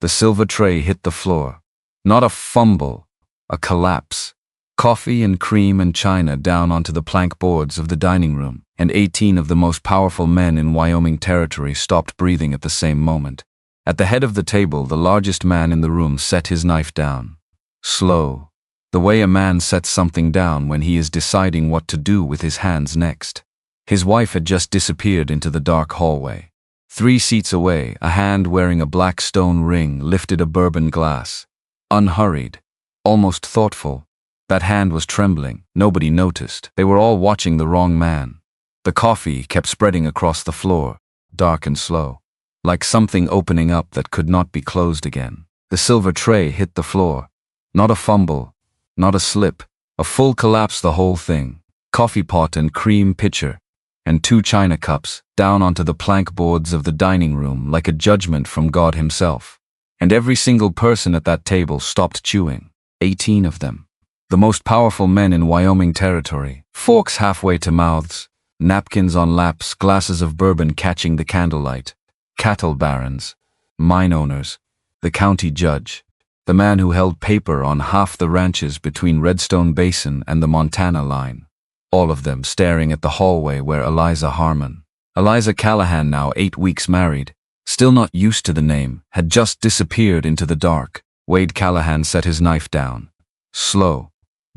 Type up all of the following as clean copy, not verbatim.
The silver tray hit the floor. Not a fumble, a collapse. Coffee and cream and china down onto the plank boards of the dining room, and 18 of the most powerful men in Wyoming territory stopped breathing at the same moment. At the head of the table, the largest man in the room set his knife down. Slow, the way a man sets something down when he is deciding what to do with his hands next. His wife had just disappeared into the dark hallway. 3 seats away, a hand wearing a black stone ring lifted a bourbon glass. Unhurried, almost thoughtful. That hand was trembling. Nobody noticed. They were all watching the wrong man. The coffee kept spreading across the floor, dark and slow, like something opening up that could not be closed again. The silver tray hit the floor. Not a fumble, not a slip, a full collapse, the whole thing. Coffee pot and cream pitcher, and 2 china cups, down onto the plank boards of the dining room like a judgment from God himself. And every single person at that table stopped chewing. 18 of them. The most powerful men in Wyoming territory, forks halfway to mouths, napkins on laps, glasses of bourbon catching the candlelight, cattle barons, mine owners, the county judge, the man who held paper on half the ranches between Redstone Basin and the Montana line. All of them staring at the hallway where Eliza Harmon, Eliza Callahan, now 8 weeks married, still not used to the name, had just disappeared into the dark. Wade Callahan set his knife down. Slow.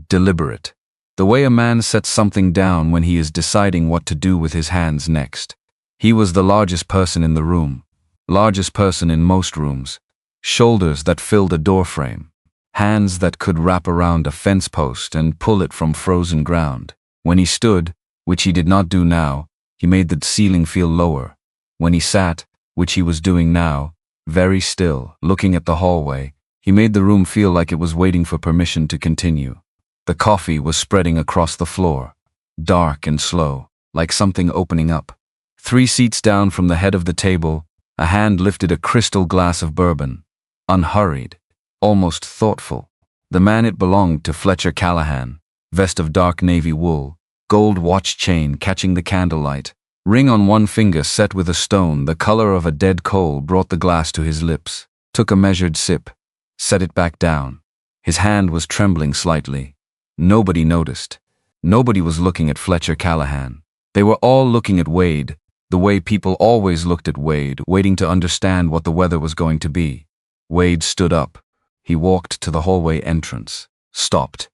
Deliberate. The way a man sets something down when he is deciding what to do with his hands next. He was the largest person in the room. Largest person in most rooms. Shoulders that filled a doorframe. Hands that could wrap around a fence post and pull it from frozen ground. When he stood, which he did not do now, he made the ceiling feel lower. When he sat, which he was doing now, very still, looking at the hallway, he made the room feel like it was waiting for permission to continue. The coffee was spreading across the floor, dark and slow, like something opening up. 3 seats down from the head of the table, a hand lifted a crystal glass of bourbon. Unhurried, almost thoughtful. The man it belonged to, Fletcher Callahan, vest of dark navy wool, gold watch chain catching the candlelight, ring on one finger set with a stone the color of a dead coal, brought the glass to his lips, took a measured sip, set it back down. His hand was trembling slightly. Nobody noticed. Nobody was looking at Fletcher Callahan. They were all looking at Wade, the way people always looked at Wade, waiting to understand what the weather was going to be. Wade stood up. He walked to the hallway entrance, stopped,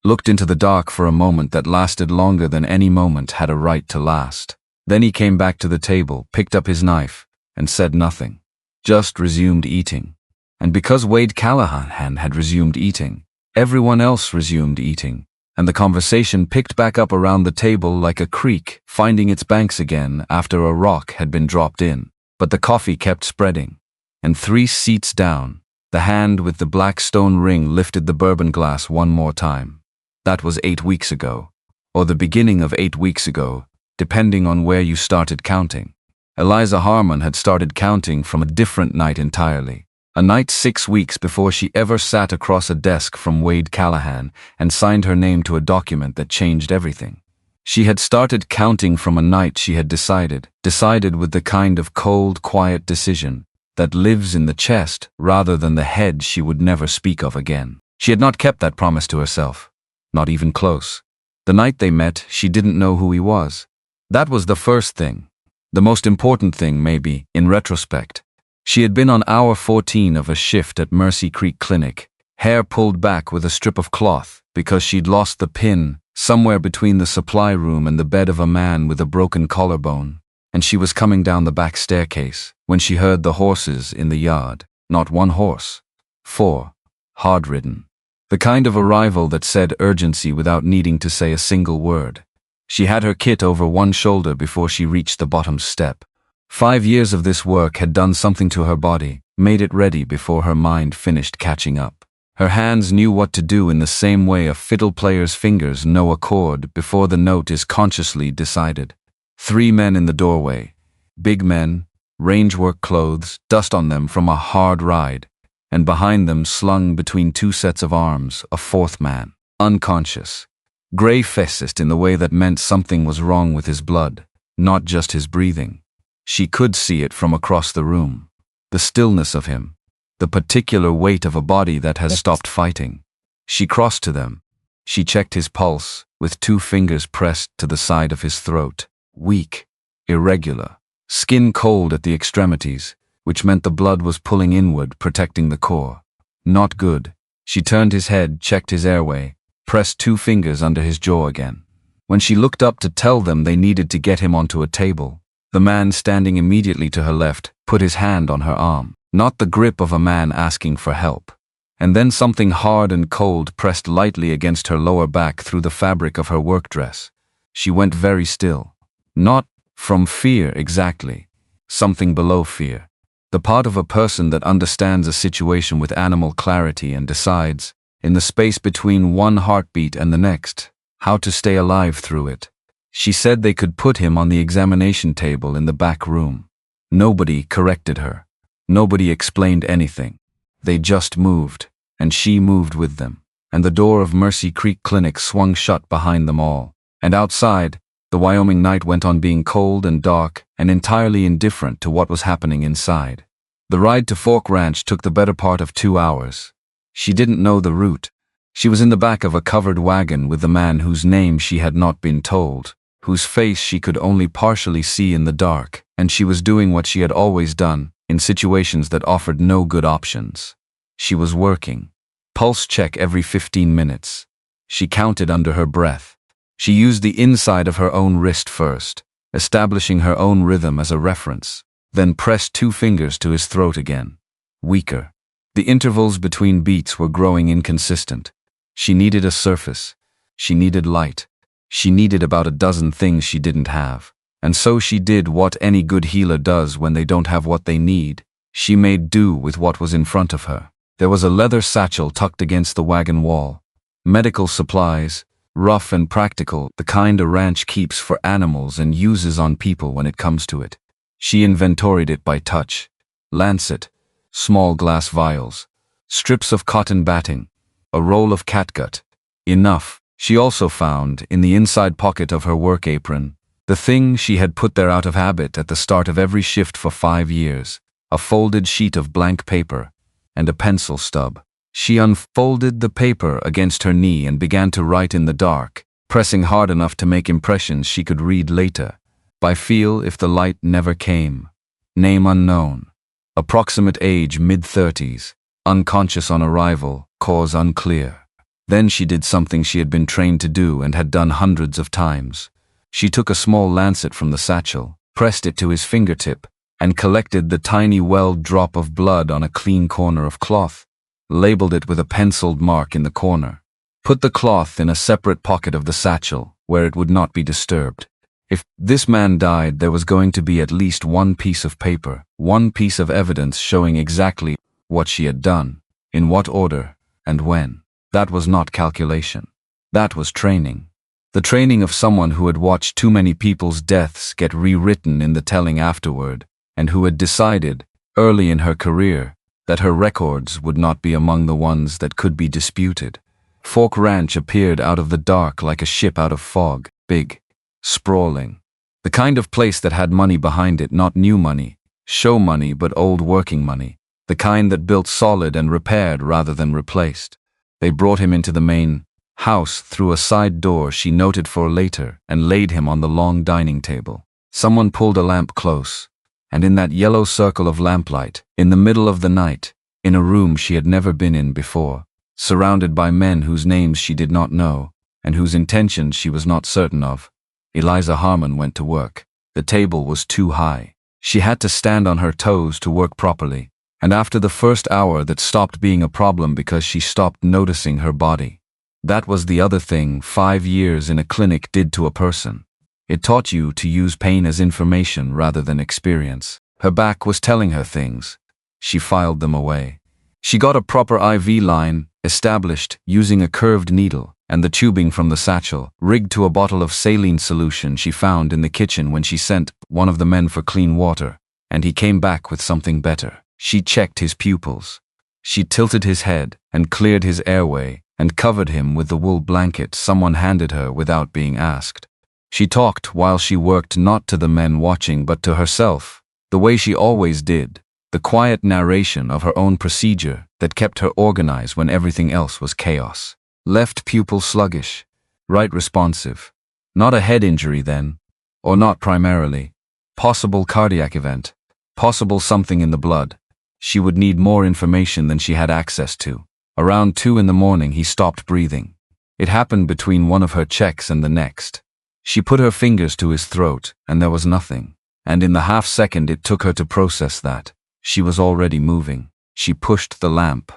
looked into the dark for a moment that lasted longer than any moment had a right to last. Then he came back to the table, picked up his knife, and said nothing. Just resumed eating. And because Wade Callahan had resumed eating, everyone else resumed eating, and the conversation picked back up around the table like a creek, finding its banks again after a rock had been dropped in. But the coffee kept spreading. And 3 seats down, the hand with the black stone ring lifted the bourbon glass one more time. That was 8 weeks ago, or the beginning of 8 weeks ago, depending on where you started counting. Eliza Harmon had started counting from a different night entirely. A night 6 weeks before she ever sat across a desk from Wade Callahan and signed her name to a document that changed everything. She had started counting from a night she had decided with the kind of cold, quiet decision that lives in the chest rather than the head she would never speak of again. She had not kept that promise to herself, not even close. The night they met, she didn't know who he was. That was the first thing. The most important thing, maybe, in retrospect. She had been on hour 14 of a shift at Mercy Creek Clinic, hair pulled back with a strip of cloth because she'd lost the pin somewhere between the supply room and the bed of a man with a broken collarbone, and she was coming down the back staircase when she heard the horses in the yard. Not one horse. 4. Hard-ridden. The kind of arrival that said urgency without needing to say a single word. She had her kit over one shoulder before she reached the bottom step. 5 years of this work had done something to her body, made it ready before her mind finished catching up. Her hands knew what to do in the same way a fiddle player's fingers know a chord before the note is consciously decided. 3 men in the doorway. Big men, range work clothes, dust on them from a hard ride, and behind them, slung between 2 sets of arms, a 4th man, unconscious. Gray-faced in the way that meant something was wrong with his blood, not just his breathing. She could see it from across the room. The stillness of him, the particular weight of a body that has stopped fighting. She crossed to them. She checked his pulse, with 2 fingers pressed to the side of his throat. Weak, irregular, skin cold at the extremities, which meant the blood was pulling inward, protecting the core. Not good. She turned his head, checked his airway, pressed 2 fingers under his jaw again. When she looked up to tell them they needed to get him onto a table, the man standing immediately to her left put his hand on her arm, not the grip of a man asking for help. And then something hard and cold pressed lightly against her lower back through the fabric of her work dress. She went very still. Not from fear exactly. Something below fear. The part of a person that understands a situation with animal clarity and decides, in the space between one heartbeat and the next, how to stay alive through it. She said they could put him on the examination table in the back room. Nobody corrected her. Nobody explained anything. They just moved, and she moved with them. And the door of Mercy Creek Clinic swung shut behind them all. And outside, the Wyoming night went on being cold and dark and entirely indifferent to what was happening inside. The ride to Fork Ranch took the better part of 2 hours. She didn't know the route. She was in the back of a covered wagon with the man whose name she had not been told, whose face she could only partially see in the dark, and she was doing what she had always done, in situations that offered no good options. She was working. Pulse check every 15 minutes. She counted under her breath. She used the inside of her own wrist first, establishing her own rhythm as a reference, then pressed 2 fingers to his throat again. Weaker. The intervals between beats were growing inconsistent. She needed a surface. She needed light. She needed about a dozen things she didn't have. And so she did what any good healer does when they don't have what they need. She made do with what was in front of her. There was a leather satchel tucked against the wagon wall. Medical supplies, rough and practical, the kind a ranch keeps for animals and uses on people when it comes to it. She inventoried it by touch. Lancet, small glass vials, strips of cotton batting, a roll of catgut. Enough. She also found, in the inside pocket of her work apron, the thing she had put there out of habit at the start of every shift for 5 years, a folded sheet of blank paper and a pencil stub. She unfolded the paper against her knee and began to write in the dark, pressing hard enough to make impressions she could read later. By feel if the light never came. Name unknown. Approximate age mid-30s. Unconscious on arrival. Cause unclear. Then she did something she had been trained to do and had done hundreds of times. She took a small lancet from the satchel, pressed it to his fingertip, and collected the tiny welled drop of blood on a clean corner of cloth, labeled it with a penciled mark in the corner. Put the cloth in a separate pocket of the satchel, where it would not be disturbed. If this man died, there was going to be at least one piece of paper, one piece of evidence showing exactly what she had done, in what order, and when. That was not calculation. That was training. The training of someone who had watched too many people's deaths get rewritten in the telling afterward, and who had decided, early in her career, that her records would not be among the ones that could be disputed. Fork Ranch appeared out of the dark like a ship out of fog, big, sprawling. The kind of place that had money behind it, not new money, show money but old working money. The kind that built solid and repaired rather than replaced. They brought him into the main house through a side door she noted for later and laid him on the long dining table. Someone pulled a lamp close, and in that yellow circle of lamplight, in the middle of the night, in a room she had never been in before, surrounded by men whose names she did not know and whose intentions she was not certain of, Eliza Harmon went to work. The table was too high. She had to stand on her toes to work properly. And after the first hour that stopped being a problem because she stopped noticing her body. That was the other thing 5 years in a clinic did to a person. It taught you to use pain as information rather than experience. Her back was telling her things. She filed them away. She got a proper IV line established using a curved needle and the tubing from the satchel rigged to a bottle of saline solution she found in the kitchen when she sent one of the men for clean water, and he came back with something better. She checked his pupils. She tilted his head and cleared his airway and covered him with the wool blanket someone handed her without being asked. She talked while she worked, not to the men watching but to herself, the way she always did, the quiet narration of her own procedure that kept her organized when everything else was chaos. Left pupil sluggish, right responsive. Not a head injury then, or not primarily. Possible cardiac event, possible something in the blood. She would need more information than she had access to. Around 2 in the morning he stopped breathing. It happened between one of her checks and the next. She put her fingers to his throat, and there was nothing. And in the half second it took her to process that, she was already moving. She pushed the lamp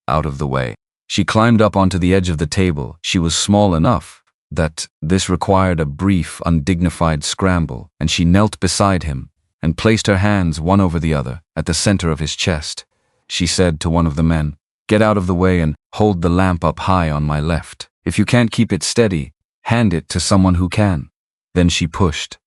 out of the way. She climbed up onto the edge of the table. She was small enough that this required a brief, undignified scramble, and she knelt beside him and placed her hands one over the other at the center of his chest. She said to one of the men, "Get out of the way and hold the lamp up high on my left. If you can't keep it steady, hand it to someone who can." Then she pushed,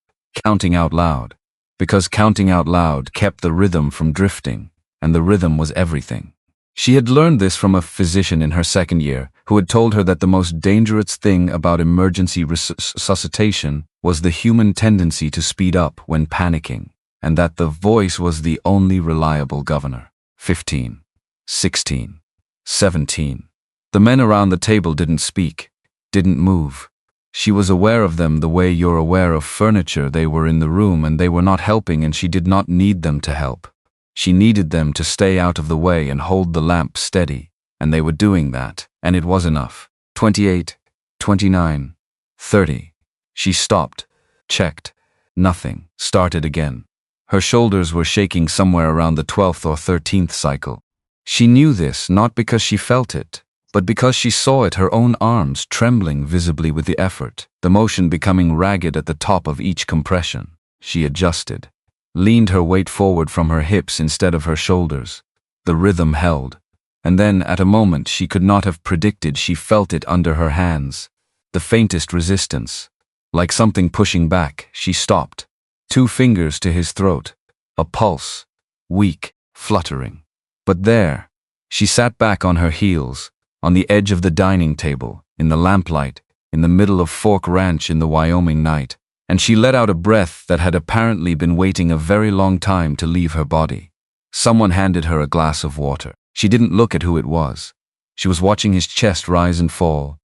counting out loud, because counting out loud kept the rhythm from drifting, and the rhythm was everything. She had learned this from a physician in her second year who had told her that the most dangerous thing about emergency resuscitation was the human tendency to speed up when panicking, and that the voice was the only reliable governor. 15, 16, 17. The men around the table didn't speak, didn't move. She was aware of them the way you're aware of furniture. They were in the room and they were not helping, and she did not need them to help. She needed them to stay out of the way and hold the lamp steady, and they were doing that, and it was enough. 28, 29, 30. She stopped, checked, nothing, started again. Her shoulders were shaking somewhere around the 12th or 13th cycle. She knew this not because she felt it, but because she saw it, her own arms trembling visibly with the effort, the motion becoming ragged at the top of each compression. She adjusted, leaned her weight forward from her hips instead of her shoulders. The rhythm held, and then at a moment she could not have predicted, she felt it under her hands. The faintest resistance, like something pushing back. She stopped, 2 fingers to his throat, a pulse, weak, fluttering. But there, she sat back on her heels, on the edge of the dining table, in the lamplight, in the middle of Fork Ranch in the Wyoming night, and she let out a breath that had apparently been waiting a very long time to leave her body. Someone handed her a glass of water. She didn't look at who it was. She was watching his chest rise and fall,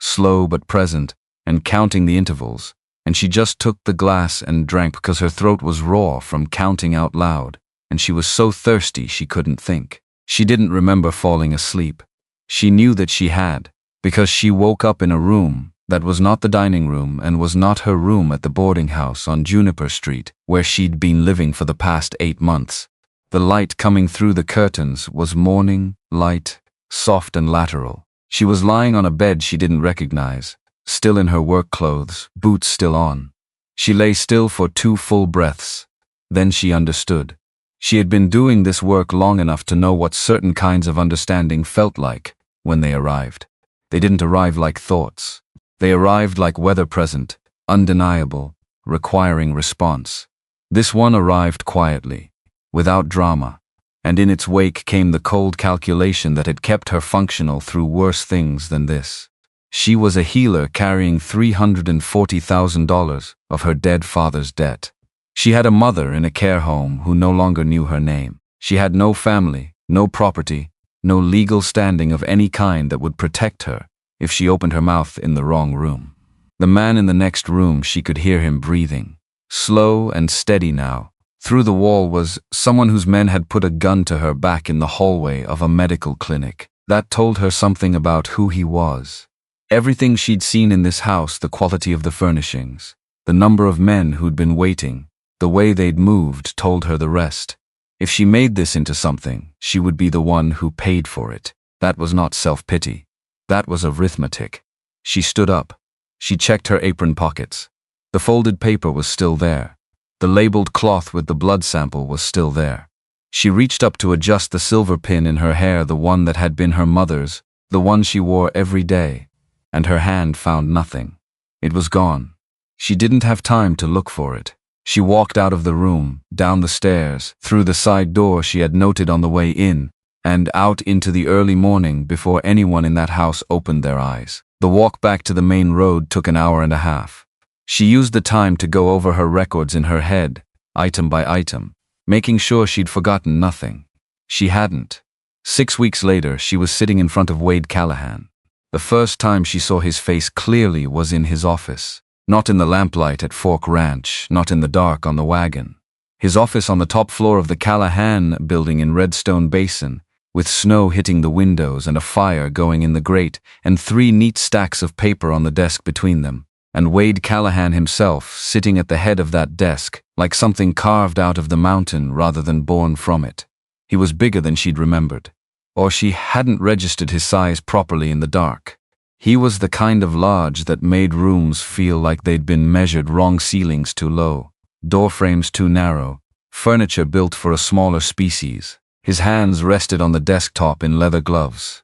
slow but present, and counting the intervals, and she just took the glass and drank because her throat was raw from counting out loud, and she was so thirsty she couldn't think. She didn't remember falling asleep. She knew that she had, because she woke up in a room that was not the dining room and was not her room at the boarding house on Juniper Street, where she'd been living for the past 8 months. The light coming through the curtains was morning, light, soft and lateral. She was lying on a bed she didn't recognize, still in her work clothes, boots still on. She lay still for 2 full breaths. Then she understood. She had been doing this work long enough to know what certain kinds of understanding felt like when they arrived. They didn't arrive like thoughts. They arrived like weather present, undeniable, requiring response. This one arrived quietly, without drama, and in its wake came the cold calculation that had kept her functional through worse things than this. She was a healer carrying $340,000 of her dead father's debt. She had a mother in a care home who no longer knew her name. She had no family, no property, no legal standing of any kind that would protect her if she opened her mouth in the wrong room. The man in the next room, she could hear him breathing, slow and steady now. Through the wall was someone whose men had put a gun to her back in the hallway of a medical clinic. That told her something about who he was. Everything she'd seen in this house, the quality of the furnishings, the number of men who'd been waiting, the way they'd moved, told her the rest. If she made this into something, she would be the one who paid for it. That was not self-pity. That was arithmetic. She stood up. She checked her apron pockets. The folded paper was still there. The labeled cloth with the blood sample was still there. She reached up to adjust the silver pin in her hair, the one that had been her mother's, the one she wore every day, and her hand found nothing. It was gone. She didn't have time to look for it. She walked out of the room, down the stairs, through the side door she had noted on the way in, and out into the early morning before anyone in that house opened their eyes. The walk back to the main road took an hour and a half. She used the time to go over her records in her head, item by item, making sure she'd forgotten nothing. She hadn't. 6 weeks later, she was sitting in front of Wade Callahan. The first time she saw his face clearly was in his office. Not in the lamplight at Fork Ranch, not in the dark on the wagon. His office on the top floor of the Callahan building in Redstone Basin, with snow hitting the windows and a fire going in the grate, and 3 neat stacks of paper on the desk between them, and Wade Callahan himself sitting at the head of that desk, like something carved out of the mountain rather than born from it. He was bigger than she'd remembered, or she hadn't registered his size properly in the dark. He was the kind of large that made rooms feel like they'd been measured wrong, ceilings too low, door frames too narrow, furniture built for a smaller species. His hands rested on the desktop in leather gloves,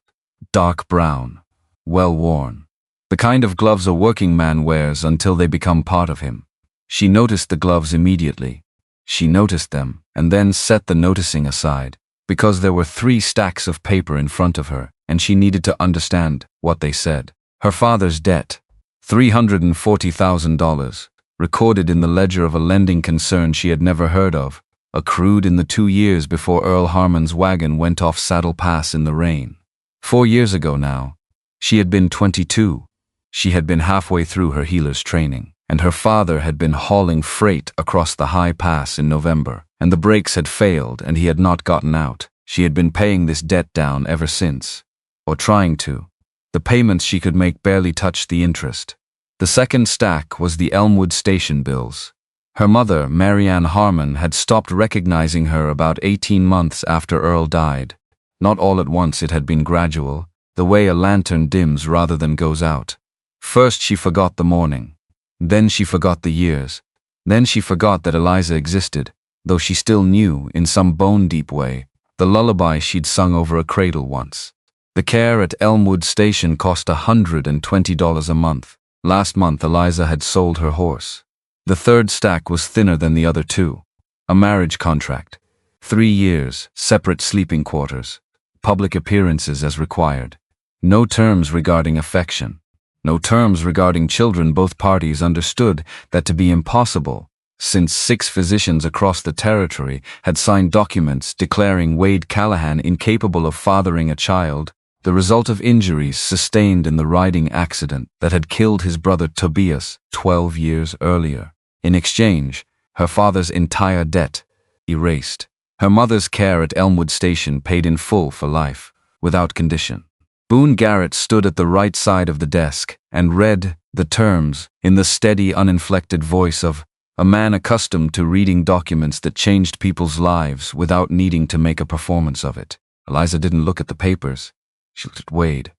dark brown, well-worn. The kind of gloves a working man wears until they become part of him. She noticed the gloves immediately. She noticed them, and then set the noticing aside, because there were 3 stacks of paper in front of her, and she needed to understand what they said. Her father's debt, $340,000, recorded in the ledger of a lending concern she had never heard of, accrued in the 2 years before Earl Harmon's wagon went off Saddle Pass in the rain. 4 years ago now. She had been 22. She had been halfway through her healer's training, and her father had been hauling freight across the high pass in November, and the brakes had failed and he had not gotten out. She had been paying this debt down ever since, or trying to. The payments she could make barely touched the interest. The second stack was the Elmwood Station bills. Her mother, Marianne Harmon, had stopped recognizing her about 18 months after Earl died. Not all at once, it had been gradual, the way a lantern dims rather than goes out. First she forgot the morning. Then she forgot the years. Then she forgot that Eliza existed, though she still knew, in some bone-deep way, the lullaby she'd sung over a cradle once. The care at Elmwood Station cost $120 a month. Last month Eliza had sold her horse. The third stack was thinner than the other 2. A marriage contract. 3 years, separate sleeping quarters, public appearances as required. No terms regarding affection. No terms regarding children. Both parties understood that to be impossible, since 6 physicians across the territory had signed documents declaring Wade Callahan incapable of fathering a child, the result of injuries sustained in the riding accident that had killed his brother Tobias 12 years earlier. In exchange, her father's entire debt, erased. Her mother's care at Elmwood Station paid in full for life, without condition. Boone Garrett stood at the right side of the desk and read the terms in the steady, uninflected voice of a man accustomed to reading documents that changed people's lives without needing to make a performance of it. Eliza didn't look at the papers. She looked at Wade.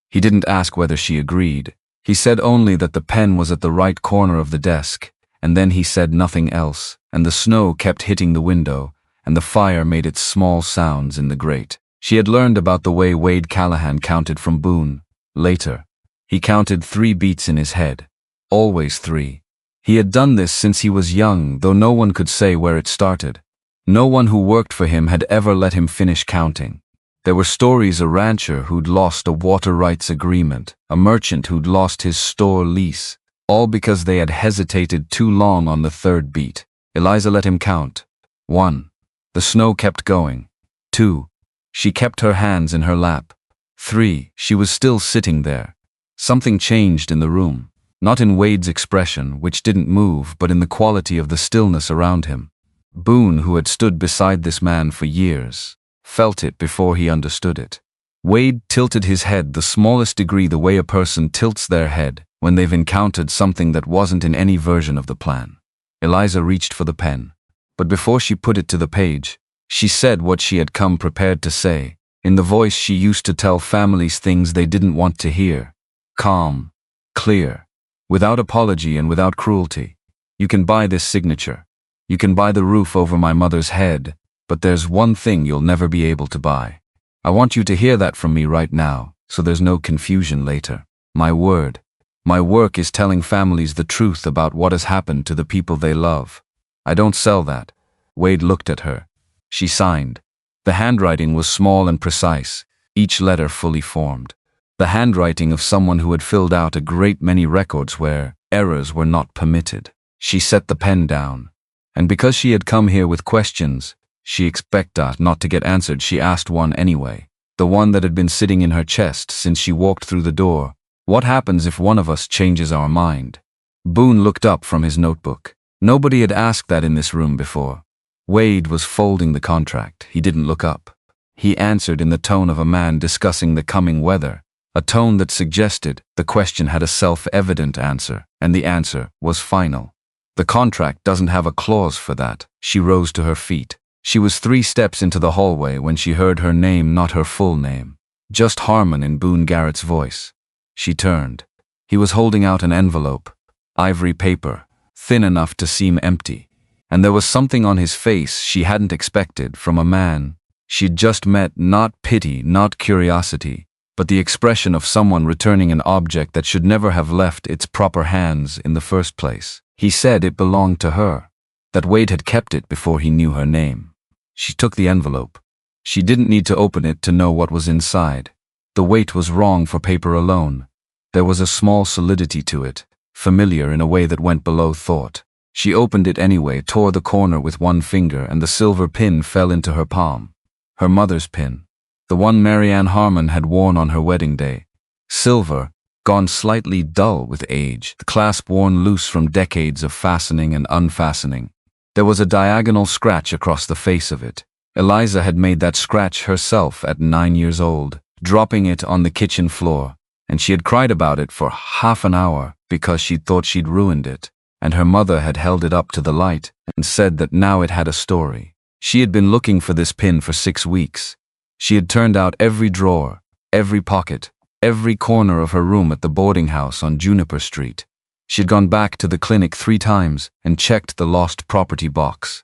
He didn't ask whether she agreed. He said only that the pen was at the right corner of the desk, and then he said nothing else, and the snow kept hitting the window, and the fire made its small sounds in the grate. She had learned about the way Wade Callahan counted from Boone. Later, he counted 3 beats in his head. Always 3. He had done this since he was young, though no one could say where it started. No one who worked for him had ever let him finish counting. There were stories a rancher who'd lost a water rights agreement, a merchant who'd lost his store lease, all because they had hesitated too long on the 3rd beat. Eliza let him count. 1. The snow kept going. 2. She kept her hands in her lap. 3. She was still sitting there. Something changed in the room, not in Wade's expression, which didn't move, but in the quality of the stillness around him. Boone, who had stood beside this man for years, felt it before he understood it. Wade tilted his head the smallest degree, the way a person tilts their head when they've encountered something that wasn't in any version of the plan. Eliza reached for the pen, but before she put it to the page, she said what she had come prepared to say, in the voice she used to tell families things they didn't want to hear. Calm, clear, without apology and without cruelty. You can buy this signature. You can buy the roof over my mother's head, but there's one thing you'll never be able to buy. I want you to hear that from me right now, so there's no confusion later. My word. My work is telling families the truth about what has happened to the people they love. I don't sell that. Wade looked at her. She signed. The handwriting was small and precise, each letter fully formed. The handwriting of someone who had filled out a great many records where errors were not permitted. She set the pen down. And because she had come here with questions, she expected not to get answered, she asked one anyway. The one that had been sitting in her chest since she walked through the door. What happens if one of us changes our mind? Boone looked up from his notebook. Nobody had asked that in this room before. Wade was folding the contract. He didn't look up. He answered in the tone of a man discussing the coming weather, a tone that suggested the question had a self-evident answer, and the answer was final. The contract doesn't have a clause for that. She rose to her feet. She was 3 steps into the hallway when she heard her name, not her full name. Just Harmon in Boone Garrett's voice. She turned. He was holding out an envelope. Ivory paper, thin enough to seem empty. And there was something on his face she hadn't expected from a man she'd just met, not pity, not curiosity, but the expression of someone returning an object that should never have left its proper hands in the first place. He said it belonged to her, that Wade had kept it before he knew her name. She took the envelope. She didn't need to open it to know what was inside. The weight was wrong for paper alone. There was a small solidity to it, familiar in a way that went below thought. She opened it anyway, tore the corner with one finger, and the silver pin fell into her palm. Her mother's pin. The one Marianne Harmon had worn on her wedding day. Silver, gone slightly dull with age, the clasp worn loose from decades of fastening and unfastening. There was a diagonal scratch across the face of it. Eliza had made that scratch herself at 9 years old, dropping it on the kitchen floor, and she had cried about it for half an hour because she'd thought she'd ruined it, and her mother had held it up to the light and said that now it had a story. She had been looking for this pin for 6 weeks. She had turned out every drawer, every pocket, every corner of her room at the boarding house on Juniper Street. She had gone back to the clinic 3 times and checked the lost property box.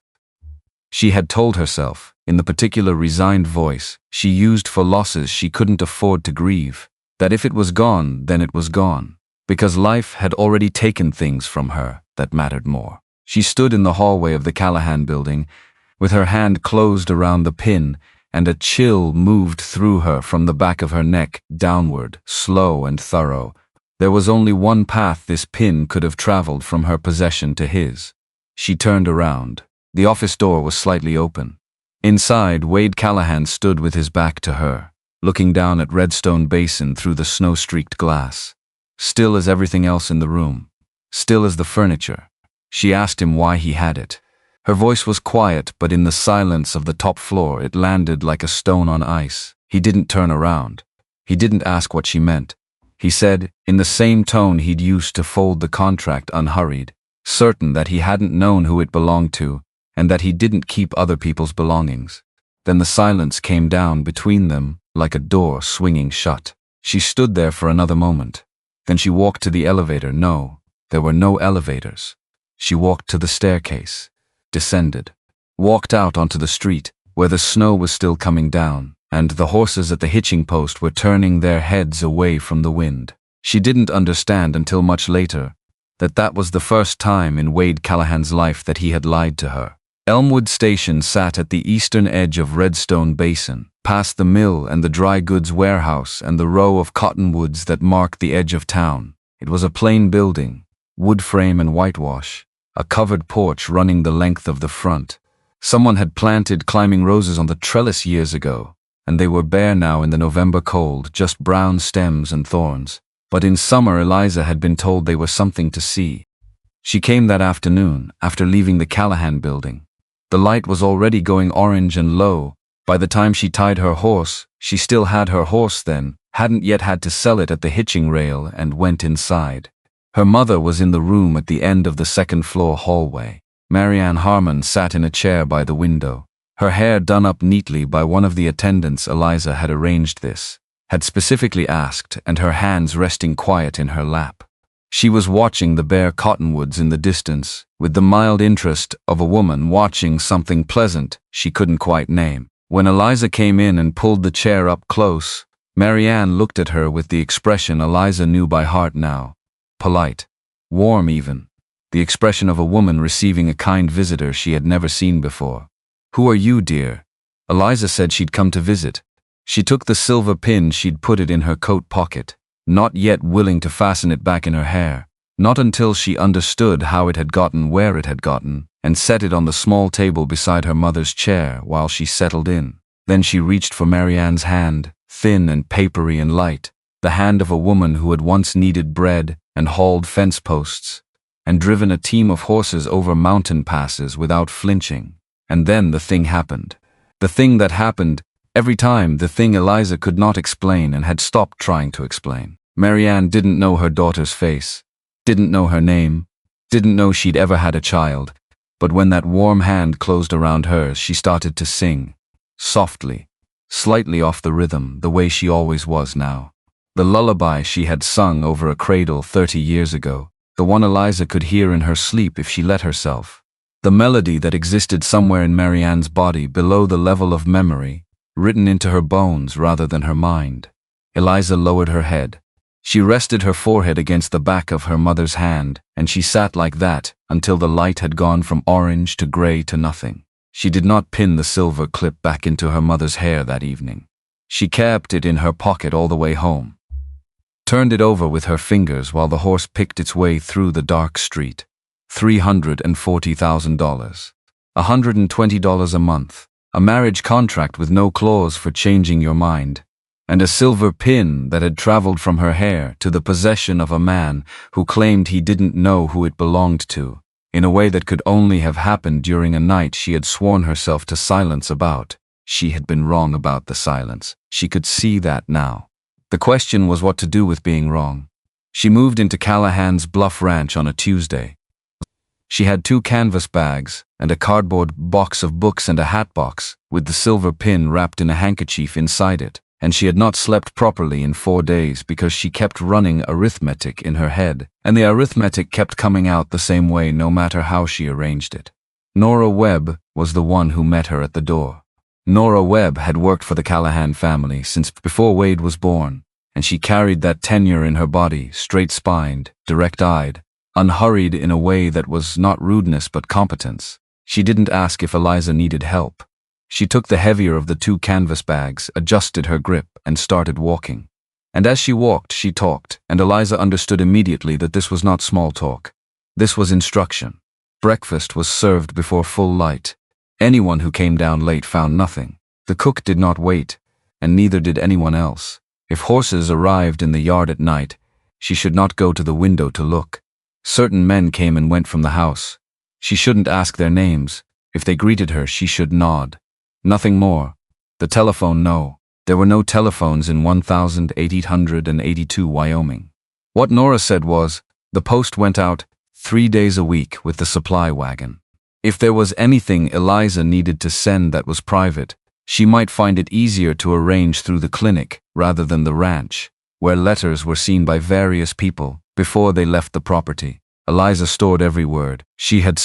She had told herself, in the particular resigned voice she used for losses she couldn't afford to grieve, that if it was gone, then it was gone, because life had already taken things from her that mattered more. She stood in the hallway of the Callahan building, with her hand closed around the pin, and a chill moved through her from the back of her neck downward, slow and thorough. There was only one path this pin could have traveled from her possession to his. She turned around. The office door was slightly open. Inside, Wade Callahan stood with his back to her, looking down at Redstone Basin through the snow-streaked glass. Still as everything else in the room. Still as the furniture. She asked him why he had it. Her voice was quiet, but in the silence of the top floor it landed like a stone on ice. He didn't turn around. He didn't ask what she meant. He said, in the same tone he'd used to fold the contract unhurried, certain that he hadn't known who it belonged to, and that he didn't keep other people's belongings. Then the silence came down between them like a door swinging shut. She stood there for another moment. Then she walked to the elevator. No, there were no elevators. She walked to the staircase, descended, walked out onto the street, where the snow was still coming down, and the horses at the hitching post were turning their heads away from the wind. She didn't understand until much later that that was the first time in Wade Callahan's life that he had lied to her. Elmwood Station sat at the eastern edge of Redstone Basin, past the mill and the dry goods warehouse and the row of cottonwoods that marked the edge of town. It was a plain building, wood frame and whitewash, a covered porch running the length of the front. Someone had planted climbing roses on the trellis years ago, and they were bare now in the November cold, just brown stems and thorns. But in summer Eliza had been told they were something to see. She came that afternoon, after leaving the Callahan building. The light was already going orange and low. By the time she tied her horse, she still had her horse then, hadn't yet had to sell it at the hitching rail, and went inside. Her mother was in the room at the end of the second-floor hallway. Marianne Harmon sat in a chair by the window, her hair done up neatly by one of the attendants. Eliza had arranged this, had specifically asked, and her hands resting quiet in her lap. She was watching the bare cottonwoods in the distance, with the mild interest of a woman watching something pleasant she couldn't quite name. When Eliza came in and pulled the chair up close, Marianne looked at her with the expression Eliza knew by heart now. Polite. Warm even. The expression of a woman receiving a kind visitor she had never seen before. "Who are you, dear?" Eliza said she'd come to visit. She took the silver pin, she'd put it in her coat pocket, not yet willing to fasten it back in her hair. Not until she understood how it had gotten where it had gotten, and set it on the small table beside her mother's chair while she settled in. Then she reached for Marianne's hand, thin and papery and light, the hand of a woman who had once kneaded bread and hauled fence posts, and driven a team of horses over mountain passes without flinching. And then the thing happened. The thing that happened every time, the thing Eliza could not explain and had stopped trying to explain. Marianne didn't know her daughter's face, didn't know her name, didn't know she'd ever had a child, but when that warm hand closed around hers, she started to sing, softly, slightly off the rhythm, the way she always was now. The lullaby she had sung over a cradle 30 years ago, the one Eliza could hear in her sleep if she let herself. The melody that existed somewhere in Marianne's body below the level of memory, written into her bones rather than her mind. Eliza lowered her head. She rested her forehead against the back of her mother's hand, and she sat like that until the light had gone from orange to gray to nothing. She did not pin the silver clip back into her mother's hair that evening. She kept it in her pocket all the way home, turned it over with her fingers while the horse picked its way through the dark street. $340,000. $120 a month. A marriage contract with no clause for changing your mind. And a silver pin that had traveled from her hair to the possession of a man who claimed he didn't know who it belonged to, in a way that could only have happened during a night she had sworn herself to silence about. She had been wrong about the silence. She could see that now. The question was what to do with being wrong. She moved into Callahan's Bluff Ranch on a Tuesday. She had 2 canvas bags and a cardboard box of books and a hat box with the silver pin wrapped in a handkerchief inside it, and she had not slept properly in 4 days because she kept running arithmetic in her head, and the arithmetic kept coming out the same way no matter how she arranged it. Nora Webb was the one who met her at the door. Nora Webb had worked for the Callahan family since before Wade was born, and she carried that tenure in her body, straight-spined, direct-eyed, unhurried in a way that was not rudeness but competence. She didn't ask if Eliza needed help. She took the heavier of the 2 canvas bags, adjusted her grip, and started walking. And as she walked, she talked, and Eliza understood immediately that this was not small talk. This was instruction. Breakfast was served before full light. Anyone who came down late found nothing. The cook did not wait, and neither did anyone else. If horses arrived in the yard at night, she should not go to the window to look. Certain men came and went from the house. She shouldn't ask their names. If they greeted her, she should nod. Nothing more. The telephone, no. There were no telephones in 1882 Wyoming. What Nora said was, the post went out 3 days a week with the supply wagon. If there was anything Eliza needed to send that was private, she might find it easier to arrange through the clinic rather than the ranch, where letters were seen by various people before they left the property. Eliza stored every word. She had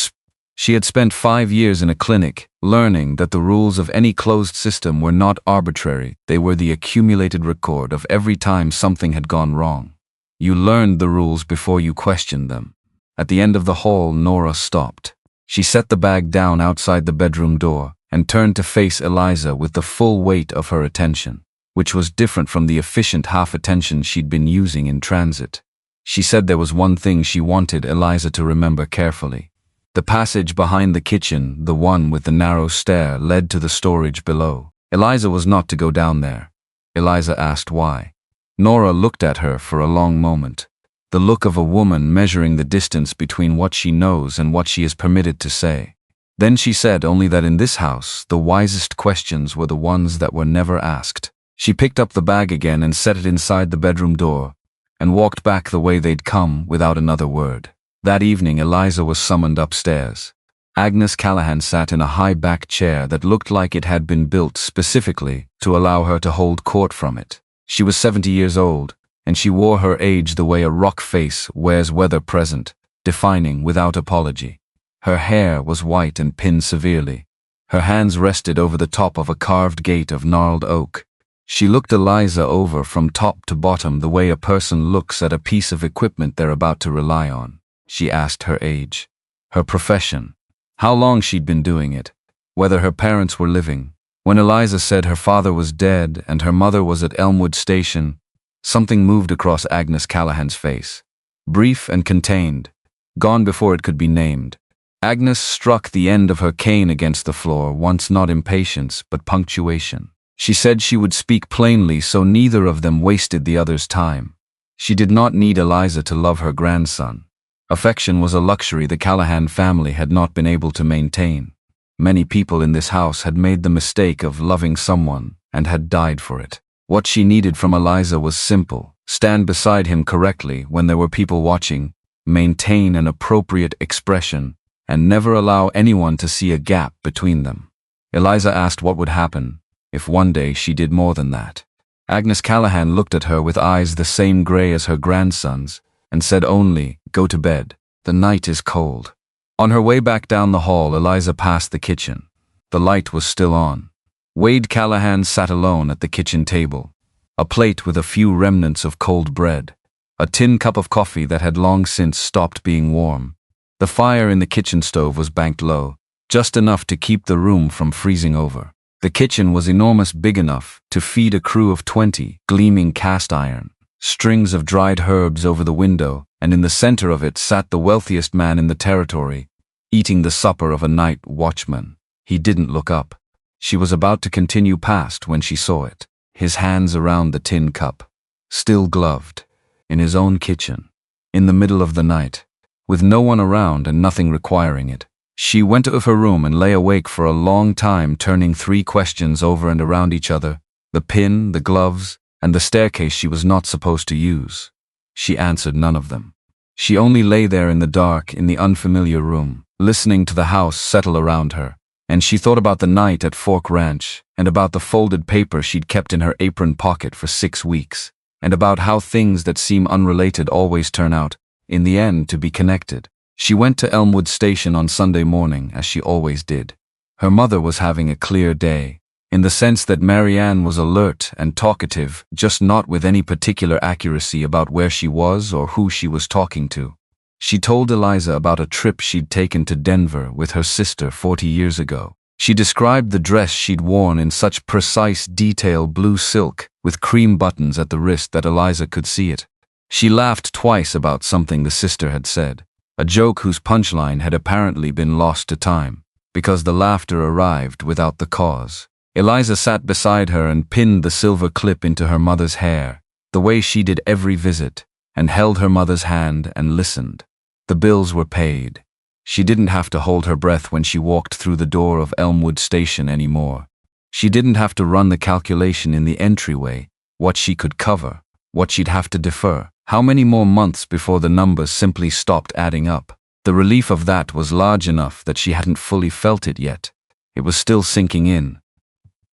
spent 5 years in a clinic, learning that the rules of any closed system were not arbitrary. They were the accumulated record of every time something had gone wrong. You learned the rules before you questioned them. At the end of the hall, Nora stopped. She set the bag down outside the bedroom door and turned to face Eliza with the full weight of her attention, which was different from the efficient half-attention she'd been using in transit. She said there was one thing she wanted Eliza to remember carefully. The passage behind the kitchen, the one with the narrow stair, led to the storage below. Eliza was not to go down there. Eliza asked why. Nora looked at her for a long moment, the look of a woman measuring the distance between what she knows and what she is permitted to say. Then she said only that in this house, the wisest questions were the ones that were never asked. She picked up the bag again and set it inside the bedroom door, and walked back the way they'd come without another word. That evening, Eliza was summoned upstairs. Agnes Callahan sat in a high-backed chair that looked like it had been built specifically to allow her to hold court from it. She was 70 years old, and she wore her age the way a rock face wears weather present, defining without apology. Her hair was white and pinned severely. Her hands rested over the top of a carved gate of gnarled oak. She looked Eliza over from top to bottom the way a person looks at a piece of equipment they're about to rely on. She asked her age, her profession, how long she'd been doing it, whether her parents were living. When Eliza said her father was dead and her mother was at Elmwood Station, something moved across Agnes Callahan's face. Brief and contained, gone before it could be named. Agnes struck the end of her cane against the floor, once not impatience, but punctuation. She said she would speak plainly so neither of them wasted the other's time. She did not need Eliza to love her grandson. Affection was a luxury the Callahan family had not been able to maintain. Many people in this house had made the mistake of loving someone and had died for it. What she needed from Eliza was simple: stand beside him correctly when there were people watching, maintain an appropriate expression, and never allow anyone to see a gap between them. Eliza asked what would happen if one day she did more than that. Agnes Callahan looked at her with eyes the same gray as her grandson's and said only, "Go to bed. The night is cold." On her way back down the hall, Eliza passed the kitchen. The light was still on. Wade Callahan sat alone at the kitchen table, a plate with a few remnants of cold bread, a tin cup of coffee that had long since stopped being warm. The fire in the kitchen stove was banked low, just enough to keep the room from freezing over. The kitchen was enormous, big enough to feed a crew of 20, gleaming cast iron. Strings of dried herbs over the window, and in the center of it sat the wealthiest man in the territory, eating the supper of a night watchman. He didn't look up. She was about to continue past when she saw it, his hands around the tin cup, still gloved, in his own kitchen, in the middle of the night, with no one around and nothing requiring it. She went out of her room and lay awake for a long time, turning 3 questions over and around each other: the pin, the gloves, and the staircase she was not supposed to use. She answered none of them. She only lay there in the dark, in the unfamiliar room, listening to the house settle around her, and she thought about the night at Fork Ranch, and about the folded paper she'd kept in her apron pocket for 6 weeks, and about how things that seem unrelated always turn out, in the end, to be connected. She went to Elmwood Station on Sunday morning, as she always did. Her mother was having a clear day, in the sense that Marianne was alert and talkative, just not with any particular accuracy about where she was or who she was talking to. She told Eliza about a trip she'd taken to Denver with her sister 40 years ago. She described the dress she'd worn in such precise detail, blue silk, with cream buttons at the wrist, that Eliza could see it. She laughed twice about something the sister had said, a joke whose punchline had apparently been lost to time, because the laughter arrived without the cause. Eliza sat beside her and pinned the silver clip into her mother's hair, the way she did every visit, and held her mother's hand and listened. The bills were paid. She didn't have to hold her breath when she walked through the door of Elmwood Station anymore. She didn't have to run the calculation in the entryway, what she could cover, what she'd have to defer, how many more months before the numbers simply stopped adding up. The relief of that was large enough that she hadn't fully felt it yet. It was still sinking in.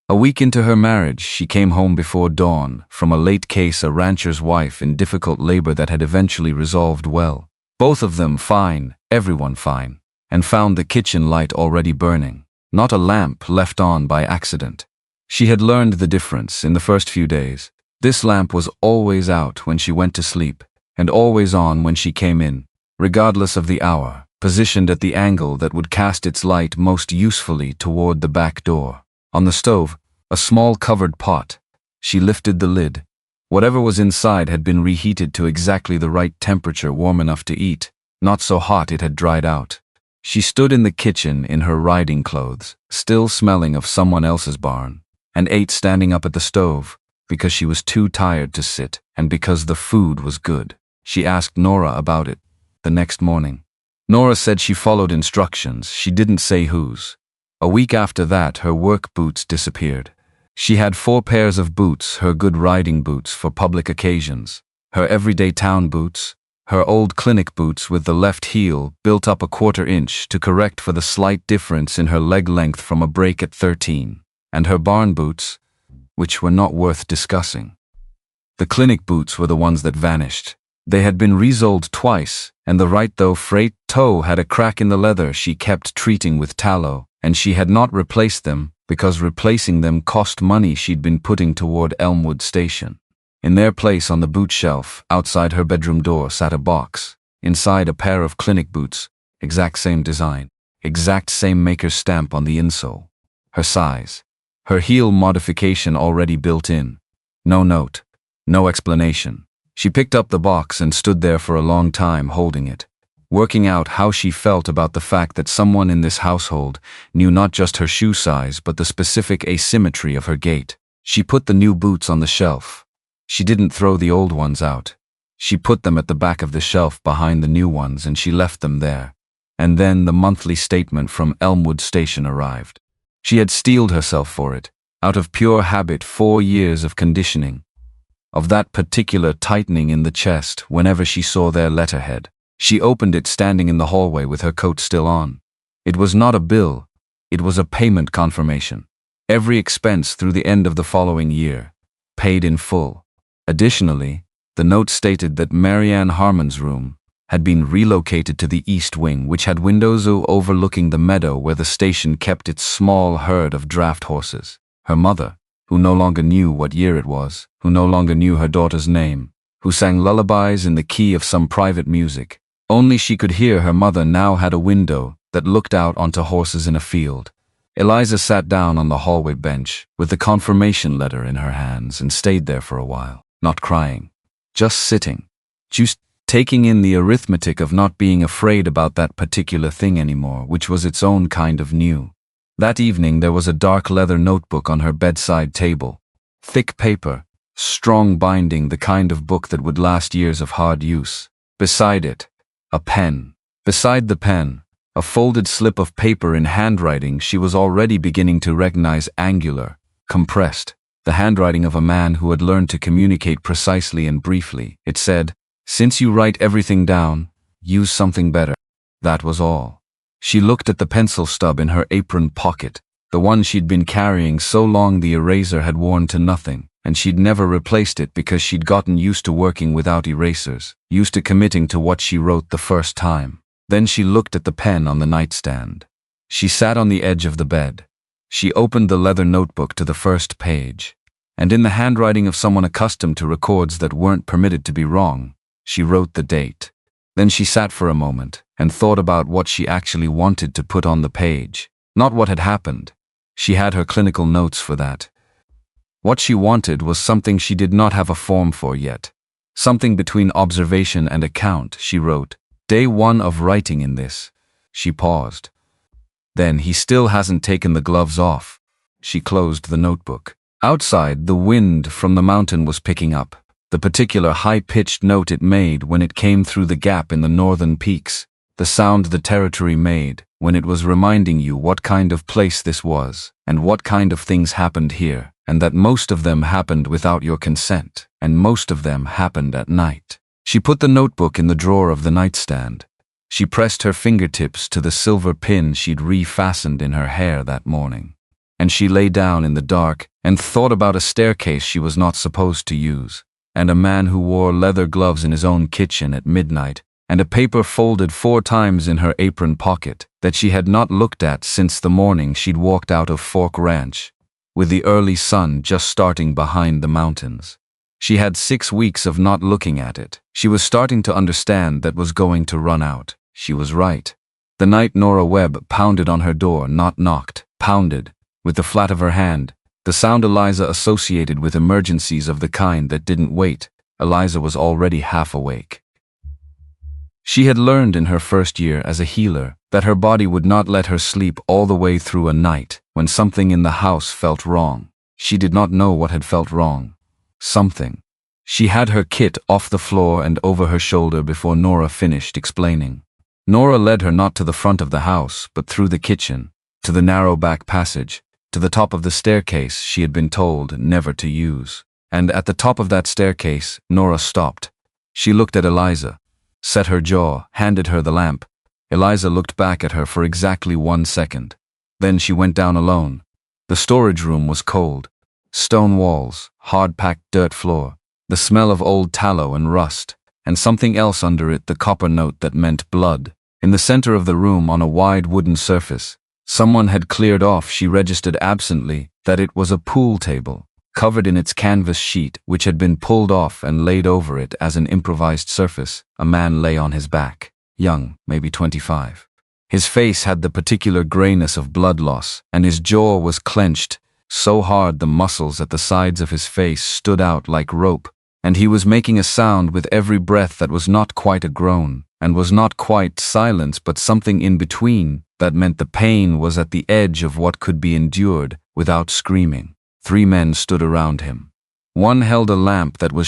A week into her marriage, she came home before dawn from a late case, a rancher's wife in difficult labor that had eventually resolved well. Both of them fine, everyone fine, and found the kitchen light already burning, not a lamp left on by accident. She had learned the difference in the first few days. This lamp was always out when she went to sleep, and always on when she came in, regardless of the hour, positioned at the angle that would cast its light most usefully toward the back door. On the stove, a small covered pot. She lifted the lid. Whatever was inside had been reheated to exactly the right temperature, warm enough to eat, not so hot it had dried out. She stood in the kitchen in her riding clothes, still smelling of someone else's barn, and ate standing up at the stove, because she was too tired to sit, and because the food was good. She asked Nora about it the next morning. Nora said she followed instructions, she didn't say whose. A week after that, her work boots disappeared. She had 4 pairs of boots, her good riding boots for public occasions, her everyday town boots, her old clinic boots with the left heel built up a 1/4 inch to correct for the slight difference in her leg length from a break at 13, and her barn boots, which were not worth discussing. The clinic boots were the ones that vanished. They had been resoled twice, and the right freight toe had a crack in the leather she kept treating with tallow, and she had not replaced them because replacing them cost money she'd been putting toward Elmwood Station. In their place on the boot shelf, outside her bedroom door, sat a box. Inside, a pair of clinic boots, exact same design, exact same maker's stamp on the insole. Her size. Her heel modification already built in. No note. No explanation. She picked up the box and stood there for a long time holding it. working out how she felt about the fact that someone in this household knew not just her shoe size but the specific asymmetry of her gait. She put the new boots on the shelf. She didn't throw the old ones out. She put them at the back of the shelf behind the new ones, and she left them there. And then the monthly statement from Elmwood Station arrived. She had steeled herself for it, out of pure habit, 4 years of conditioning. Of that particular tightening in the chest whenever she saw their letterhead. She opened it standing in the hallway with her coat still on. It was not a bill, it was a payment confirmation. Every expense through the end of the following year, paid in full. Additionally, the note stated that Marianne Harmon's room had been relocated to the east wing, which had windows overlooking the meadow where the station kept its small herd of draft horses. Her mother, who no longer knew what year it was, who no longer knew her daughter's name, who sang lullabies in the key of some private music. Only she could hear her mother now had a window that looked out onto horses in a field. Eliza sat down on the hallway bench with the confirmation letter in her hands and stayed there for a while, not crying, just sitting, just taking in the arithmetic of not being afraid about that particular thing anymore, which was its own kind of new. That evening there was a dark leather notebook on her bedside table. Thick paper, strong binding, the kind of book that would last years of hard use. Beside it, a pen. Beside the pen, a folded slip of paper in handwriting she was already beginning to recognize, angular, compressed, the handwriting of a man who had learned to communicate precisely and briefly. It said, "Since you write everything down, use something better." That was all. She looked at the pencil stub in her apron pocket, the one she'd been carrying so long the eraser had worn to nothing, and she'd never replaced it because she'd gotten used to working without erasers, used to committing to what she wrote the first time. Then she looked at the pen on the nightstand. She sat on the edge of the bed. She opened the leather notebook to the first page, and in the handwriting of someone accustomed to records that weren't permitted to be wrong, she wrote the date. Then she sat for a moment and thought about what she actually wanted to put on the page, not what had happened. She had her clinical notes for that. What she wanted was something she did not have a form for yet. Something between observation and account. She wrote, "Day 1 of writing in this." She paused. Then, "He still hasn't taken the gloves off." She closed the notebook. Outside, the wind from the mountain was picking up, the particular high-pitched note it made when it came through the gap in the northern peaks, the sound the territory made when it was reminding you what kind of place this was, and what kind of things happened here, and that most of them happened without your consent, and most of them happened at night. She put the notebook in the drawer of the nightstand. She pressed her fingertips to the silver pin she'd refastened in her hair that morning. And she lay down in the dark and thought about a staircase she was not supposed to use, and a man who wore leather gloves in his own kitchen at midnight, and a paper folded 4 times in her apron pocket that she had not looked at since the morning she'd walked out of Fork Ranch, with the early sun just starting behind the mountains. She had 6 weeks of not looking at it. She was starting to understand that was going to run out. She was right. The night Nora Webb pounded on her door, not knocked, pounded, with the flat of her hand, the sound Eliza associated with emergencies of the kind that didn't wait. Eliza was already half awake. She had learned in her first year as a healer that her body would not let her sleep all the way through a night when something in the house felt wrong. She did not know what had felt wrong. Something. She had her kit off the floor and over her shoulder before Nora finished explaining. Nora led her not to the front of the house, but through the kitchen, to the narrow back passage, to the top of the staircase she had been told never to use. And at the top of that staircase, Nora stopped. She looked at Eliza, set her jaw, handed her the lamp. Eliza looked back at her for exactly 1 second. Then she went down alone. The storage room was cold. Stone walls, hard-packed dirt floor, the smell of old tallow and rust, and something else under it, the copper note that meant blood. In the center of the room, on a wide wooden surface, someone had cleared off. She registered absently that it was a pool table, covered in its canvas sheet, which had been pulled off and laid over it as an improvised surface. A man lay on his back, young, maybe 25. His face had the particular grayness of blood loss, and his jaw was clenched so hard the muscles at the sides of his face stood out like rope, and he was making a sound with every breath that was not quite a groan, and was not quite silence but something in between that meant the pain was at the edge of what could be endured without screaming. 3 men stood around him. One held a lamp that was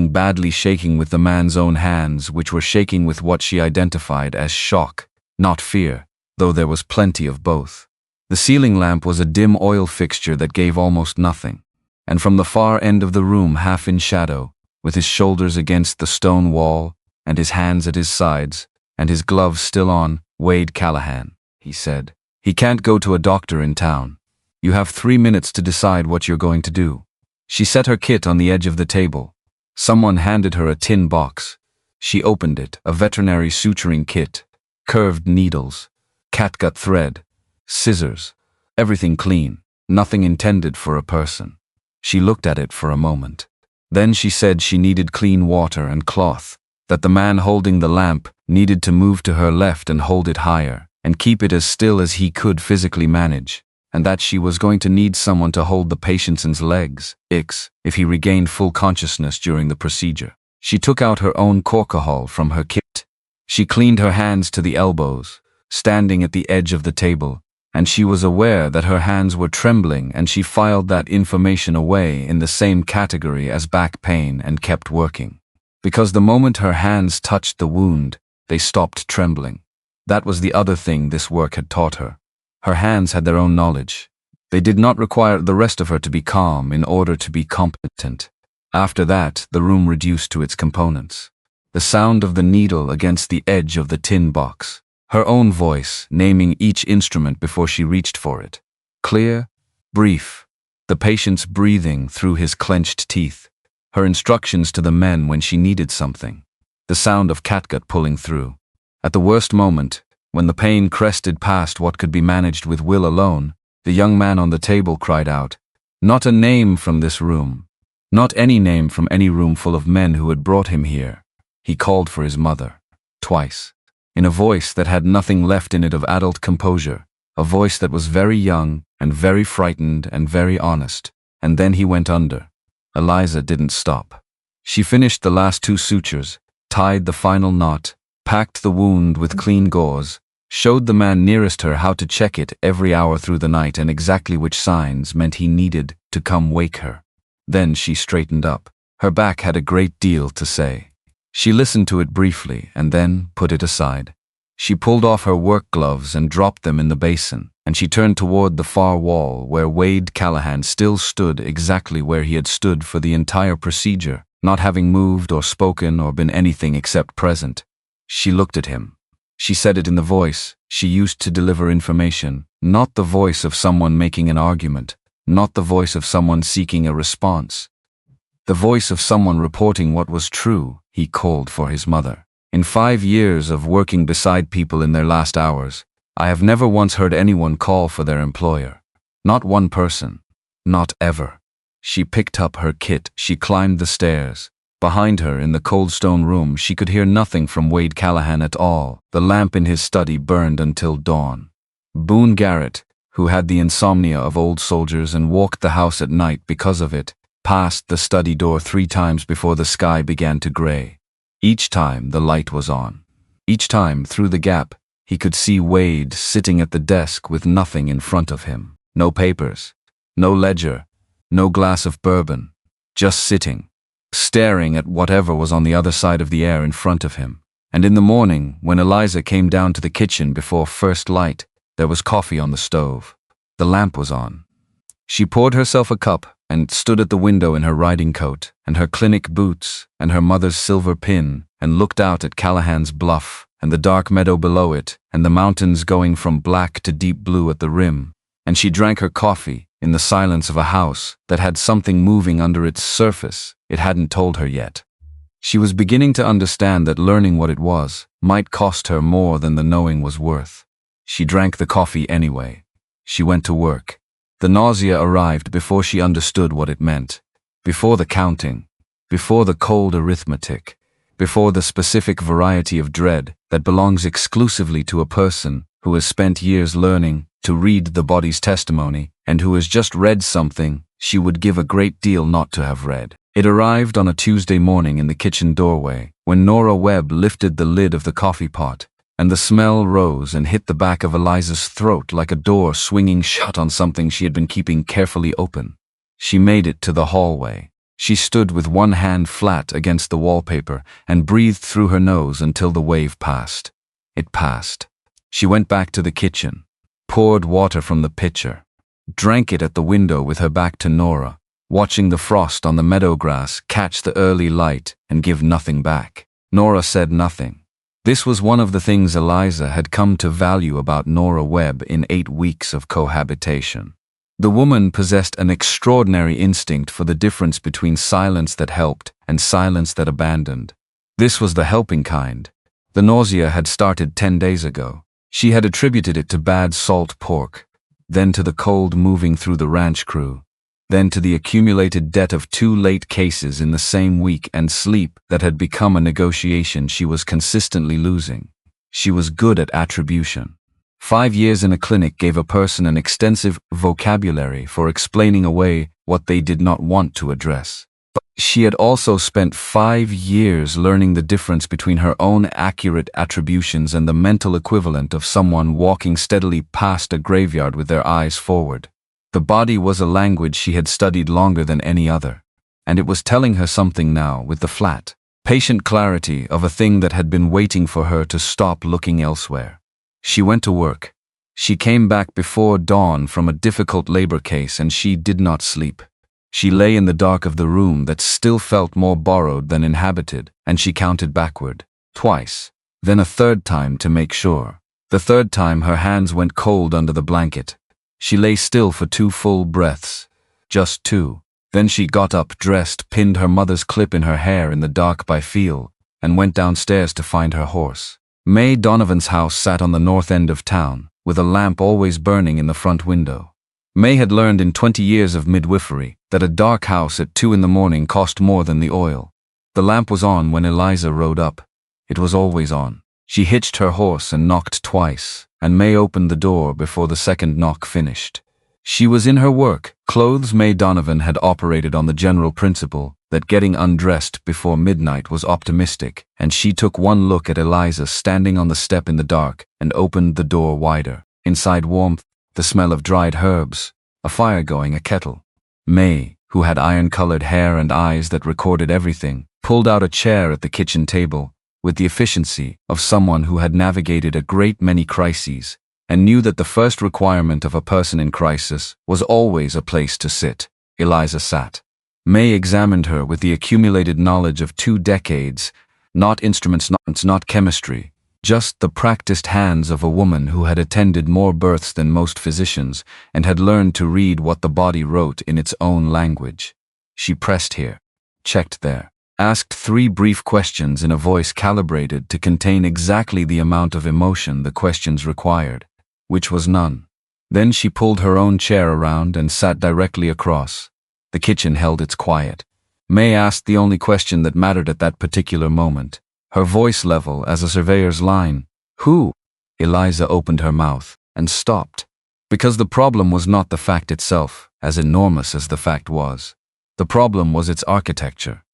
badly shaking with the man's own hands, which were shaking with what she identified as shock, not fear, though there was plenty of both. The ceiling lamp was a dim oil fixture that gave almost nothing, and from the far end of the room, half in shadow, with his shoulders against the stone wall and his hands at his sides and his gloves still on, Wade Callahan, he said. He can't go to a doctor in town. You have 3 minutes to decide what you're going to do. She set her kit on the edge of the table. Someone handed her a tin box. She opened it, a veterinary suturing kit, curved needles, catgut thread, scissors, everything clean, nothing intended for a person. She looked at it for a moment. Then she said she needed clean water and cloth, that the man holding the lamp needed to move to her left and hold it higher, and keep it as still as he could physically manage, and that she was going to need someone to hold the patient's legs, if he regained full consciousness during the procedure. She took out her own alcohol from her kit. She cleaned her hands to the elbows, standing at the edge of the table, and she was aware that her hands were trembling, and she filed that information away in the same category as back pain and kept working. Because the moment her hands touched the wound, they stopped trembling. That was the other thing this work had taught her. Her hands had their own knowledge. They did not require the rest of her to be calm in order to be competent. After that, the room reduced to its components. The sound of the needle against the edge of the tin box. Her own voice, naming each instrument before she reached for it. Clear, brief. The patient's breathing through his clenched teeth. Her instructions to the men when she needed something. The sound of catgut pulling through. At the worst moment, when the pain crested past what could be managed with will alone, the young man on the table cried out, "Not a name from this room. Not any name from any room full of men who had brought him here." He called for his mother. Twice. In a voice that had nothing left in it of adult composure, a voice that was very young and very frightened and very honest, and then he went under. Eliza didn't stop. She finished the last 2 sutures, tied the final knot, packed the wound with clean gauze, showed the man nearest her how to check it every hour through the night and exactly which signs meant he needed to come wake her. Then she straightened up. Her back had a great deal to say. She listened to it briefly and then put it aside. She pulled off her work gloves and dropped them in the basin, and she turned toward the far wall where Wade Callahan still stood exactly where he had stood for the entire procedure, not having moved or spoken or been anything except present. She looked at him. She said it in the voice she used to deliver information, not the voice of someone making an argument, not the voice of someone seeking a response. The voice of someone reporting what was true. He called for his mother. In 5 years of working beside people in their last hours, I have never once heard anyone call for their employer. Not one person. Not ever. She picked up her kit. She climbed the stairs. Behind her, in the cold stone room, she could hear nothing from Wade Callahan at all. The lamp in his study burned until dawn. Boone Garrett, who had the insomnia of old soldiers and walked the house at night because of it, passed the study door 3 times before the sky began to gray. Each time the light was on. Each time, through the gap, he could see Wade sitting at the desk with nothing in front of him. No papers, no ledger, no glass of bourbon. Just sitting, staring at whatever was on the other side of the air in front of him. And in the morning, when Eliza came down to the kitchen before first light, there was coffee on the stove. The lamp was on. She poured herself a cup and stood at the window in her riding coat and her clinic boots and her mother's silver pin and looked out at Callahan's Bluff and the dark meadow below it and the mountains going from black to deep blue at the rim. And she drank her coffee in the silence of a house that had something moving under its surface it hadn't told her yet. She was beginning to understand that learning what it was might cost her more than the knowing was worth. She drank the coffee anyway. She went to work. The nausea arrived before she understood what it meant, before the counting, before the cold arithmetic, before the specific variety of dread that belongs exclusively to a person who has spent years learning to read the body's testimony and who has just read something she would give a great deal not to have read. It arrived on a Tuesday morning in the kitchen doorway, when Nora Webb lifted the lid of the coffee pot, and the smell rose and hit the back of Eliza's throat like a door swinging shut on something she had been keeping carefully open. She made it to the hallway. She stood with one hand flat against the wallpaper and breathed through her nose until the wave passed. It passed. She went back to the kitchen, poured water from the pitcher, drank it at the window with her back to Nora, watching the frost on the meadow grass catch the early light and give nothing back. Nora said nothing. This was one of the things Eliza had come to value about Nora Webb in 8 weeks of cohabitation. The woman possessed an extraordinary instinct for the difference between silence that helped and silence that abandoned. This was the helping kind. The nausea had started 10 days ago. She had attributed it to bad salt pork, then to the cold moving through the ranch crew, then to the accumulated debt of 2 late cases in the same week and sleep that had become a negotiation she was consistently losing. She was good at attribution. 5 years in a clinic gave a person an extensive vocabulary for explaining away what they did not want to address. But she had also spent 5 years learning the difference between her own accurate attributions and the mental equivalent of someone walking steadily past a graveyard with their eyes forward. The body was a language she had studied longer than any other, and it was telling her something now with the flat, patient clarity of a thing that had been waiting for her to stop looking elsewhere. She went to work. She came back before dawn from a difficult labor case, and she did not sleep. She lay in the dark of the room that still felt more borrowed than inhabited, and she counted backward, twice, then a third time to make sure. The third time her hands went cold under the blanket. She lay still for 2 full breaths, just 2. Then she got up, dressed, pinned her mother's clip in her hair in the dark by feel, and went downstairs to find her horse. May Donovan's house sat on the north end of town, with a lamp always burning in the front window. May had learned in 20 years of midwifery that a dark house at 2 in the morning cost more than the oil. The lamp was on when Eliza rode up. It was always on. She hitched her horse and knocked twice, and May opened the door before the second knock finished. She was in her work clothes. May Donovan had operated on the general principle that getting undressed before midnight was optimistic, and she took one look at Eliza standing on the step in the dark and opened the door wider. Inside, warmth, the smell of dried herbs, a fire going, a kettle. May, who had iron-colored hair and eyes that recorded everything, pulled out a chair at the kitchen table with the efficiency of someone who had navigated a great many crises and knew that the first requirement of a person in crisis was always a place to sit. Eliza sat. May examined her with the accumulated knowledge of 2 decades, not instruments, not chemistry, just the practiced hands of a woman who had attended more births than most physicians and had learned to read what the body wrote in its own language. She pressed here, checked there, asked 3 brief questions in a voice calibrated to contain exactly the amount of emotion the questions required, which was none. Then she pulled her own chair around and sat directly across. The kitchen held its quiet. May asked the only question that mattered at that particular moment, her voice level as a surveyor's line. Who? Eliza opened her mouth and stopped, because the problem was not the fact itself, as enormous as the fact was. The problem was its architecture.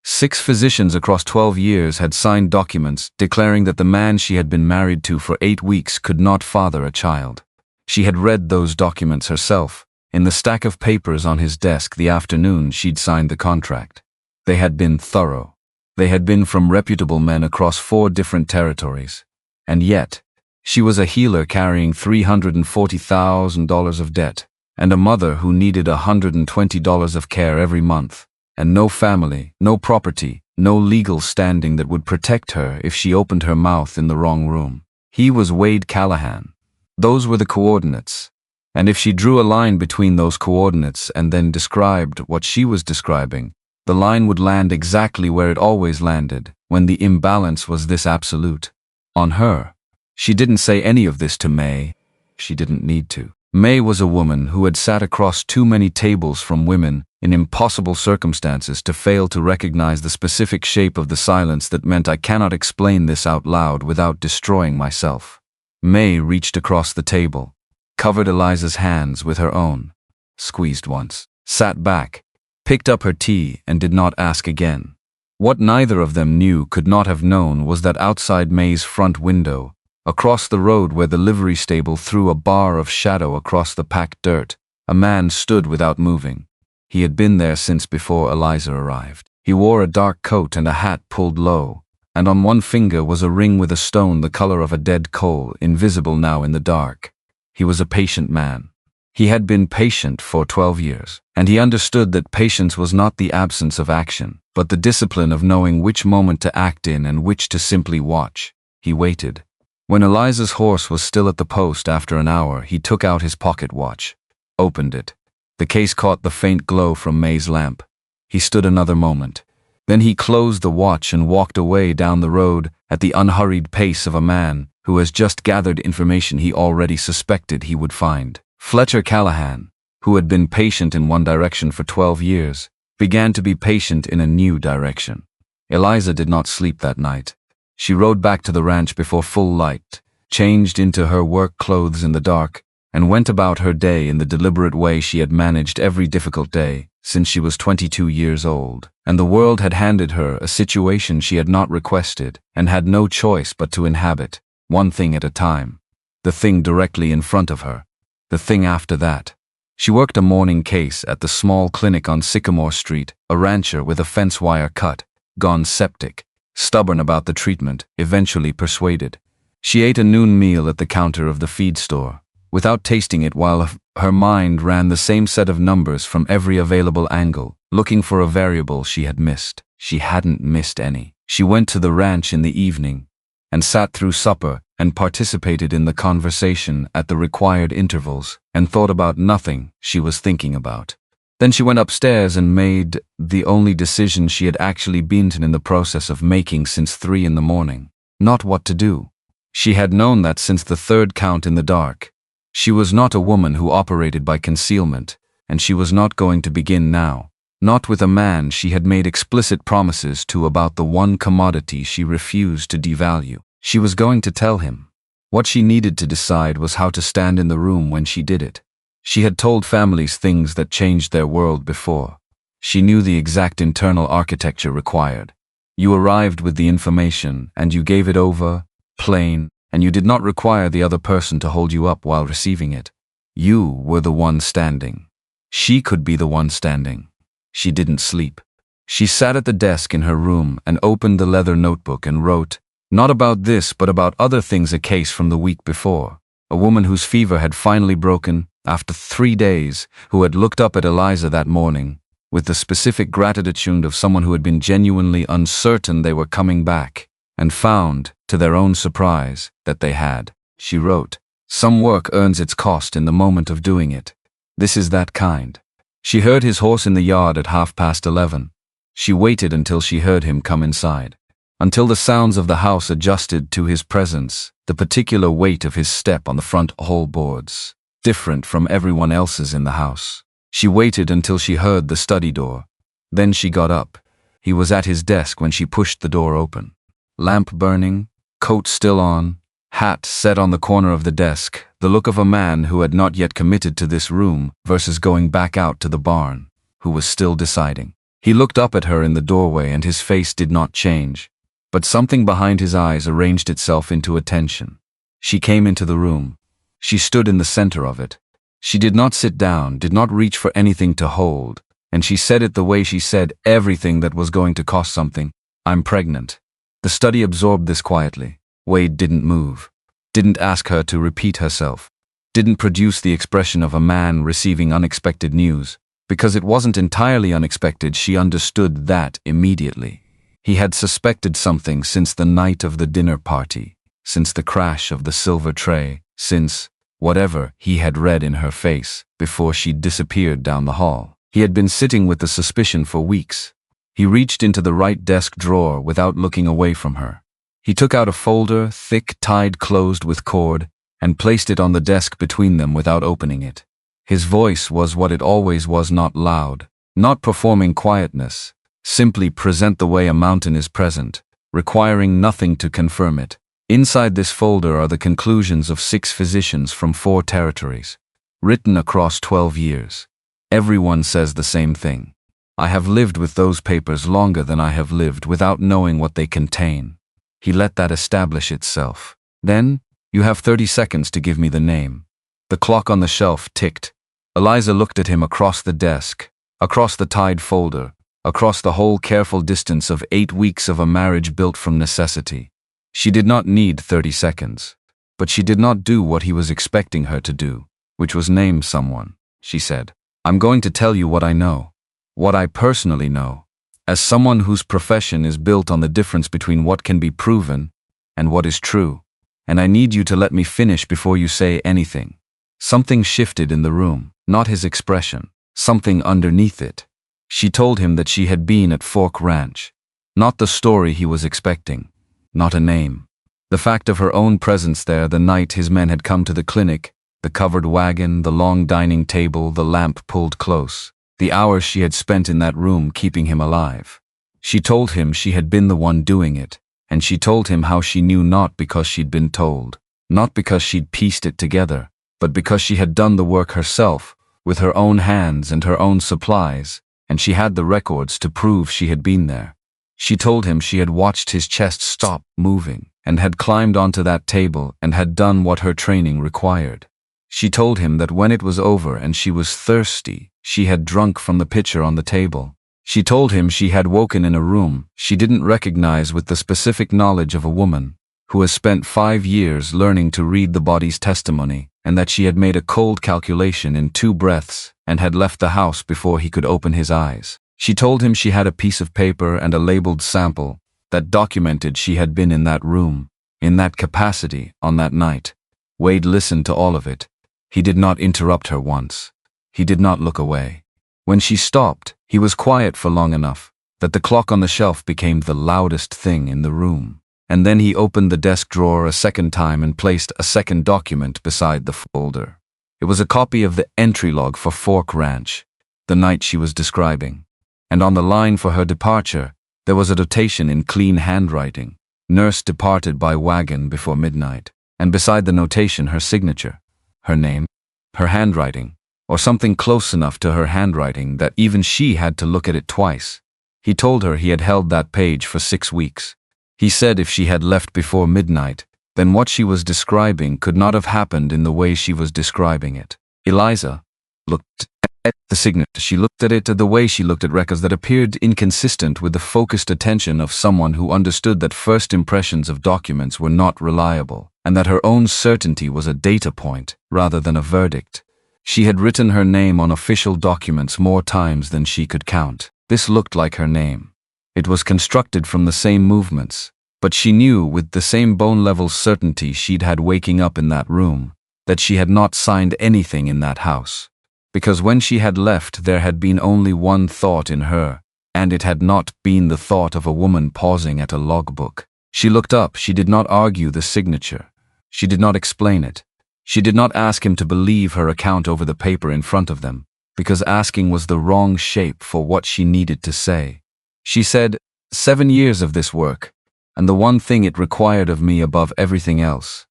6 physicians across 12 years had signed documents declaring that the man she had been married to for 8 weeks could not father a child. She had read those documents herself, in the stack of papers on his desk the afternoon she'd signed the contract. They had been thorough. They had been from reputable men across 4 different territories. And yet, she was a healer carrying $340,000 of debt, and a mother who needed $120 of care every month, and no family, no property, no legal standing that would protect her if she opened her mouth in the wrong room. He was Wade Callahan. Those were the coordinates. And if she drew a line between those coordinates and then described what she was describing, the line would land exactly where it always landed, when the imbalance was this absolute. On her. She didn't say any of this to May. She didn't need to. May was a woman who had sat across too many tables from women in impossible circumstances to fail to recognize the specific shape of the silence that meant I cannot explain this out loud without destroying myself. May reached across the table, covered Eliza's hands with her own, squeezed once, sat back, picked up her tea and did not ask again. What neither of them knew, could not have known, was that outside May's front window, across the road where the livery stable threw a bar of shadow across the packed dirt, a man stood without moving. He had been there since before Eliza arrived. He wore a dark coat and a hat pulled low, and on one finger was a ring with a stone the color of a dead coal, invisible now in the dark. He was a patient man. He had been patient for 12 years, and he understood that patience was not the absence of action, but the discipline of knowing which moment to act in and which to simply watch. He waited. When Eliza's horse was still at the post after an hour, he took out his pocket watch, opened it. The case caught the faint glow from May's lamp. He stood another moment. Then he closed the watch and walked away down the road at the unhurried pace of a man who has just gathered information he already suspected he would find. Fletcher Callahan, who had been patient in one direction for 12 years, began to be patient in a new direction. Eliza did not sleep that night. She rode back to the ranch before full light, changed into her work clothes in the dark, and went about her day in the deliberate way she had managed every difficult day since she was 22 years old, and the world had handed her a situation she had not requested and had no choice but to inhabit, one thing at a time. The thing directly in front of her. The thing after that. She worked a morning case at the small clinic on Sycamore Street, a rancher with a fence wire cut, gone septic, stubborn about the treatment, eventually persuaded. She ate a noon meal at the counter of the feed store, without tasting it, while her mind ran the same set of numbers from every available angle, looking for a variable she had missed. She hadn't missed any. She went to the ranch in the evening, and sat through supper, and participated in the conversation at the required intervals, and thought about nothing she was thinking about. Then she went upstairs and made the only decision she had actually been in the process of making since 3 in the morning. Not what to do. She had known that since the third count in the dark. She was not a woman who operated by concealment, and she was not going to begin now. Not with a man she had made explicit promises to about the one commodity she refused to devalue. She was going to tell him. What she needed to decide was how to stand in the room when she did it. She had told families things that changed their world before. She knew the exact internal architecture required. You arrived with the information, and you gave it over, plain, and you did not require the other person to hold you up while receiving it. You were the one standing. She could be the one standing. She didn't sleep. She sat at the desk in her room and opened the leather notebook and wrote, not about this but about other things, a case from the week before. A woman whose fever had finally broken, after 3 days, who had looked up at Eliza that morning, with the specific gratitude of someone who had been genuinely uncertain they were coming back, and found, to their own surprise, that they had. She wrote, some work earns its cost in the moment of doing it. This is that kind. She heard his horse in the yard at 11:30. She waited until she heard him come inside. Until the sounds of the house adjusted to his presence, the particular weight of his step on the front hall boards, different from everyone else's in the house. She waited until she heard the study door. Then she got up. He was at his desk when she pushed the door open. Lamp burning, coat still on, hat set on the corner of the desk, the look of a man who had not yet committed to this room versus going back out to the barn, who was still deciding. He looked up at her in the doorway and his face did not change. But something behind his eyes arranged itself into attention. She came into the room. She stood in the center of it. She did not sit down, did not reach for anything to hold, and she said it the way she said everything that was going to cost something. I'm pregnant. The study absorbed this quietly. Wade didn't move, didn't ask her to repeat herself, didn't produce the expression of a man receiving unexpected news. Because it wasn't entirely unexpected, she understood that immediately. He had suspected something since the night of the dinner party, since the crash of the silver tray, since whatever he had read in her face before she disappeared down the hall. He had been sitting with the suspicion for weeks. He reached into the right desk drawer without looking away from her. He took out a folder, thick, tied closed with cord, and placed it on the desk between them without opening it. His voice was what it always was, not loud, not performing quietness. Simply present the way a mountain is present, requiring nothing to confirm it. Inside this folder are the conclusions of 6 physicians from 4 territories, written across 12 years. Everyone says the same thing. I have lived with those papers longer than I have lived without knowing what they contain. He let that establish itself. Then, you have 30 seconds to give me the name. The clock on the shelf ticked. Eliza looked at him across the desk, across the tied folder, across the whole careful distance of 8 weeks of a marriage built from necessity. She did not need 30 seconds. But she did not do what he was expecting her to do, which was name someone. She said, I'm going to tell you what I know. What I personally know, as someone whose profession is built on the difference between what can be proven and what is true, and I need you to let me finish before you say anything. Something shifted in the room, not his expression, something underneath it. She told him that she had been at Fork Ranch. Not the story he was expecting, not a name. The fact of her own presence there the night his men had come to the clinic, the covered wagon, the long dining table, the lamp pulled close. The hours she had spent in that room keeping him alive. She told him she had been the one doing it, and she told him how she knew not because she'd been told, not because she'd pieced it together, but because she had done the work herself, with her own hands and her own supplies, and she had the records to prove she had been there. She told him she had watched his chest stop moving, and had climbed onto that table and had done what her training required. She told him that when it was over and she was thirsty, she had drunk from the pitcher on the table. She told him she had woken in a room she didn't recognize with the specific knowledge of a woman who has spent 5 years learning to read the body's testimony, and that she had made a cold calculation in 2 breaths and had left the house before he could open his eyes. She told him she had a piece of paper and a labeled sample that documented she had been in that room, in that capacity, on that night. Wade listened to all of it. He did not interrupt her once. He did not look away. When she stopped, he was quiet for long enough that the clock on the shelf became the loudest thing in the room. And then he opened the desk drawer a second time and placed a second document beside the folder. It was a copy of the entry log for Fork Ranch, the night she was describing. And on the line for her departure, there was a notation in clean handwriting. Nurse departed by wagon before midnight. And beside the notation, her signature, her name, her handwriting, or something close enough to her handwriting that even she had to look at it twice. He told her he had held that page for 6 weeks. He said if she had left before midnight, then what she was describing could not have happened in the way she was describing it. Eliza looked at the signature. She looked at it the way she looked at records that appeared inconsistent with the focused attention of someone who understood that first impressions of documents were not reliable, and that her own certainty was a data point rather than a verdict. She had written her name on official documents more times than she could count. This looked like her name. It was constructed from the same movements, but she knew with the same bone-level certainty she'd had waking up in that room that she had not signed anything in that house. Because when she had left, there had been only one thought in her, and it had not been the thought of a woman pausing at a logbook. She looked up. She did not argue the signature. She did not explain it. She did not ask him to believe her account over the paper in front of them, because asking was the wrong shape for what she needed to say. She said, 7 years of this work, and the one thing it required of me above everything else,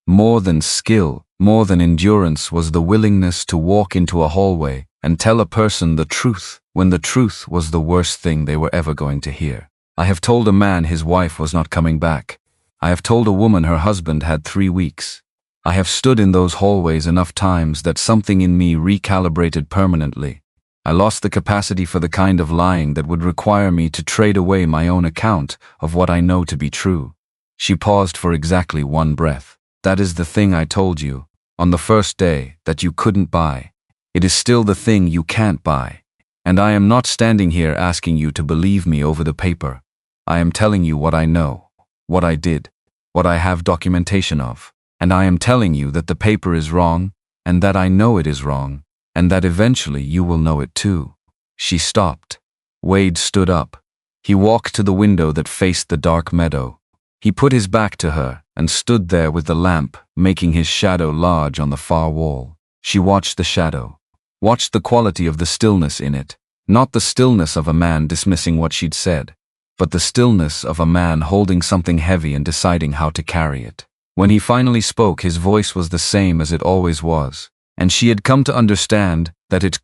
more than skill, more than endurance, was the willingness to walk into a hallway and tell a person the truth when the truth was the worst thing they were ever going to hear. I have told a man his wife was not coming back. I have told a woman her husband had 3 weeks. I have stood in those hallways enough times that something in me recalibrated permanently. I lost the capacity for the kind of lying that would require me to trade away my own account of what I know to be true. She paused for exactly 1 breath. That is the thing I told you, on the first day, that you couldn't buy. It is still the thing you can't buy. And I am not standing here asking you to believe me over the paper. I am telling you what I know, what I did, what I have documentation of. And I am telling you that the paper is wrong, and that I know it is wrong, and that eventually you will know it too. She stopped. Wade stood up. He walked to the window that faced the dark meadow. He put his back to her and stood there with the lamp, making his shadow large on the far wall. She watched the shadow, watched the quality of the stillness in it, not the stillness of a man dismissing what she'd said, but the stillness of a man holding something heavy and deciding how to carry it. When he finally spoke, his voice was the same as it always was, and she had come to understand that it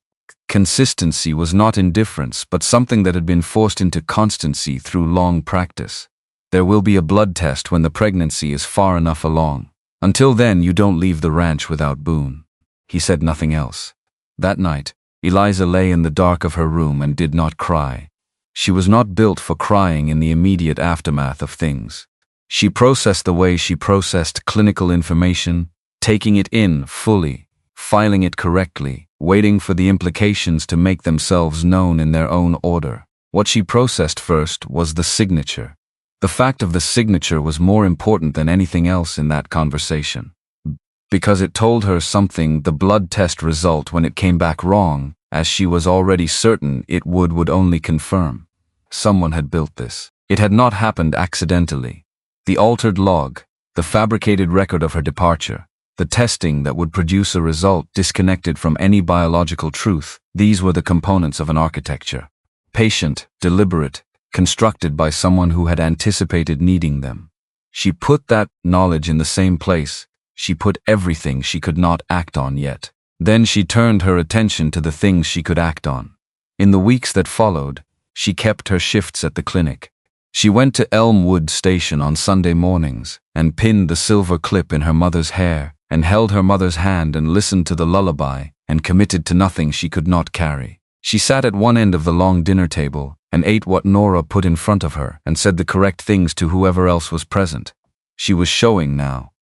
consistency was not indifference, but something that had been forced into constancy through long practice. There will be a blood test when the pregnancy is far enough along. Until then, you don't leave the ranch without Boone. He said nothing else. That night, Eliza lay in the dark of her room and did not cry. She was not built for crying in the immediate aftermath of things. She processed the way she processed clinical information, taking it in fully, filing it correctly, waiting for the implications to make themselves known in their own order. What she processed first was the signature. The fact of the signature was more important than anything else in that conversation. Because it told her something the blood test result, when it came back wrong, as she was already certain it would only confirm. Someone had built this. It had not happened accidentally. The altered log, the fabricated record of her departure, the testing that would produce a result disconnected from any biological truth, these were the components of an architecture. Patient, deliberate, constructed by someone who had anticipated needing them. She put that knowledge in the same place. She put everything she could not act on yet. Then she turned her attention to the things she could act on. In the weeks that followed, she kept her shifts at the clinic. She went to Elmwood Station on Sunday mornings and pinned the silver clip in her mother's hair and held her mother's hand and listened to the lullaby and committed to nothing she could not carry. She sat at one end of the long dinner table and ate what Nora put in front of her and said the correct things to whoever else was present. She was showing now.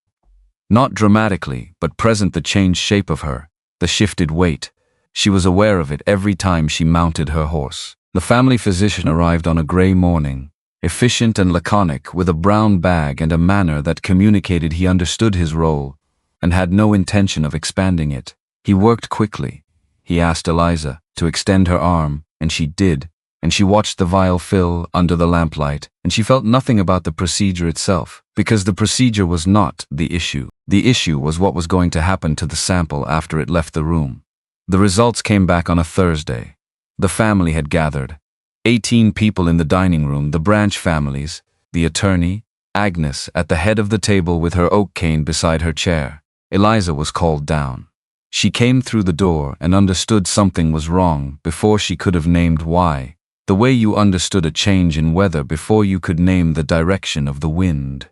Not dramatically, but present, the changed shape of her, the shifted weight. She was aware of it every time she mounted her horse. The family physician arrived on a gray morning, efficient and laconic, with a brown bag and a manner that communicated he understood his role and had no intention of expanding it. He worked quickly. He asked Eliza to extend her arm, and she did, and she watched the vial fill under the lamplight, and she felt nothing about the procedure itself, because the procedure was not the issue. The issue was what was going to happen to the sample after it left the room. The results came back on a Thursday. The family had gathered. 18 people in the dining room, the branch families, the attorney, Agnes at the head of the table with her oak cane beside her chair. Eliza was called down. She came through the door and understood something was wrong before she could have named why, the way you understood a change in weather before you could name the direction of the wind.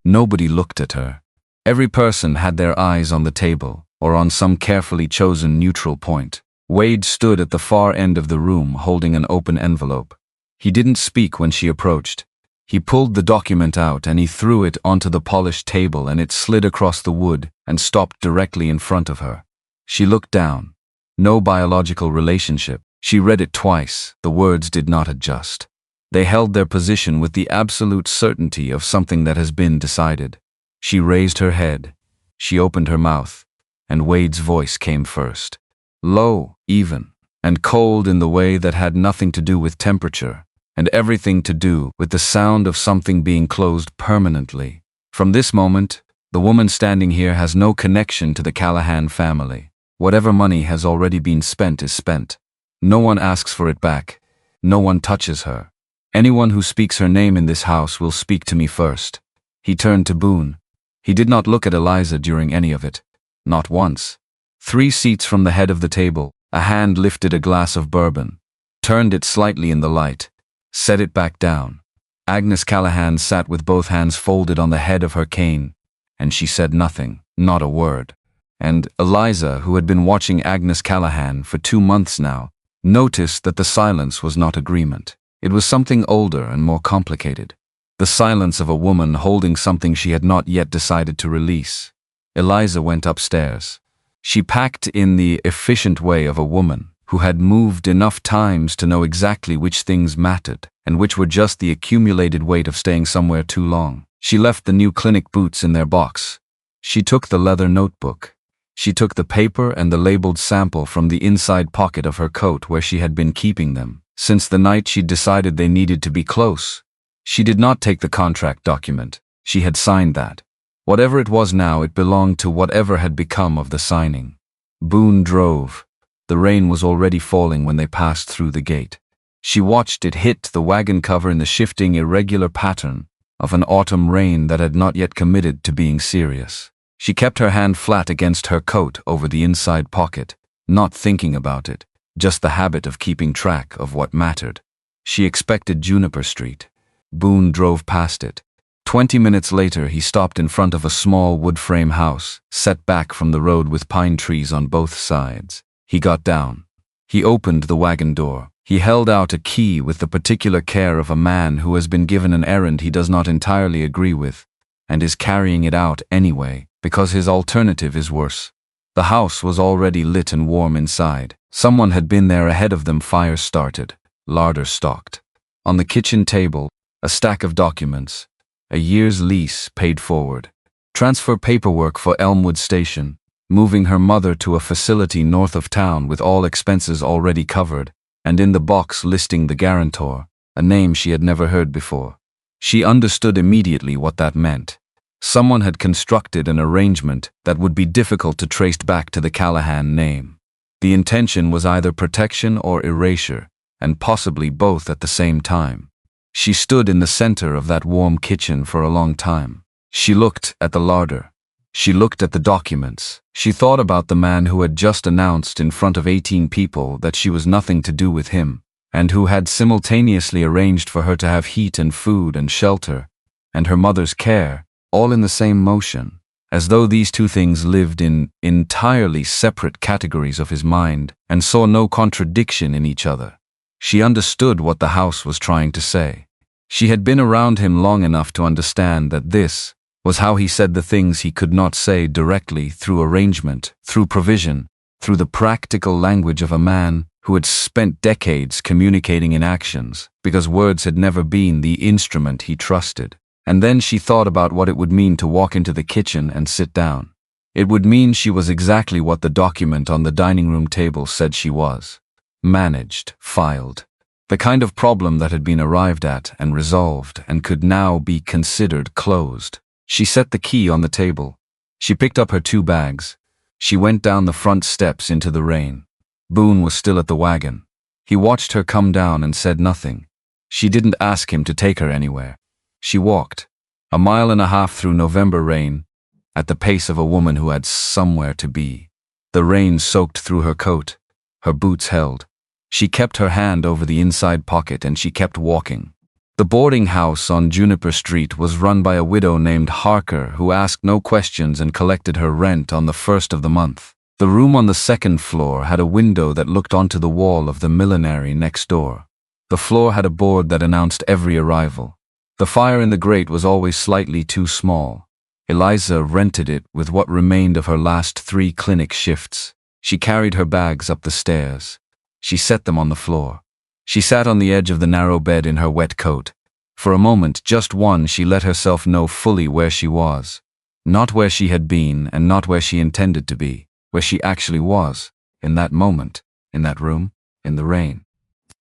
Nobody looked at her. Every person had their eyes on the table or on some carefully chosen neutral point. Wade stood at the far end of the room holding an open envelope. He didn't speak when she approached. He pulled the document out and he threw it onto the polished table, and it slid across the wood and stopped directly in front of her. She looked down. No biological relationship. She read it twice. The words did not adjust. They held their position with the absolute certainty of something that has been decided. She raised her head. She opened her mouth, and Wade's voice came first. Low, even, and cold in the way that had nothing to do with temperature, and everything to do with the sound of something being closed permanently. From this moment, the woman standing here has no connection to the Callahan family. Whatever money has already been spent is spent. No one asks for it back. No one touches her. Anyone who speaks her name in this house will speak to me first. He turned to Boone. He did not look at Eliza during any of it. Not once. 3 seats from the head of the table, a hand lifted a glass of bourbon, turned it slightly in the light, set it back down. Agnes Callahan sat with both hands folded on the head of her cane, and she said nothing, not a word. And Eliza, who had been watching Agnes Callahan for 2 months now, noticed that the silence was not agreement. It was something older and more complicated. The silence of a woman holding something she had not yet decided to release. Eliza went upstairs. She packed in the efficient way of a woman who had moved enough times to know exactly which things mattered and which were just the accumulated weight of staying somewhere too long. She left the new clinic boots in their box. She took the leather notebook. She took the paper and the labeled sample from the inside pocket of her coat where she had been keeping them since the night she'd decided they needed to be close. She did not take the contract document. She had signed that. Whatever it was now, it belonged to whatever had become of the signing. Boone drove. The rain was already falling when they passed through the gate. She watched it hit the wagon cover in the shifting, irregular pattern of an autumn rain that had not yet committed to being serious. She kept her hand flat against her coat over the inside pocket, not thinking about it, just the habit of keeping track of what mattered. She expected Juniper Street. Boone drove past it. 20 minutes later, he stopped in front of a small wood-frame house, set back from the road with pine trees on both sides. He got down. He opened the wagon door. He held out a key with the particular care of a man who has been given an errand he does not entirely agree with, and is carrying it out anyway, because his alternative is worse. The house was already lit and warm inside. Someone had been there ahead of them. Fire started. Larder stalked. On the kitchen table, a stack of documents. A year's lease paid forward. Transfer paperwork for Elmwood Station. Moving her mother to a facility north of town with all expenses already covered, and in the box listing the guarantor, a name she had never heard before. She understood immediately what that meant. Someone had constructed an arrangement that would be difficult to trace back to the Callahan name. The intention was either protection or erasure, and possibly both at the same time. She stood in the center of that warm kitchen for a long time. She looked at the larder. She looked at the documents. She thought about the man who had just announced in front of 18 people that she was nothing to do with him, and who had simultaneously arranged for her to have heat and food and shelter, and her mother's care, all in the same motion, as though these two things lived in entirely separate categories of his mind and saw no contradiction in each other. She understood what the house was trying to say. She had been around him long enough to understand that this was how he said the things he could not say directly, through arrangement, through provision, through the practical language of a man who had spent decades communicating in actions, because words had never been the instrument he trusted. And then she thought about what it would mean to walk into the kitchen and sit down. It would mean she was exactly what the document on the dining room table said she was. Managed, filed. The kind of problem that had been arrived at and resolved and could now be considered closed. She set the key on the table. She picked up her 2 bags. She went down the front steps into the rain. Boone was still at the wagon. He watched her come down and said nothing. She didn't ask him to take her anywhere. She walked, 1.5 miles through November rain, at the pace of a woman who had somewhere to be. The rain soaked through her coat. Her boots held. She kept her hand over the inside pocket and she kept walking. The boarding house on Juniper Street was run by a widow named Harker who asked no questions and collected her rent on the 1st of the month. The room on the 2nd floor had a window that looked onto the wall of the millinery next door. The floor had a board that announced every arrival. The fire in the grate was always slightly too small. Eliza rented it with what remained of her last 3 clinic shifts. She carried her bags up the stairs. She set them on the floor. She sat on the edge of the narrow bed in her wet coat. For a moment, just one, she let herself know fully where she was. Not where she had been and not where she intended to be, where she actually was, in that moment, in that room, in the rain.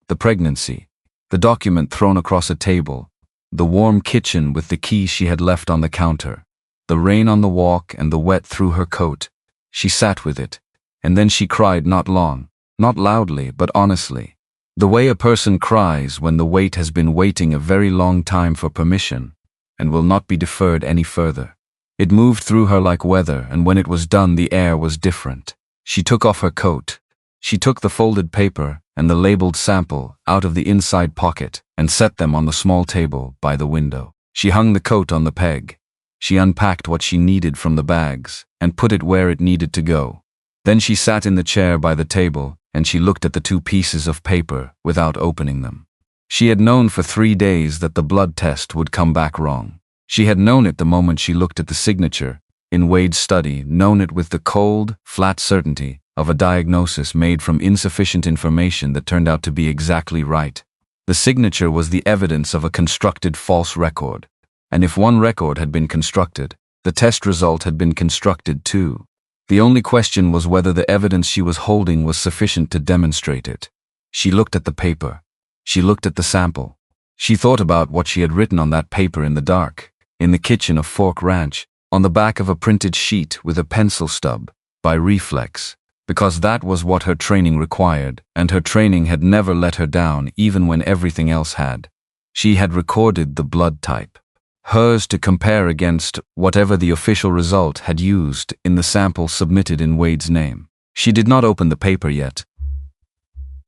The pregnancy, the document thrown across a table, the warm kitchen with the key she had left on the counter, the rain on the walk and the wet through her coat. She sat with it, and then she cried, not long, not loudly, but honestly. The way a person cries when the wait has been waiting a very long time for permission, and will not be deferred any further. It moved through her like weather, and when it was done the air was different. She took off her coat. She took the folded paper and the labeled sample out of the inside pocket and set them on the small table by the window. She hung the coat on the peg. She unpacked what she needed from the bags and put it where it needed to go. Then she sat in the chair by the table and she looked at the 2 pieces of paper without opening them. She had known for 3 days that the blood test would come back wrong. She had known it the moment she looked at the signature in Wade's study, known it with the cold, flat certainty of a diagnosis made from insufficient information that turned out to be exactly right. The signature was the evidence of a constructed false record, and if one record had been constructed, the test result had been constructed too. The only question was whether the evidence she was holding was sufficient to demonstrate it. She looked at the paper. She looked at the sample. She thought about what she had written on that paper in the dark, in the kitchen of Fork Ranch, on the back of a printed sheet with a pencil stub, by reflex, because that was what her training required, and her training had never let her down even when everything else had. She had recorded the blood type. Hers to compare against whatever the official result had used in the sample submitted in Wade's name. She did not open the paper yet.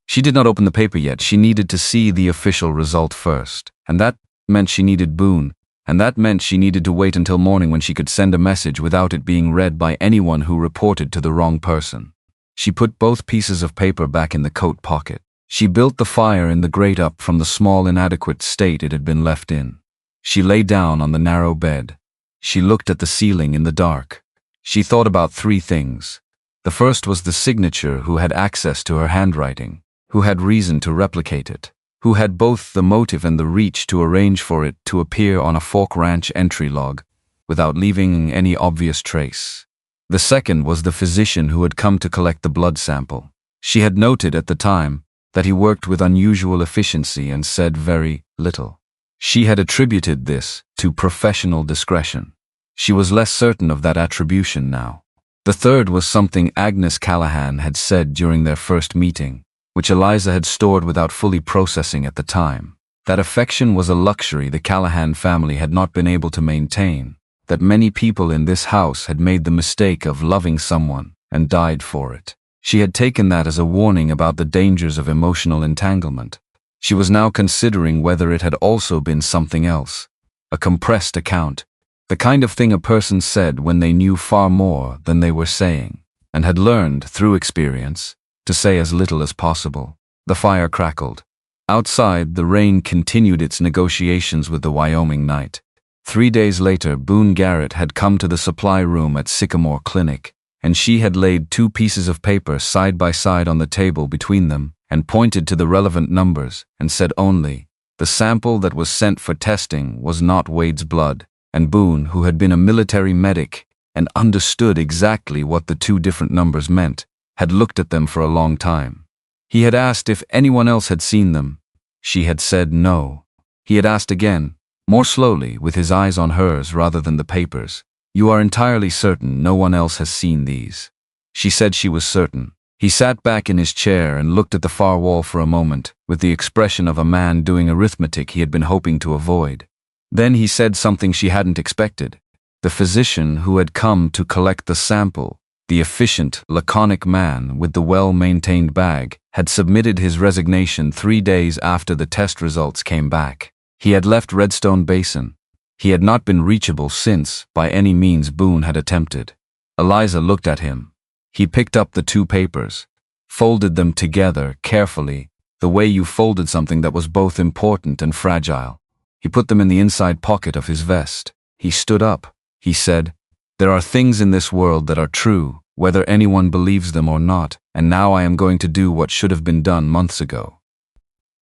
She did not open the paper yet. She needed to see the official result first. And that meant she needed Boone. And that meant she needed to wait until morning when she could send a message without it being read by anyone who reported to the wrong person. She put both pieces of paper back in the coat pocket. She built the fire in the grate up from the small inadequate state it had been left in. She lay down on the narrow bed. She looked at the ceiling in the dark. She thought about three things. The first was the signature, who had access to her handwriting, who had reason to replicate it, who had both the motive and the reach to arrange for it to appear on a Fork Ranch entry log without leaving any obvious trace. The second was the physician who had come to collect the blood sample. She had noted at the time that he worked with unusual efficiency and said very little. She had attributed this to professional discretion. She was less certain of that attribution now. The third was something Agnes Callahan had said during their first meeting, which Eliza had stored without fully processing at the time. That affection was a luxury the Callahan family had not been able to maintain, that many people in this house had made the mistake of loving someone and died for it. She had taken that as a warning about the dangers of emotional entanglement. She was now considering whether it had also been something else, a compressed account, the kind of thing a person said when they knew far more than they were saying, and had learned, through experience, to say as little as possible. The fire crackled. Outside, the rain continued its negotiations with the Wyoming night. 3 days later, Boone Garrett had come to the supply room at Sycamore Clinic, and she had laid 2 pieces of paper side by side on the table between them and pointed to the relevant numbers and said only, the sample that was sent for testing was not Wade's blood, and Boone, who had been a military medic and understood exactly what the 2 different numbers meant, had looked at them for a long time. He had asked if anyone else had seen them. She had said no. He had asked again, more slowly, with his eyes on hers rather than the papers. You are entirely certain no one else has seen these? She said she was certain. He sat back in his chair and looked at the far wall for a moment, with the expression of a man doing arithmetic he had been hoping to avoid. Then he said something she hadn't expected. The physician who had come to collect the sample, the efficient, laconic man with the well-maintained bag, had submitted his resignation 3 days after the test results came back. He had left Redstone Basin. He had not been reachable since, by any means, Boone had attempted. Eliza looked at him. He picked up the 2 papers, folded them together carefully, the way you folded something that was both important and fragile. He put them in the inside pocket of his vest. He stood up. He said, "There are things in this world that are true, whether anyone believes them or not, and now I am going to do what should have been done months ago."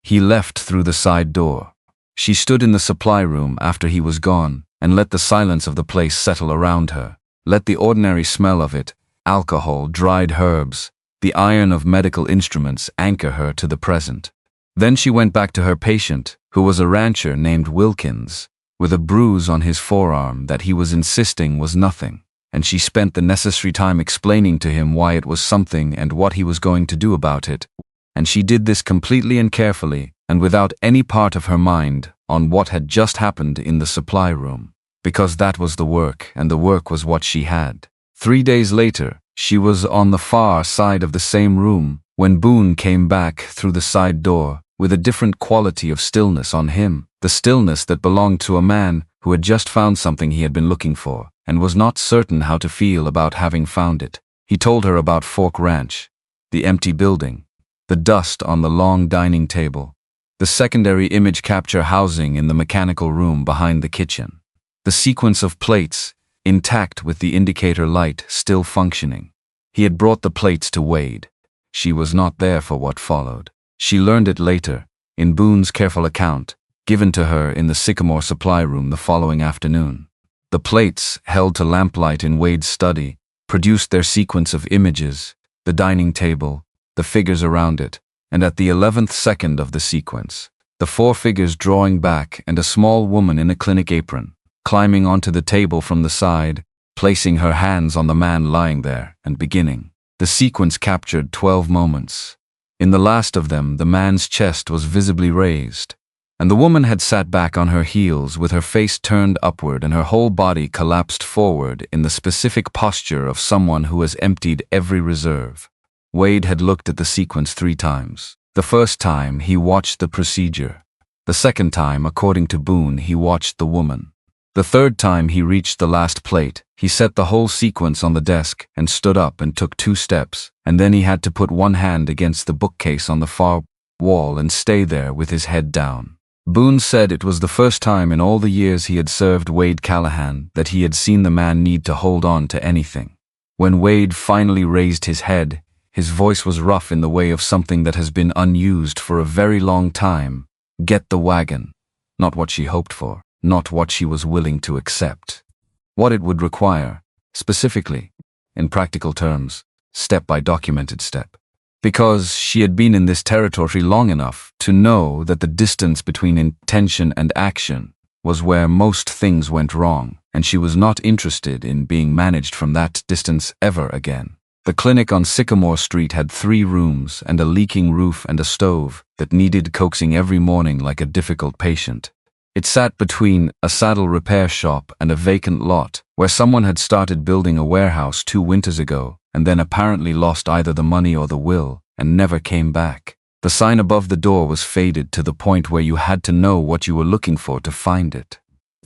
He left through the side door. She stood in the supply room after he was gone and let the silence of the place settle around her. Let the ordinary smell of it, alcohol, dried herbs, the iron of medical instruments anchor her to the present. Then she went back to her patient, who was a rancher named Wilkins, with a bruise on his forearm that he was insisting was nothing, and she spent the necessary time explaining to him why it was something and what he was going to do about it. And she did this completely and carefully, and without any part of her mind on what had just happened in the supply room, because that was the work, and the work was what she had. 3 days later, she was on the far side of the same room when Boone came back through the side door with a different quality of stillness on him, the stillness that belonged to a man who had just found something he had been looking for and was not certain how to feel about having found it. He told her about Fork Ranch, the empty building, the dust on the long dining table, the secondary image capture housing in the mechanical room behind the kitchen, the sequence of plates, intact with the indicator light still functioning. He had brought the plates to Wade. She was not there for what followed. She learned it later, in Boone's careful account, given to her in the Sycamore supply room the following afternoon. The plates, held to lamplight in Wade's study, produced their sequence of images, the dining table, the figures around it, and at the 11th second of the sequence, the 4 figures drawing back and a small woman in a clinic apron, climbing onto the table from the side, placing her hands on the man lying there, and beginning. The sequence captured 12 moments. In the last of them, the man's chest was visibly raised, and the woman had sat back on her heels with her face turned upward and her whole body collapsed forward in the specific posture of someone who has emptied every reserve. Wade had looked at the sequence 3 times. The first time, he watched the procedure. The second time, according to Boone, he watched the woman. The third time he reached the last plate, he set the whole sequence on the desk and stood up and took 2 steps, and then he had to put one hand against the bookcase on the far wall and stay there with his head down. Boone said it was the first time in all the years he had served Wade Callahan that he had seen the man need to hold on to anything. When Wade finally raised his head, his voice was rough in the way of something that has been unused for a very long time. Get the wagon. Not what she hoped for, not what she was willing to accept. What it would require, specifically, in practical terms, step by documented step. Because she had been in this territory long enough to know that the distance between intention and action was where most things went wrong, and she was not interested in being managed from that distance ever again. The clinic on Sycamore Street had 3 rooms and a leaking roof and a stove that needed coaxing every morning like a difficult patient. It sat between a saddle repair shop and a vacant lot where someone had started building a warehouse 2 winters ago and then apparently lost either the money or the will and never came back. The sign above the door was faded to the point where you had to know what you were looking for to find it.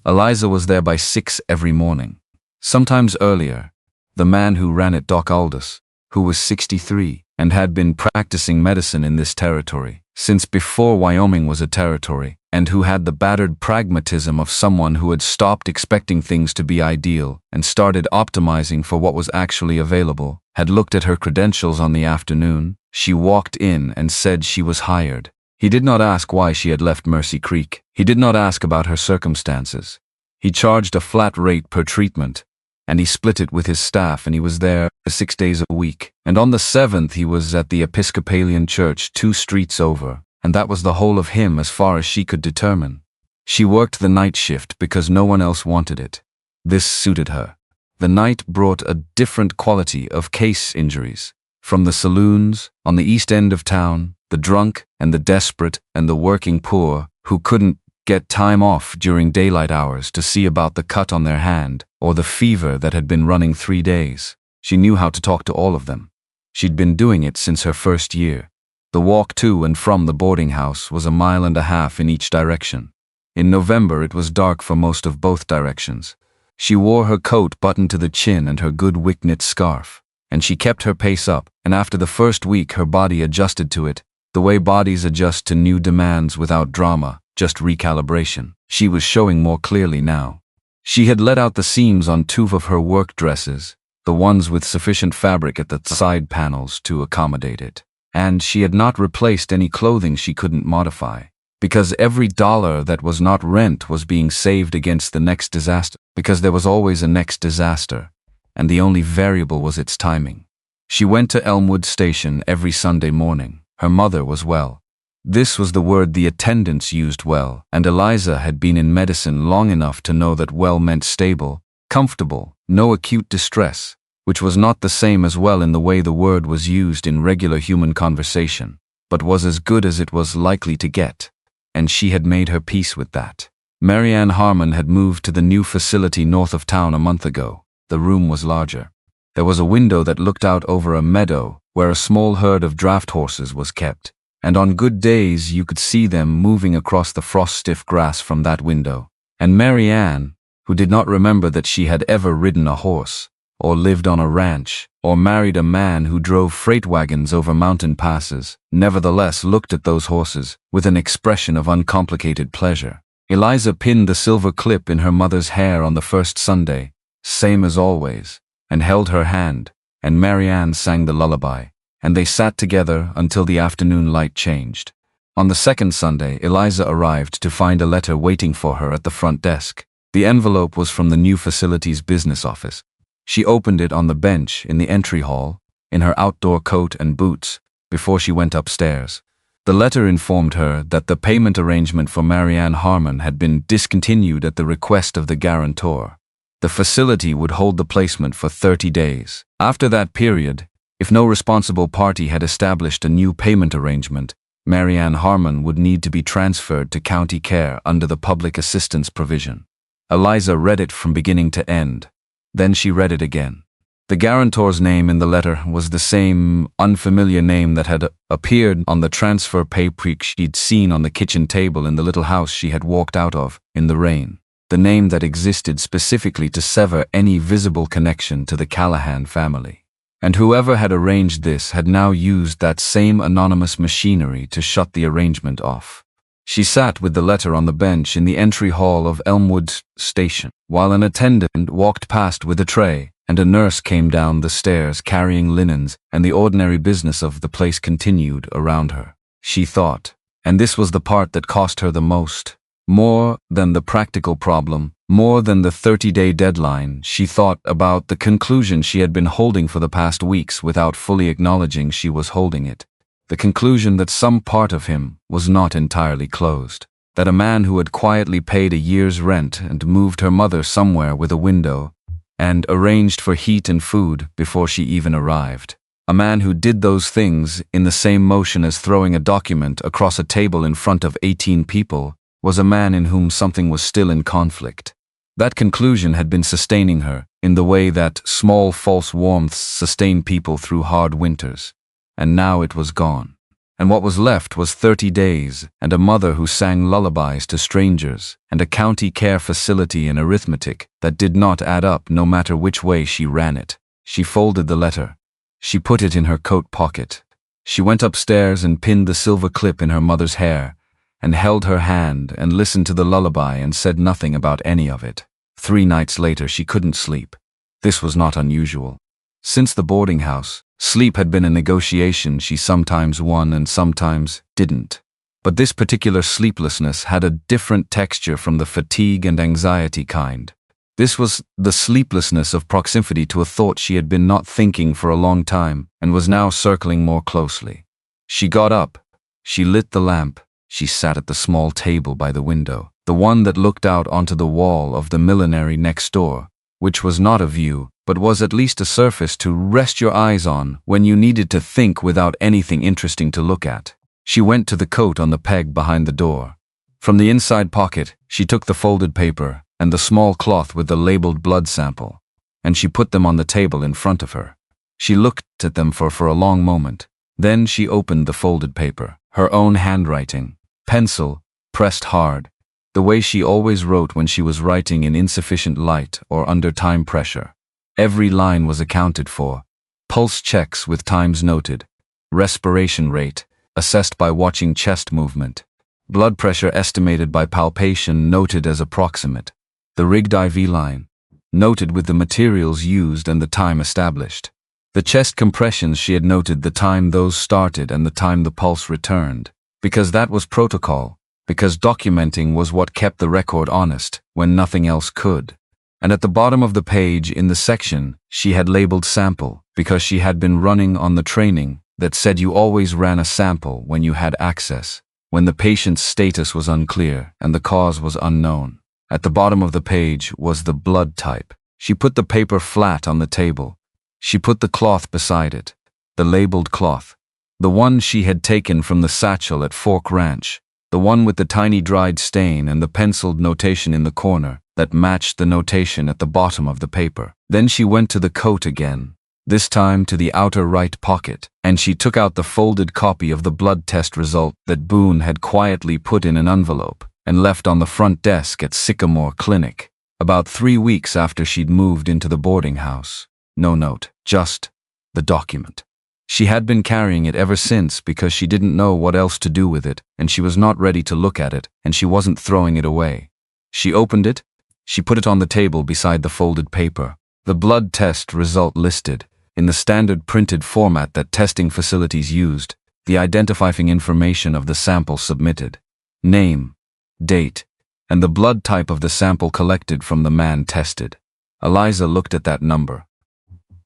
Eliza was there by 6 every morning. Sometimes earlier, the man who ran it, Doc Aldous, who was 63 and had been practicing medicine in this territory since before Wyoming was a territory, and who had the battered pragmatism of someone who had stopped expecting things to be ideal and started optimizing for what was actually available, had looked at her credentials on the afternoon. She walked in and said she was hired. He did not ask why she had left Mercy Creek. He did not ask about her circumstances. He charged a flat rate per treatment, and he split it with his staff, and he was there 6 days a week. And on the 7th he was at the Episcopalian church 2 streets over, and that was the whole of him as far as she could determine. She worked the night shift because no one else wanted it. This suited her. The night brought a different quality of case injuries. From the saloons, on the east end of town, the drunk and the desperate and the working poor who couldn't get time off during daylight hours to see about the cut on their hand or the fever that had been running 3 days. She knew how to talk to all of them. She'd been doing it since her first year. The walk to and from the boarding house was 1.5 miles in each direction. In November it was dark for most of both directions. She wore her coat buttoned to the chin and her good wick-knit scarf, and she kept her pace up, and after the first week her body adjusted to it, the way bodies adjust to new demands without drama, just recalibration. She was showing more clearly now. She had let out the seams on 2 of her work dresses, the ones with sufficient fabric at the side panels to accommodate it. And she had not replaced any clothing she couldn't modify, because every dollar that was not rent was being saved against the next disaster, because there was always a next disaster, and the only variable was its timing. She went to Elmwood Station every Sunday morning. Her mother was well. This was the word the attendants used, well, and Eliza had been in medicine long enough to know that well meant stable, comfortable, no acute distress, which was not the same as well in the way the word was used in regular human conversation, but was as good as it was likely to get, and she had made her peace with that. Marianne Harmon had moved to the new facility north of town a month ago. The room was larger. There was a window that looked out over a meadow where a small herd of draft horses was kept, and on good days you could see them moving across the frost-stiff grass from that window. And Marianne, who did not remember that she had ever ridden a horse, or lived on a ranch, or married a man who drove freight wagons over mountain passes, nevertheless looked at those horses with an expression of uncomplicated pleasure. Eliza pinned the silver clip in her mother's hair on the first Sunday, same as always, and held her hand, and Marianne sang the lullaby, and they sat together until the afternoon light changed. On the second Sunday, Eliza arrived to find a letter waiting for her at the front desk. The envelope was from the new facility's business office. She opened it on the bench in the entry hall, in her outdoor coat and boots, before she went upstairs. The letter informed her that the payment arrangement for Marianne Harmon had been discontinued at the request of the guarantor. The facility would hold the placement for 30 days. After that period, if no responsible party had established a new payment arrangement, Marianne Harmon would need to be transferred to county care under the public assistance provision. Eliza read it from beginning to end. Then she read it again. The guarantor's name in the letter was the same unfamiliar name that had appeared on the transfer paper she'd seen on the kitchen table in the little house she had walked out of in the rain. The name that existed specifically to sever any visible connection to the Callahan family. And whoever had arranged this had now used that same anonymous machinery to shut the arrangement off. She sat with the letter on the bench in the entry hall of Elmwood Station, while an attendant walked past with a tray, and a nurse came down the stairs carrying linens, and the ordinary business of the place continued around her. She thought, and this was the part that cost her the most, more than the practical problem, more than the 30-day deadline, she thought about the conclusion she had been holding for the past weeks without fully acknowledging she was holding it. The conclusion that some part of him was not entirely closed. That a man who had quietly paid a year's rent and moved her mother somewhere with a window and arranged for heat and food before she even arrived. A man who did those things in the same motion as throwing a document across a table in front of 18 people was a man in whom something was still in conflict. That conclusion had been sustaining her in the way that small false warmths sustain people through hard winters. And now it was gone. And what was left was 30 days, and a mother who sang lullabies to strangers, and a county care facility in arithmetic that did not add up no matter which way she ran it. She folded the letter. She put it in her coat pocket. She went upstairs and pinned the silver clip in her mother's hair, and held her hand and listened to the lullaby and said nothing about any of it. 3 nights later she couldn't sleep. This was not unusual. Since the boarding house, sleep had been a negotiation she sometimes won and sometimes didn't. But this particular sleeplessness had a different texture from the fatigue and anxiety kind. This was the sleeplessness of proximity to a thought she had been not thinking for a long time and was now circling more closely. She got up. She lit the lamp. She sat at the small table by the window, the one that looked out onto the wall of the millinery next door, which was not a view, but was at least a surface to rest your eyes on when you needed to think without anything interesting to look at. She went to the coat on the peg behind the door. From the inside pocket, she took the folded paper and the small cloth with the labeled blood sample, and she put them on the table in front of her. She looked at them for a long moment. Then she opened the folded paper, her own handwriting, pencil, pressed hard, the way she always wrote when she was writing in insufficient light or under time pressure. Every line was accounted for. Pulse checks with times noted. Respiration rate, assessed by watching chest movement. Blood pressure estimated by palpation noted as approximate. The rigged IV line, noted with the materials used and the time established. The chest compressions, she had noted the time those started and the time the pulse returned. Because that was protocol. Because documenting was what kept the record honest when nothing else could. And at the bottom of the page in the section, she had labeled sample because she had been running on the training that said you always ran a sample when you had access, when the patient's status was unclear and the cause was unknown. At the bottom of the page was the blood type. She put the paper flat on the table. She put the cloth beside it, the labeled cloth, the one she had taken from the satchel at Fork Ranch, the one with the tiny dried stain and the penciled notation in the corner that matched the notation at the bottom of the paper. Then she went to the coat again, this time to the outer right pocket, and she took out the folded copy of the blood test result that Boone had quietly put in an envelope and left on the front desk at Sycamore Clinic, about 3 weeks after she'd moved into the boarding house. No note, just the document. She had been carrying it ever since because she didn't know what else to do with it, and she was not ready to look at it, and she wasn't throwing it away. She opened it. She put it on the table beside the folded paper. The blood test result listed, in the standard printed format that testing facilities used, the identifying information of the sample submitted, name, date, and the blood type of the sample collected from the man tested. Eliza looked at that number.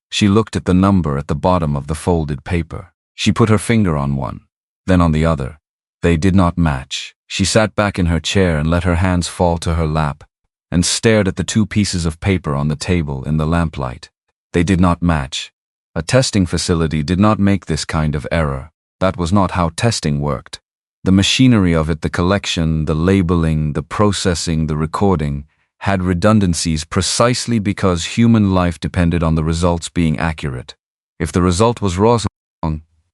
She looked at the number at the bottom of the folded paper. She put her finger on one, then on the other. They did not match. She sat back in her chair and let her hands fall to her lap, and stared at the 2 pieces of paper on the table in the lamplight. They did not match. A testing facility did not make this kind of error. That was not how testing worked. The machinery of it, the collection, the labeling, the processing, the recording, had redundancies precisely because human life depended on the results being accurate. If the result was wrong,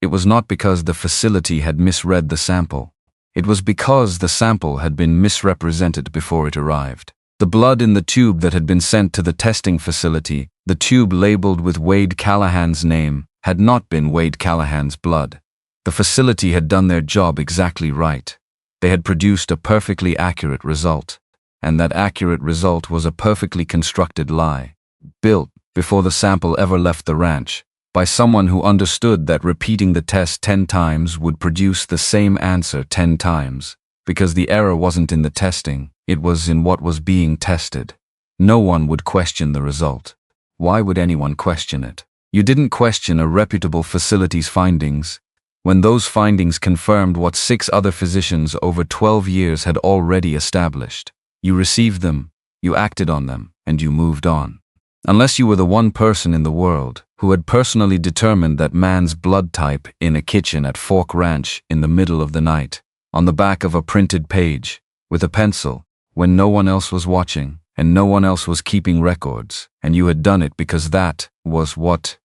it was not because the facility had misread the sample. It was because the sample had been misrepresented before it arrived. The blood in the tube that had been sent to the testing facility, the tube labeled with Wade Callahan's name, had not been Wade Callahan's blood. The facility had done their job exactly right. They had produced a perfectly accurate result. And that accurate result was a perfectly constructed lie, built before the sample ever left the ranch, by someone who understood that repeating the test 10 times would produce the same answer 10 times, because the error wasn't in the testing, it was in what was being tested. No one would question the result. Why would anyone question it? You didn't question a reputable facility's findings, when those findings confirmed what 6 other physicians over 12 years had already established. You received them, you acted on them, and you moved on. Unless you were the one person in the world who had personally determined that man's blood type in a kitchen at Fork Ranch in the middle of the night, on the back of a printed page, with a pencil, when no one else was watching, and no one else was keeping records, and you had done it because that was what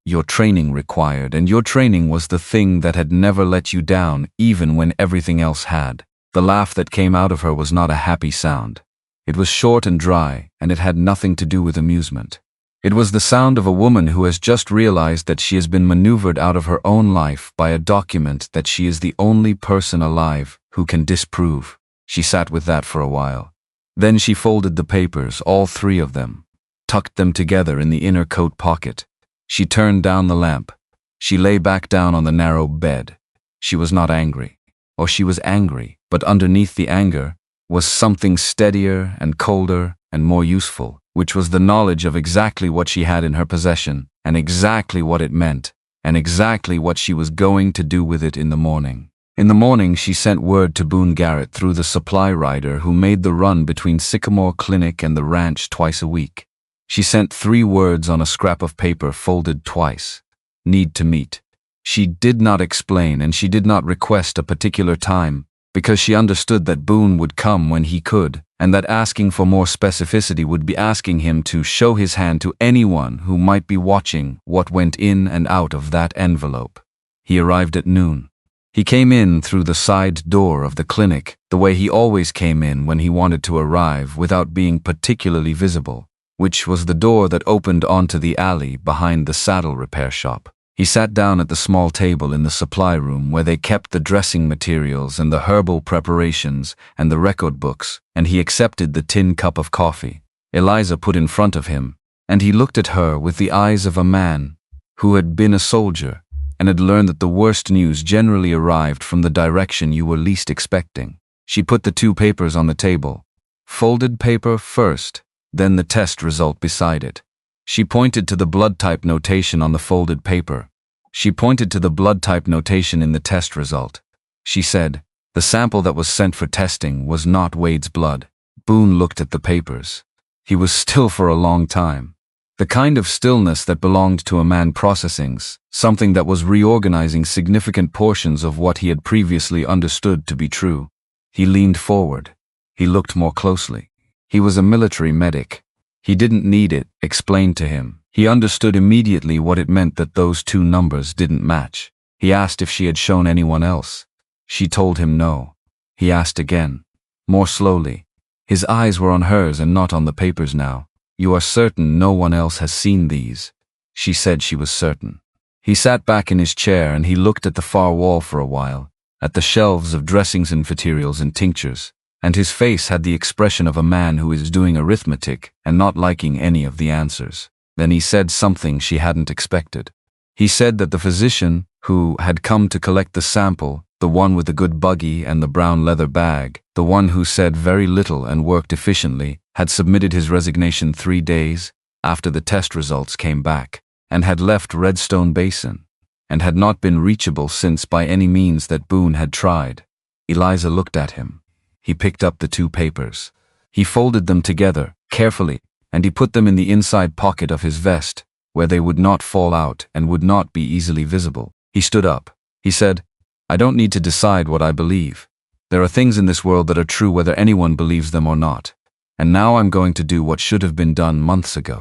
your training required, and your training was the thing that had never let you down even when everything else had. The laugh that came out of her was not a happy sound. It was short and dry, and it had nothing to do with amusement. It was the sound of a woman who has just realized that she has been maneuvered out of her own life by a document that she is the only person alive who can disprove. She sat with that for a while. Then she folded the papers, all 3 of them, tucked them together in the inner coat pocket. She turned down the lamp. She lay back down on the narrow bed. She was not angry. Or she was angry, but underneath the anger was something steadier and colder and more useful, which was the knowledge of exactly what she had in her possession, and exactly what it meant, and exactly what she was going to do with it in the morning. In the morning, she sent word to Boone Garrett through the supply rider who made the run between Sycamore Clinic and the ranch twice a week. She sent 3 words on a scrap of paper folded twice. Need to meet. She did not explain, and she did not request a particular time, because she understood that Boone would come when he could, and that asking for more specificity would be asking him to show his hand to anyone who might be watching what went in and out of that envelope. He arrived at noon. He came in through the side door of the clinic, the way he always came in when he wanted to arrive without being particularly visible, which was the door that opened onto the alley behind the saddle repair shop. He sat down at the small table in the supply room where they kept the dressing materials and the herbal preparations and the record books, and he accepted the tin cup of coffee Eliza put in front of him, and he looked at her with the eyes of a man who had been a soldier and had learned that the worst news generally arrived from the direction you were least expecting. She put the 2 papers on the table, folded paper first, then the test result beside it. She pointed to the blood type notation on the folded paper. She pointed to the blood type notation in the test result. She said, the sample that was sent for testing was not Wade's blood. Boone looked at the papers. He was still for a long time. The kind of stillness that belonged to a man processing something that was reorganizing significant portions of what he had previously understood to be true. He leaned forward. He looked more closely. He was a military medic. He didn't need it explained to him. He understood immediately what it meant that those 2 numbers didn't match. He asked if she had shown anyone else. She told him no. He asked again, more slowly. His eyes were on hers and not on the papers now. You are certain no one else has seen these? She said she was certain. He sat back in his chair and he looked at the far wall for a while, at the shelves of dressings and materials and tinctures, and his face had the expression of a man who is doing arithmetic and not liking any of the answers. Then he said something she hadn't expected. He said that the physician who had come to collect the sample, the one with the good buggy and the brown leather bag, the one who said very little and worked efficiently, had submitted his resignation 3 days after the test results came back, and had left Redstone Basin, and had not been reachable since by any means that Boone had tried. Eliza looked at him. He picked up the 2 papers. He folded them together, carefully, and he put them in the inside pocket of his vest, where they would not fall out and would not be easily visible. He stood up. He said, I don't need to decide what I believe. There are things in this world that are true whether anyone believes them or not. and now I'm going to do what should have been done months ago."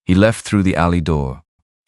He left through the alley door.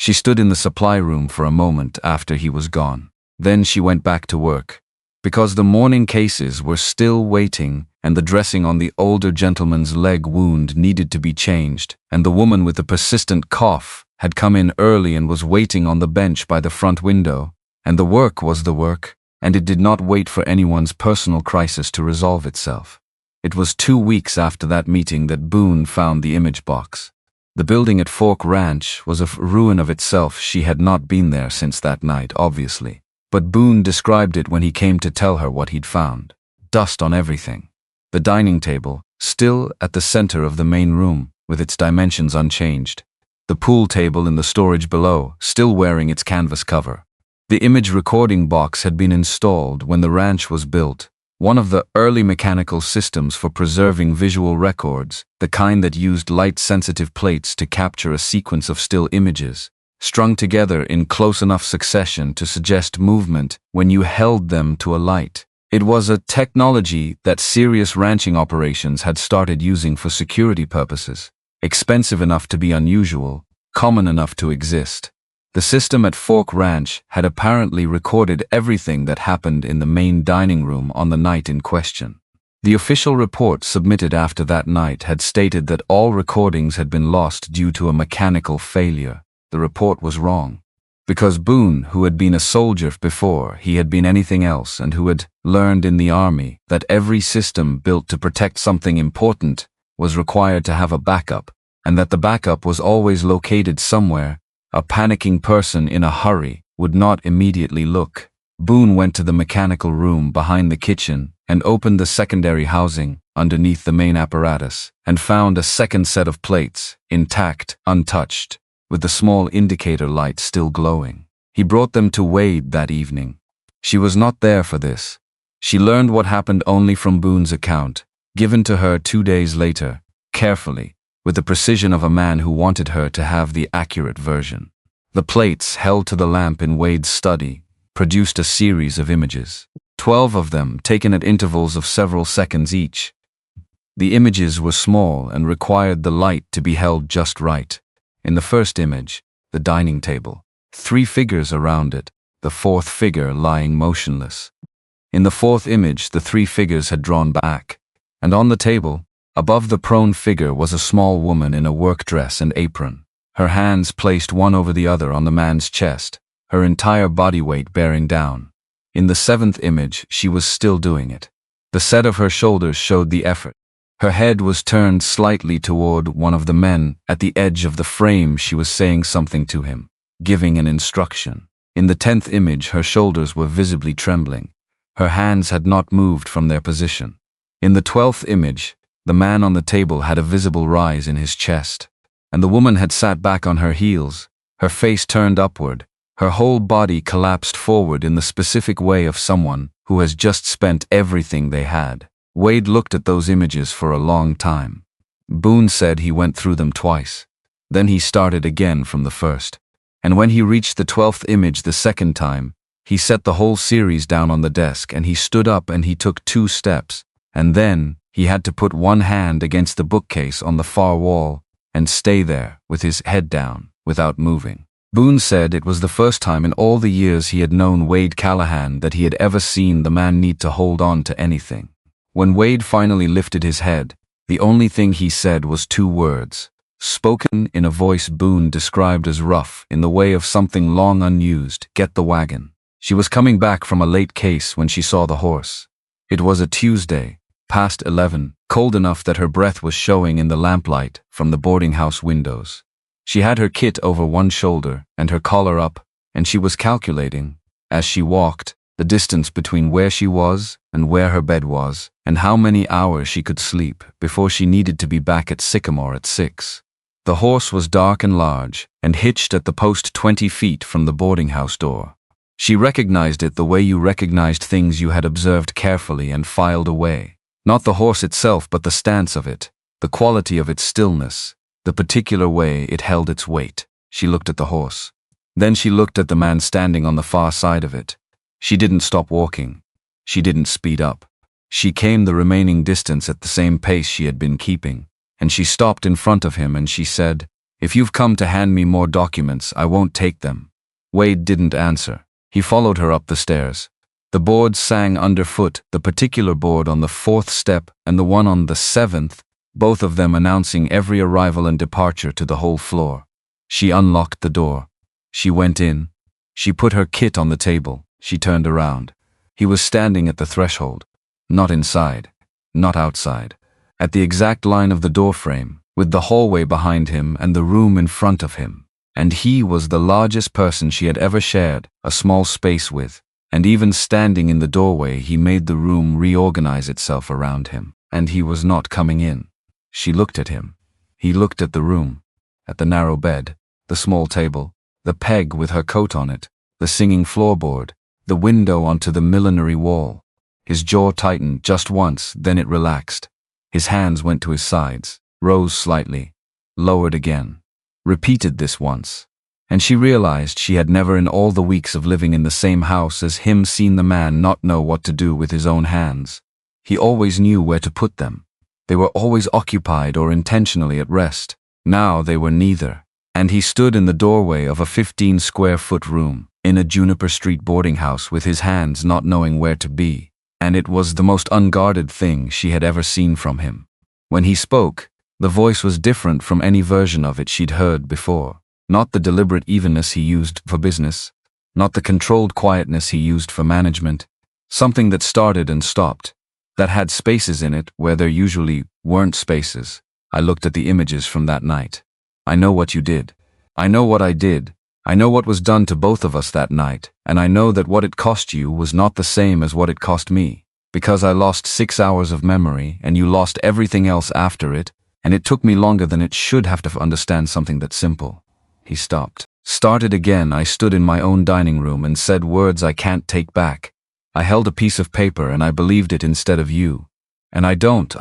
She stood in the supply room for a moment after he was gone. Then she went back to work. Because the morning cases were still waiting, and the dressing on the older gentleman's leg wound needed to be changed, and the woman with the persistent cough had come in early and was waiting on the bench by the front window, and the work was the work, and it did not wait for anyone's personal crisis to resolve itself. It was 2 weeks after that meeting that Boone found the image box. The building at Fork Ranch was a ruin of itself. She had not been there since that night, obviously. But Boone described it when he came to tell her what he'd found. Dust on everything. The dining table, still at the center of the main room, with its dimensions unchanged. The pool table in the storage below, still wearing its canvas cover. The image recording box had been installed when the ranch was built, one of the early mechanical systems for preserving visual records, the kind that used light-sensitive plates to capture a sequence of still images, strung together in close enough succession to suggest movement when you held them to a light. It was a technology that serious ranching operations had started using for security purposes, expensive enough to be unusual, common enough to exist. The system at Fork Ranch had apparently recorded everything that happened in the main dining room on the night in question. The official report submitted after that night had stated that all recordings had been lost due to a mechanical failure. The report was wrong. Because Boone, who had been a soldier before he had been anything else and who had learned in the army that every system built to protect something important was required to have a backup, and that the backup was always located somewhere, a panicking person in a hurry would not immediately look. Boone went to the mechanical room behind the kitchen and opened the secondary housing underneath the main apparatus and found a second set of plates, intact, untouched, with the small indicator light still glowing. He brought them to Wade that evening. She was not there for this. She learned what happened only from Boone's account, given to her 2 days later, carefully, with the precision of a man who wanted her to have the accurate version. The plates, held to the lamp in Wade's study, produced a series of images. 12 of them, taken at intervals of several seconds each. The images were small and required the light to be held just right. In the first image, the dining table, 3 figures around it, the 4th figure lying motionless. In the 4th image, the 3 figures had drawn back, and on the table, above the prone figure, was a small woman in a work dress and apron, her hands placed one over the other on the man's chest, her entire body weight bearing down. In the 7th image, she was still doing it. The set of her shoulders showed the effort. Her head was turned slightly toward one of the men. At the edge of the frame, she was saying something to him, giving an instruction. In the 10th image, her shoulders were visibly trembling. Her hands had not moved from their position. In the 12th image, the man on the table had a visible rise in his chest, and the woman had sat back on her heels, her face turned upward, her whole body collapsed forward in the specific way of someone who has just spent everything they had. Wade looked at those images for a long time. Boone said he went through them twice. Then he started again from the first. And when he reached the 12th image the second time, he set the whole series down on the desk and he stood up and he took 2 steps, and then he had to put one hand against the bookcase on the far wall and stay there with his head down, without moving. Boone said it was the first time in all the years he had known Wade Callahan that he had ever seen the man need to hold on to anything. When Wade finally lifted his head, the only thing he said was 2 words, spoken in a voice Boone described as rough, in the way of something long unused: "Get the wagon." She was coming back from a late case when she saw the horse. It was a Tuesday, past 11, cold enough that her breath was showing in the lamplight from the boarding house windows. She had her kit over one shoulder and her collar up, and she was calculating, as she walked, the distance between where she was and where her bed was, and how many hours she could sleep before she needed to be back at Sycamore at 6. The horse was dark and large, and hitched at the post 20 feet from the boarding house door. She recognized it the way you recognized things you had observed carefully and filed away. Not the horse itself, but the stance of it, the quality of its stillness, the particular way it held its weight. She looked at the horse. Then she looked at the man standing on the far side of it. She didn't stop walking. She didn't speed up. She came the remaining distance at the same pace she had been keeping, and she stopped in front of him and she said, "If you've come to hand me more documents, I won't take them." Wade didn't answer. He followed her up the stairs. The boards sang underfoot, the particular board on the 4th step and the one on the 7th, both of them announcing every arrival and departure to the whole floor. She unlocked the door. She went in. She put her kit on the table. She turned around. He was standing at the threshold. Not inside. Not outside. At the exact line of the doorframe, with the hallway behind him and the room in front of him. And he was the largest person she had ever shared a small space with. And even standing in the doorway, he made the room reorganize itself around him. And he was not coming in. She looked at him. He looked at the room, at the narrow bed, the small table, the peg with her coat on it, the singing floorboard, the window onto the millinery wall. His jaw tightened just once, then it relaxed. His hands went to his sides, rose slightly, lowered again, repeated this once. And she realized she had never in all the weeks of living in the same house as him seen the man not know what to do with his own hands. He always knew where to put them. They were always occupied or intentionally at rest. Now they were neither. And he stood in the doorway of a 15-square-foot room, in a Juniper Street boarding house with his hands not knowing where to be. And it was the most unguarded thing she had ever seen from him. When he spoke, the voice was different from any version of it she'd heard before. Not the deliberate evenness he used for business, not the controlled quietness he used for management. Something that started and stopped, that had spaces in it where there usually weren't spaces. I looked at the images from that night. I know what you did. I know what I did. I know what was done to both of us that night, and I know that what it cost you was not the same as what it cost me, because I lost 6 hours of memory and you lost everything else after it, and it took me longer than it should have to understand something that simple. He stopped. Started again. I stood in my own dining room and said words I can't take back. I held a piece of paper and I believed it instead of you. And I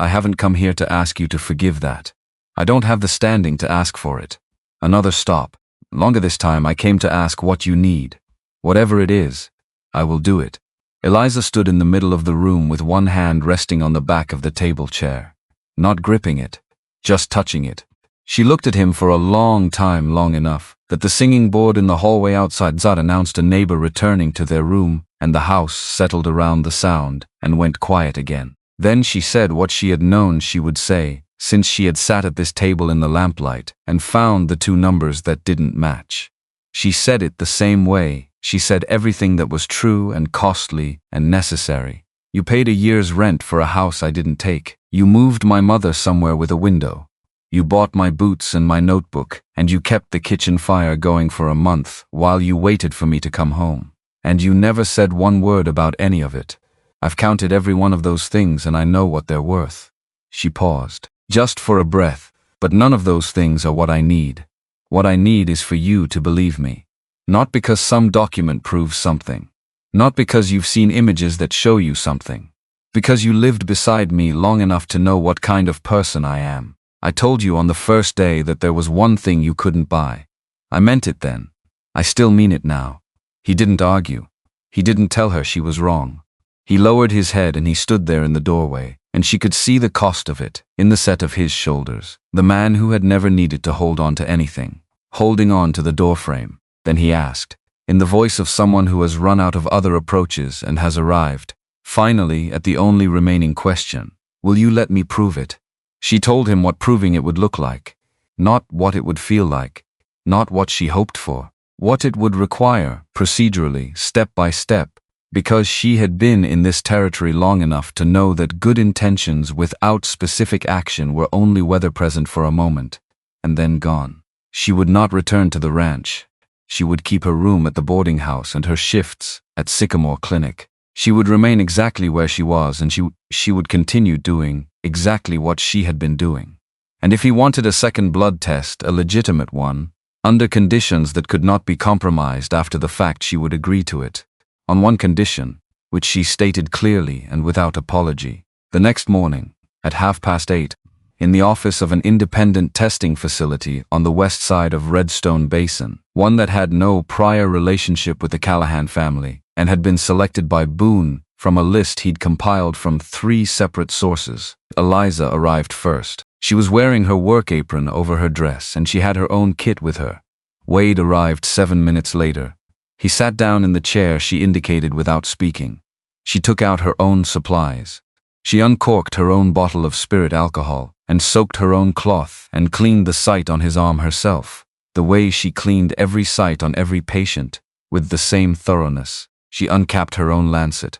haven't come here to ask you to forgive that. I don't have the standing to ask for it. Another stop. Longer this time, I came to ask what you need. Whatever it is, I will do it. Eliza stood in the middle of the room with one hand resting on the back of the table chair. Not gripping it, just touching it. She looked at him for a long time, long enough that the singing board in the hallway outside Zad announced a neighbor returning to their room, and the house settled around the sound and went quiet again. Then she said what she had known she would say, since she had sat at this table in the lamplight and found the two numbers that didn't match. She said it the same way. She said everything that was true and costly and necessary. You paid a year's rent for a house I didn't take. You moved my mother somewhere with a window. You bought my boots and my notebook, and you kept the kitchen fire going for a month while you waited for me to come home. And you never said one word about any of it. I've counted every one of those things and I know what they're worth. She paused, just for a breath, but none of those things are what I need. What I need is for you to believe me. Not because some document proves something. Not because you've seen images that show you something. Because you lived beside me long enough to know what kind of person I am. I told you on the first day that there was one thing you couldn't buy. I meant it then. I still mean it now. He didn't argue. He didn't tell her she was wrong. He lowered his head and he stood there in the doorway, and she could see the cost of it in the set of his shoulders. The man who had never needed to hold on to anything, holding on to the doorframe. Then he asked, in the voice of someone who has run out of other approaches and has arrived, finally at the only remaining question, will you let me prove it? She told him what proving it would look like, not what it would feel like, not what she hoped for, what it would require, procedurally, step by step, because she had been in this territory long enough to know that good intentions without specific action were only weather present for a moment, and then gone. She would not return to the ranch. She would keep her room at the boarding house and her shifts at Sycamore Clinic. She would remain exactly where she was, and she would continue doing exactly what she had been doing. And if he wanted a second blood test, a legitimate one, under conditions that could not be compromised after the fact, she would agree to it. On one condition, which she stated clearly and without apology. The next morning, at 8:30, in the office of an independent testing facility on the west side of Redstone Basin, one that had no prior relationship with the Callahan family and had been selected by Boone from a list he'd compiled from 3 separate sources. Eliza arrived first. She was wearing her work apron over her dress, and she had her own kit with her. Wade arrived 7 minutes later. He sat down in the chair she indicated without speaking. She took out her own supplies. She uncorked her own bottle of spirit alcohol and soaked her own cloth and cleaned the site on his arm herself, the way she cleaned every site on every patient, with the same thoroughness. She uncapped her own lancet.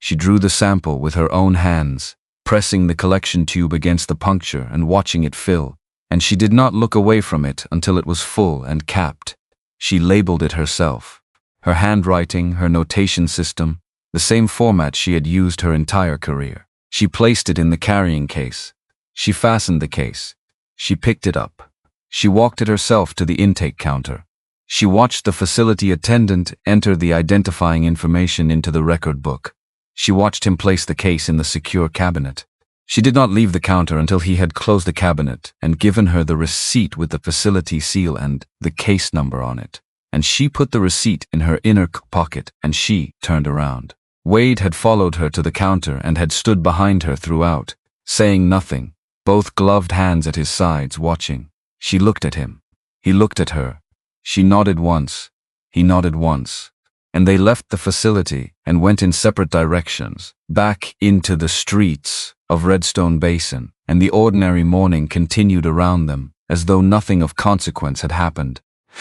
She drew the sample with her own hands, pressing the collection tube against the puncture and watching it fill, and she did not look away from it until it was full and capped. She labeled it herself. Her handwriting, her notation system, the same format she had used her entire career. She placed it in the carrying case. She fastened the case. She picked it up. She walked it herself to the intake counter. She watched the facility attendant enter the identifying information into the record book. She watched him place the case in the secure cabinet. She did not leave the counter until he had closed the cabinet and given her the receipt with the facility seal and the case number on it. And she put the receipt in her inner pocket and she turned around. Wade had followed her to the counter and had stood behind her throughout, saying nothing, both gloved hands at his sides watching. She looked at him. He looked at her. She nodded once. He nodded once. And they left the facility and went in separate directions, back into the streets of Redstone Basin, and the ordinary morning continued around them, as though nothing of consequence had happened,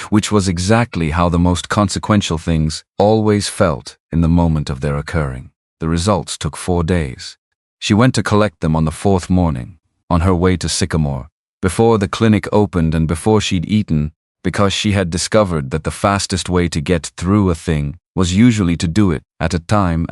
which was exactly how the most consequential things always felt in the moment of their occurring. The results took 4 days. She went to collect them on the 4th morning, on her way to Sycamore, before the clinic opened and before she'd eaten, because she had discovered that the fastest way to get through a thing was usually to do it at a time,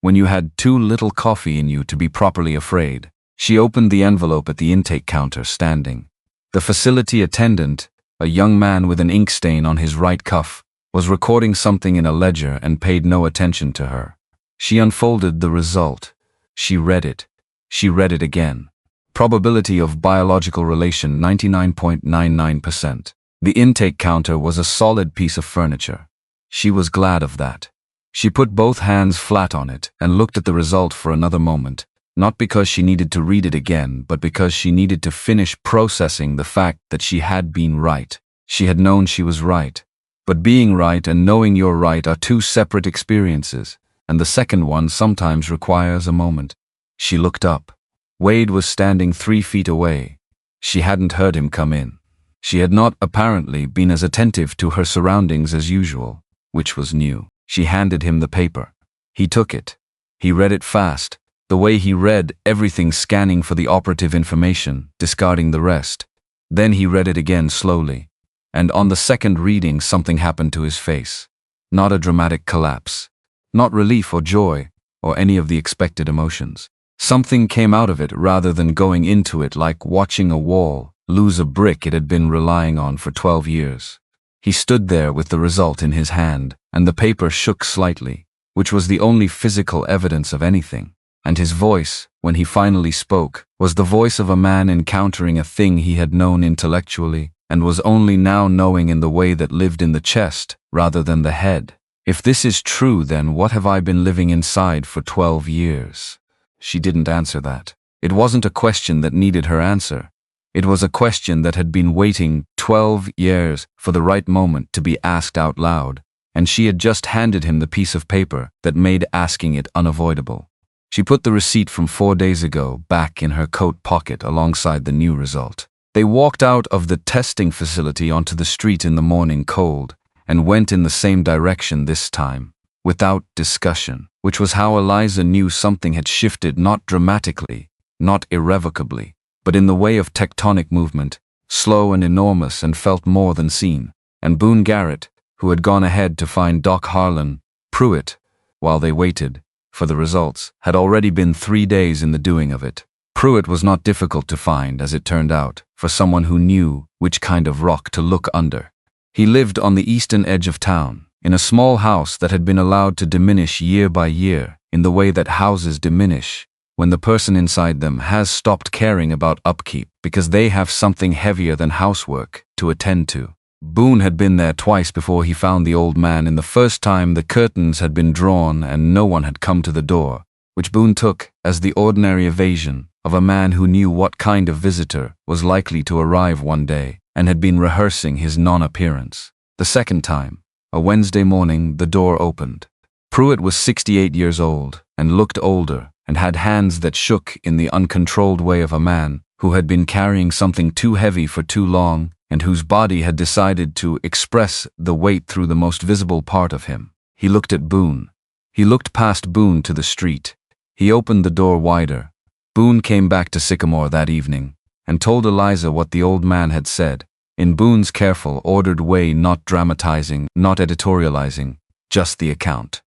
when you had too little coffee in you to be properly afraid. She opened the envelope at the intake counter, standing. The facility attendant, a young man with an ink stain on his right cuff, was recording something in a ledger and paid no attention to her. She unfolded the result. She read it. She read it again. Probability of biological relation 99.99%. The intake counter was a solid piece of furniture. She was glad of that. She put both hands flat on it and looked at the result for another moment, not because she needed to read it again, but because she needed to finish processing the fact that she had been right. She had known she was right. But being right and knowing you're right are 2 separate experiences, and the second one sometimes requires a moment. She looked up. Wade was standing 3 feet away. She hadn't heard him come in. She had not, apparently, been as attentive to her surroundings as usual, which was new. She handed him the paper. He took it. He read it fast, the way he read everything, scanning for the operative information, discarding the rest. Then he read it again slowly, and on the second reading something happened to his face. Not a dramatic collapse, not relief or joy, or any of the expected emotions. Something came out of it rather than going into it, like watching a wall lose a brick it had been relying on for 12 years. He stood there with the result in his hand, and the paper shook slightly, which was the only physical evidence of anything. And his voice, when he finally spoke, was the voice of a man encountering a thing he had known intellectually, and was only now knowing in the way that lived in the chest rather than the head. If this is true, then what have I been living inside for 12 years? She didn't answer that. It wasn't a question that needed her answer. It was a question that had been waiting 12 years for the right moment to be asked out loud, and she had just handed him the piece of paper that made asking it unavoidable. She put the receipt from 4 days ago back in her coat pocket alongside the new result. They walked out of the testing facility onto the street in the morning cold and went in the same direction this time, without discussion, which was how Eliza knew something had shifted, not dramatically, not irrevocably, but in the way of tectonic movement, slow and enormous, and felt more than seen. And Boone Garrett, who had gone ahead to find Doc Harlan Pruitt while they waited for the results, had already been 3 days in the doing of it. Pruitt was not difficult to find, as it turned out, for someone who knew which kind of rock to look under. He lived on the eastern edge of town, in a small house that had been allowed to diminish year by year, in the way that houses diminish when the person inside them has stopped caring about upkeep because they have something heavier than housework to attend to. Boone had been there twice before he found the old man. In the first time, the curtains had been drawn and no one had come to the door, which Boone took as the ordinary evasion of a man who knew what kind of visitor was likely to arrive one day and had been rehearsing his non-appearance. The second time, a Wednesday morning, the door opened. Pruitt was 68 years old and looked older and had hands that shook in the uncontrolled way of a man who had been carrying something too heavy for too long and whose body had decided to express the weight through the most visible part of him. He looked at Boone. He looked past Boone to the street. He opened the door wider. Boone came back to Sycamore that evening and told Eliza what the old man had said, in Boone's careful, ordered way, not dramatizing, not editorializing, just the account.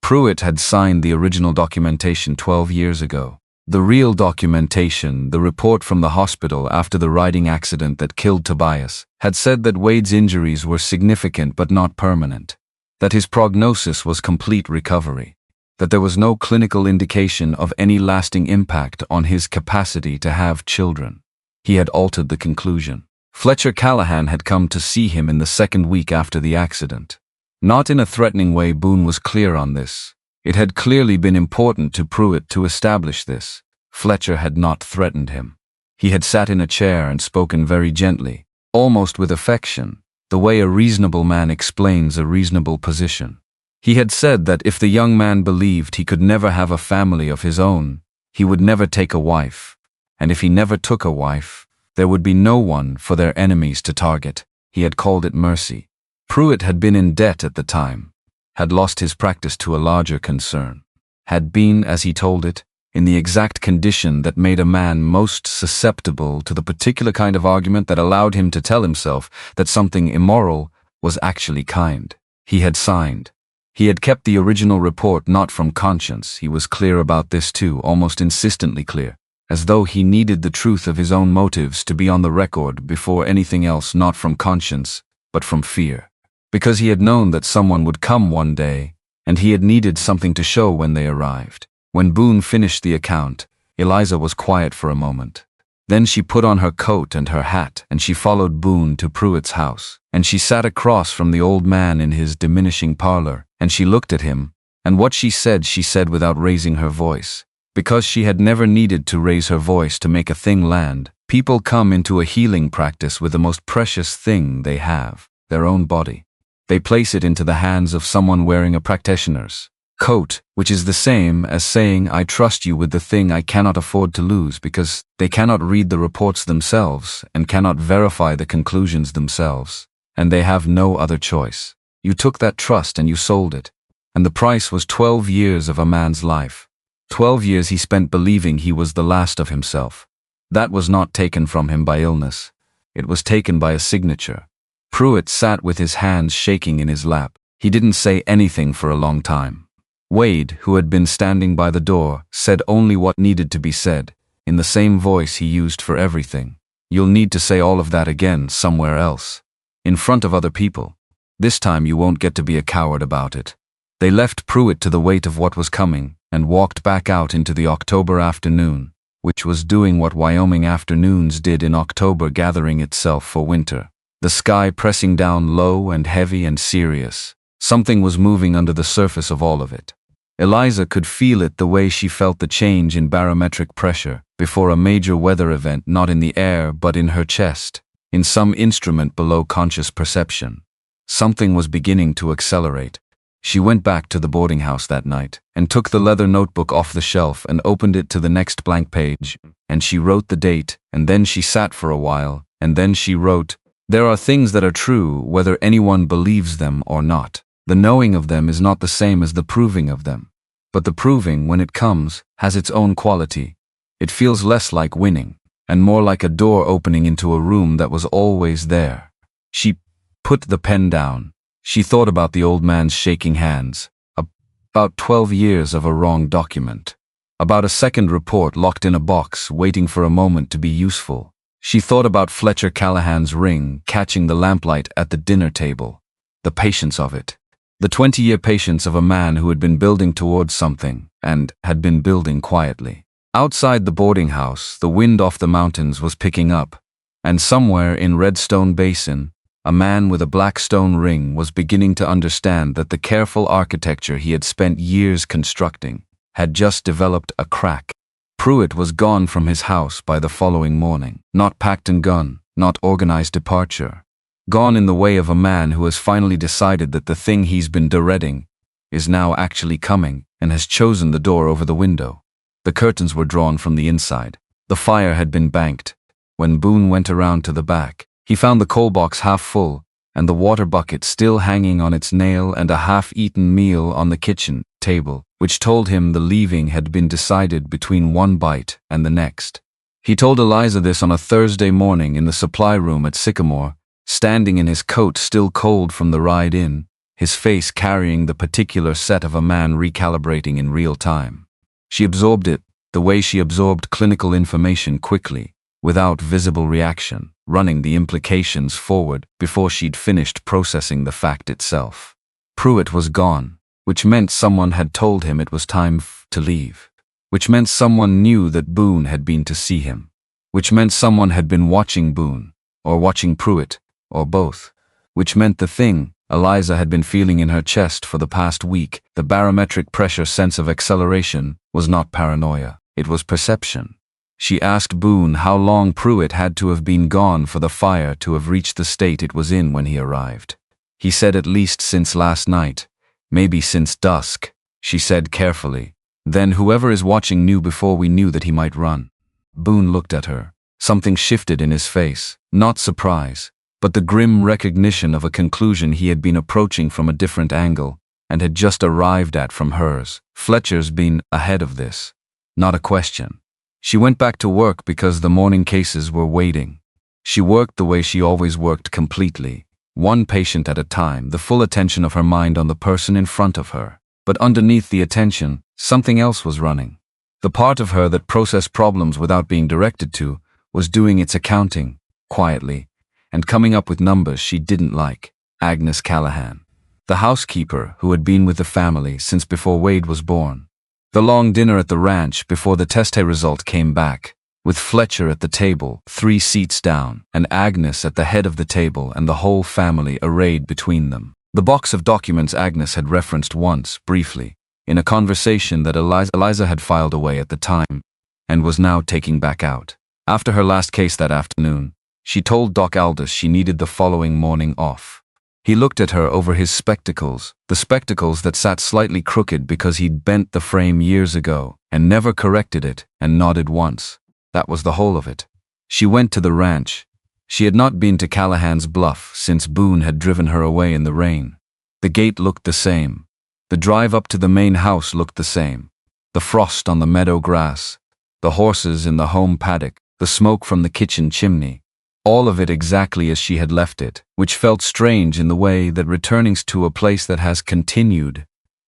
Pruitt had signed the original documentation 12 years ago. The real documentation, the report from the hospital after the riding accident that killed Tobias, had said that Wade's injuries were significant but not permanent, that his prognosis was complete recovery, that there was no clinical indication of any lasting impact on his capacity to have children. He had altered the conclusion. Fletcher Callahan had come to see him in the second week after the accident. Not in a threatening way, Boone was clear on this. It had clearly been important to Pruitt to establish this. Fletcher had not threatened him. He had sat in a chair and spoken very gently, almost with affection, the way a reasonable man explains a reasonable position. He had said that if the young man believed he could never have a family of his own, he would never take a wife, and if he never took a wife, there would be no one for their enemies to target. He had called it mercy. Pruitt had been in debt at the time, had lost his practice to a larger concern, had been, as he told it, in the exact condition that made a man most susceptible to the particular kind of argument that allowed him to tell himself that something immoral was actually kind. He had signed. He had kept the original report not from conscience. He was clear about this too, almost insistently clear, as though he needed the truth of his own motives to be on the record before anything else, not from conscience, but from fear. Because he had known that someone would come one day, and he had needed something to show when they arrived. When Boone finished the account, Eliza was quiet for a moment. Then she put on her coat and her hat, and she followed Boone to Pruitt's house, and she sat across from the old man in his diminishing parlor, and she looked at him, and what she said without raising her voice. Because she had never needed to raise her voice to make a thing land. People come into a healing practice with the most precious thing they have, their own body. They place it into the hands of someone wearing a practitioner's coat, which is the same as saying, I trust you with the thing I cannot afford to lose, because they cannot read the reports themselves and cannot verify the conclusions themselves, and they have no other choice. You took that trust and you sold it, and the price was 12 years of a man's life. 12 years he spent believing he was the last of himself. That was not taken from him by illness. It was taken by a signature. Pruitt sat with his hands shaking in his lap. He didn't say anything for a long time. Wade, who had been standing by the door, said only what needed to be said, in the same voice he used for everything. You'll need to say all of that again somewhere else. In front of other people. This time you won't get to be a coward about it. They left Pruitt to the weight of what was coming, and walked back out into the October afternoon, which was doing what Wyoming afternoons did in October, gathering itself for winter. The sky pressing down low and heavy and serious. Something was moving under the surface of all of it. Eliza could feel it the way she felt the change in barometric pressure before a major weather event, not in the air but in her chest, in some instrument below conscious perception. Something was beginning to accelerate. She went back to the boarding house that night and took the leather notebook off the shelf and opened it to the next blank page, and she wrote the date, and then she sat for a while, and then she wrote, There are things that are true whether anyone believes them or not. The knowing of them is not the same as the proving of them. But the proving, when it comes, has its own quality. It feels less like winning, and more like a door opening into a room that was always there. She put the pen down. She thought about the old man's shaking hands, about 12 years of a wrong document, about a second report locked in a box waiting for a moment to be useful. She thought about Fletcher Callahan's ring catching the lamplight at the dinner table, the patience of it, the 20-year patience of a man who had been building towards something and had been building quietly. Outside the boarding house, the wind off the mountains was picking up, and somewhere in Redstone Basin, A man with a black stone ring was beginning to understand that the careful architecture he had spent years constructing had just developed a crack. Pruitt was gone from his house by the following morning. Not packed and gone, not organized departure. Gone in the way of a man who has finally decided that the thing he's been dreading is now actually coming and has chosen the door over the window. The curtains were drawn from the inside. The fire had been banked. When Boone went around to the back, he found the coal box half full and the water bucket still hanging on its nail and a half-eaten meal on the kitchen table, which told him the leaving had been decided between one bite and the next. He told Eliza this on a Thursday morning in the supply room at Sycamore, standing in his coat still cold from the ride in, his face carrying the particular set of a man recalibrating in real time. She absorbed it the way she absorbed clinical information quickly, without visible reaction, running the implications forward before she'd finished processing the fact itself. Pruitt was gone, which meant someone had told him it was time to leave, which meant someone knew that Boone had been to see him, which meant someone had been watching Boone, or watching Pruitt, or both, which meant the thing Eliza had been feeling in her chest for the past week, the barometric pressure sense of acceleration, was not paranoia, it was perception. She asked Boone how long Pruitt had to have been gone for the fire to have reached the state it was in when he arrived. He said at least since last night, maybe since dusk, she said carefully. Then whoever is watching knew before we knew that he might run. Boone looked at her. Something shifted in his face, not surprise, but the grim recognition of a conclusion he had been approaching from a different angle and had just arrived at from hers. Fletcher's been ahead of this. Not a question. She went back to work because the morning cases were waiting. She worked the way she always worked, completely, one patient at a time, the full attention of her mind on the person in front of her. But underneath the attention, something else was running. The part of her that processed problems without being directed to was doing its accounting, quietly, and coming up with numbers she didn't like. Agnes Callahan, the housekeeper who had been with the family since before Wade was born. The long dinner at the ranch before the test result came back, with Fletcher at the table, 3 seats down, and Agnes at the head of the table and the whole family arrayed between them. The box of documents Agnes had referenced once, briefly, in a conversation that Eliza had filed away at the time, and was now taking back out. After her last case that afternoon, she told Doc Aldous she needed the following morning off. He looked at her over his spectacles, the spectacles that sat slightly crooked because he'd bent the frame years ago, and never corrected it, and nodded once. That was the whole of it. She went to the ranch. She had not been to Callahan's Bluff since Boone had driven her away in the rain. The gate looked the same. The drive up to the main house looked the same. The frost on the meadow grass, the horses in the home paddock, the smoke from the kitchen chimney. All of it exactly as she had left it, which felt strange in the way that returning to a place that has continued,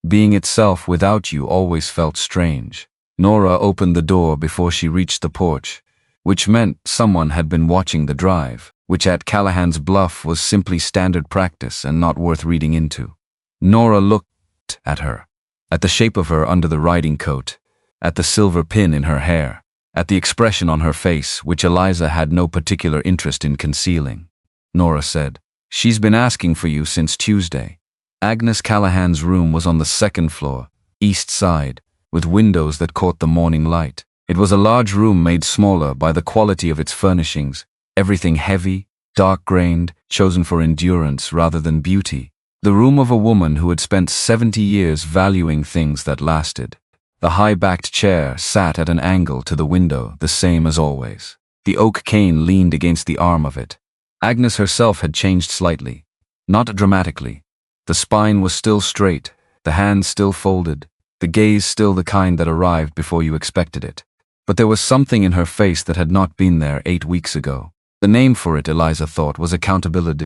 being itself without you, always felt strange. Nora opened the door before she reached the porch, which meant someone had been watching the drive, which at Callahan's Bluff was simply standard practice and not worth reading into. Nora looked at her, at the shape of her under the riding coat, at the silver pin in her hair, at the expression on her face, which Eliza had no particular interest in concealing. Nora said, "She's been asking for you since Tuesday." Agnes Callahan's room was on the 2nd floor, east side, with windows that caught the morning light. It was a large room made smaller by the quality of its furnishings, everything heavy, dark-grained, chosen for endurance rather than beauty. The room of a woman who had spent 70 years valuing things that lasted. The high-backed chair sat at an angle to the window, the same as always. The oak cane leaned against the arm of it. Agnes herself had changed slightly, not dramatically. The spine was still straight, the hands still folded, the gaze still the kind that arrived before you expected it. But there was something in her face that had not been there 8 weeks ago. The name for it, Eliza thought, was accountability.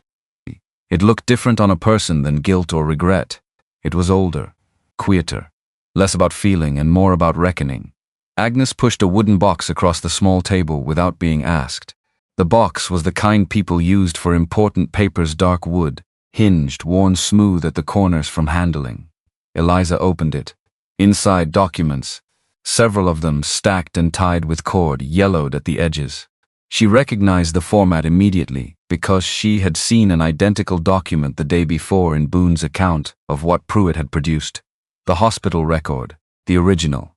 It looked different on a person than guilt or regret. It was older, quieter, less about feeling and more about reckoning. Agnes pushed a wooden box across the small table without being asked. The box was the kind people used for important papers, dark wood, hinged, worn smooth at the corners from handling. Eliza opened it. Inside, documents, several of them stacked and tied with cord, yellowed at the edges. She recognized the format immediately because she had seen an identical document the day before in Boone's account of what Pruitt had produced. The hospital record, the original.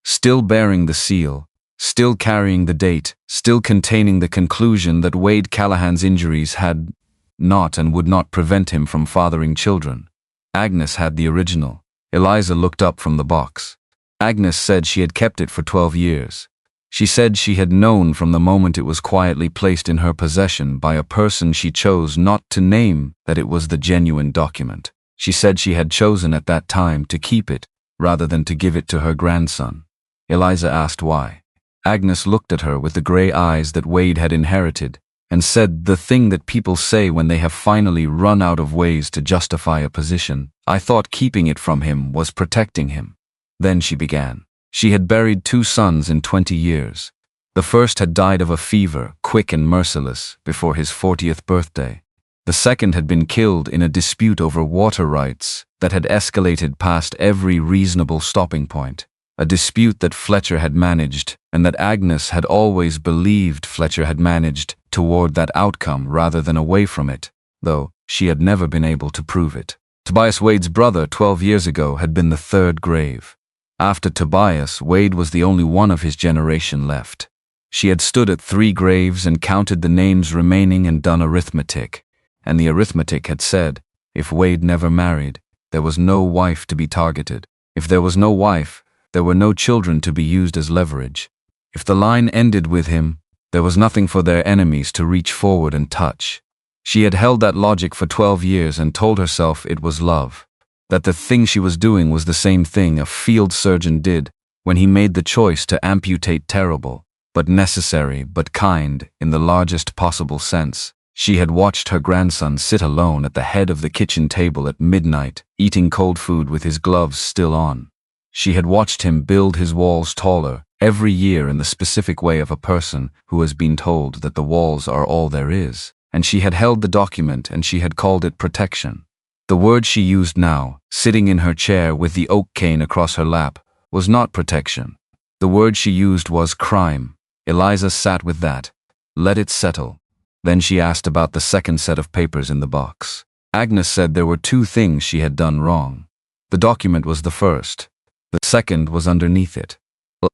Still bearing the seal, still carrying the date, still containing the conclusion that Wade Callahan's injuries had not and would not prevent him from fathering children. Agnes had the original. Eliza looked up from the box. Agnes said she had kept it for 12 years. She said she had known from the moment it was quietly placed in her possession by a person she chose not to name that it was the genuine document. She said she had chosen at that time to keep it rather than to give it to her grandson. Eliza asked why. Agnes looked at her with the gray eyes that Wade had inherited and said the thing that people say when they have finally run out of ways to justify a position. I thought keeping it from him was protecting him. Then she began. She had buried 2 sons in 20 years. The first had died of a fever, quick and merciless, before his 40th birthday. The second had been killed in a dispute over water rights that had escalated past every reasonable stopping point. A dispute that Fletcher had managed, and that Agnes had always believed Fletcher had managed toward that outcome rather than away from it, though she had never been able to prove it. Tobias Wade's brother 12 years ago had been the 3rd grave. After Tobias, Wade was the only one of his generation left. She had stood at 3 graves and counted the names remaining and done arithmetic, and the arithmetic had said, if Wade never married, there was no wife to be targeted. If there was no wife, there were no children to be used as leverage. If the line ended with him, there was nothing for their enemies to reach forward and touch. She had held that logic for 12 years and told herself it was love. That the thing she was doing was the same thing a field surgeon did when he made the choice to amputate terrible, but necessary, but kind, in the largest possible sense. She had watched her grandson sit alone at the head of the kitchen table at midnight, eating cold food with his gloves still on. She had watched him build his walls taller, every year in the specific way of a person who has been told that the walls are all there is, and she had held the document and she had called it protection. The word she used now, sitting in her chair with the oak cane across her lap, was not protection. The word she used was crime. Eliza sat with that. Let it settle. Then she asked about the second set of papers in the box. Agnes said there were 2 things she had done wrong. The document was the first. The second was underneath it.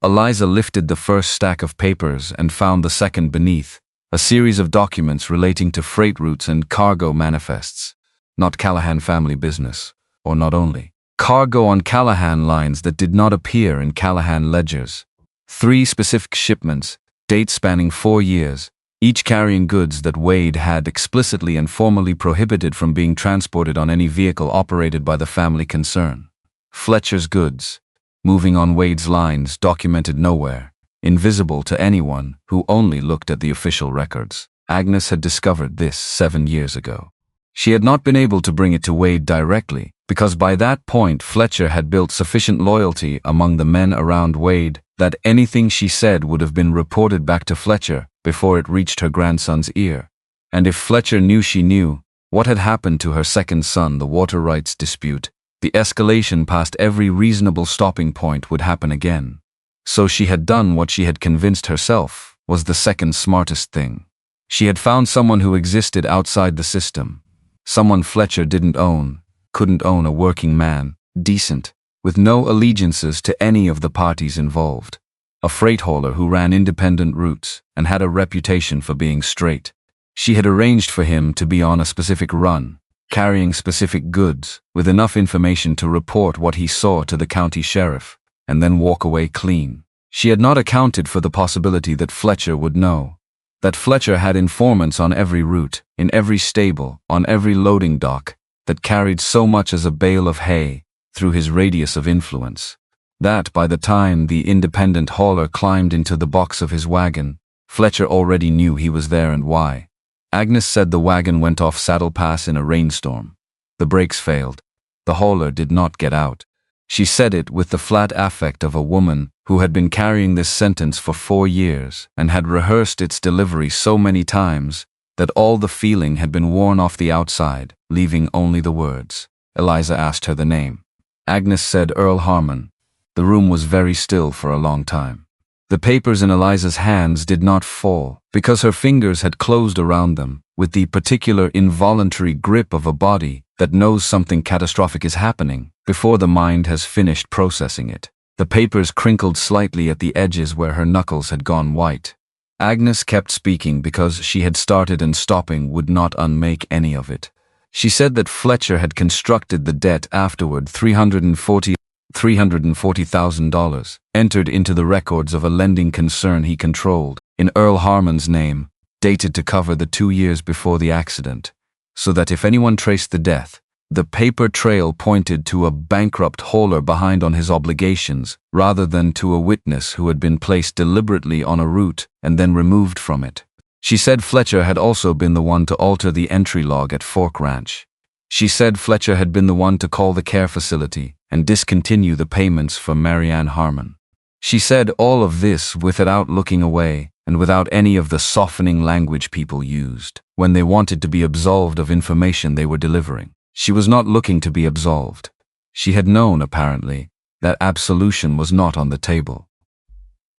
Eliza lifted the first stack of papers and found the second beneath, a series of documents relating to freight routes and cargo manifests. Not Callahan family business, or not only. Cargo on Callahan lines that did not appear in Callahan ledgers. 3 specific shipments, dates spanning 4 years, each carrying goods that Wade had explicitly and formally prohibited from being transported on any vehicle operated by the family concern. Fletcher's goods, moving on Wade's lines, documented nowhere, invisible to anyone who only looked at the official records. Agnes had discovered this 7 years ago. She had not been able to bring it to Wade directly, because by that point Fletcher had built sufficient loyalty among the men around Wade that anything she said would have been reported back to Fletcher before it reached her grandson's ear. And if Fletcher knew she knew what had happened to her second son, the water rights dispute, the escalation past every reasonable stopping point would happen again. So she had done what she had convinced herself was the second smartest thing. She had found someone who existed outside the system. Someone Fletcher couldn't own, a working man, decent, with no allegiances to any of the parties involved. A freight hauler who ran independent routes and had a reputation for being straight. She had arranged for him to be on a specific run, carrying specific goods, with enough information to report what he saw to the county sheriff, and then walk away clean. She had not accounted for the possibility that Fletcher would know. That Fletcher had informants on every route, in every stable, on every loading dock, that carried so much as a bale of hay through his radius of influence. That by the time the independent hauler climbed into the box of his wagon, Fletcher already knew he was there and why. Agnes said the wagon went off Saddle Pass in a rainstorm. The brakes failed. The hauler did not get out. She said it with the flat affect of a woman who had been carrying this sentence for 4 years and had rehearsed its delivery so many times that all the feeling had been worn off the outside, leaving only the words. Eliza asked her the name. Agnes said Earl Harmon. The room was very still for a long time. The papers in Eliza's hands did not fall. because her fingers had closed around them with the particular involuntary grip of a body that knows something catastrophic is happening before the mind has finished processing it. The papers crinkled slightly at the edges where her knuckles had gone white. Agnes kept speaking because she had started and stopping would not unmake any of it. She said that Fletcher had constructed the debt afterward, $340,000, entered into the records of a lending concern he controlled, in Earl Harmon's name, dated to cover the 2 years before the accident, so that if anyone traced the death, the paper trail pointed to a bankrupt hauler behind on his obligations rather than to a witness who had been placed deliberately on a route and then removed from it. She said Fletcher had also been the one to alter the entry log at Fork Ranch. She said Fletcher had been the one to call the care facility and discontinue the payments for Marianne Harmon. She said all of this without looking away and without any of the softening language people used when they wanted to be absolved of information they were delivering. She was not looking to be absolved. She had known, apparently, that absolution was not on the table.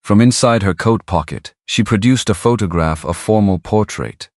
From inside her coat pocket, she produced a photograph, a formal portrait,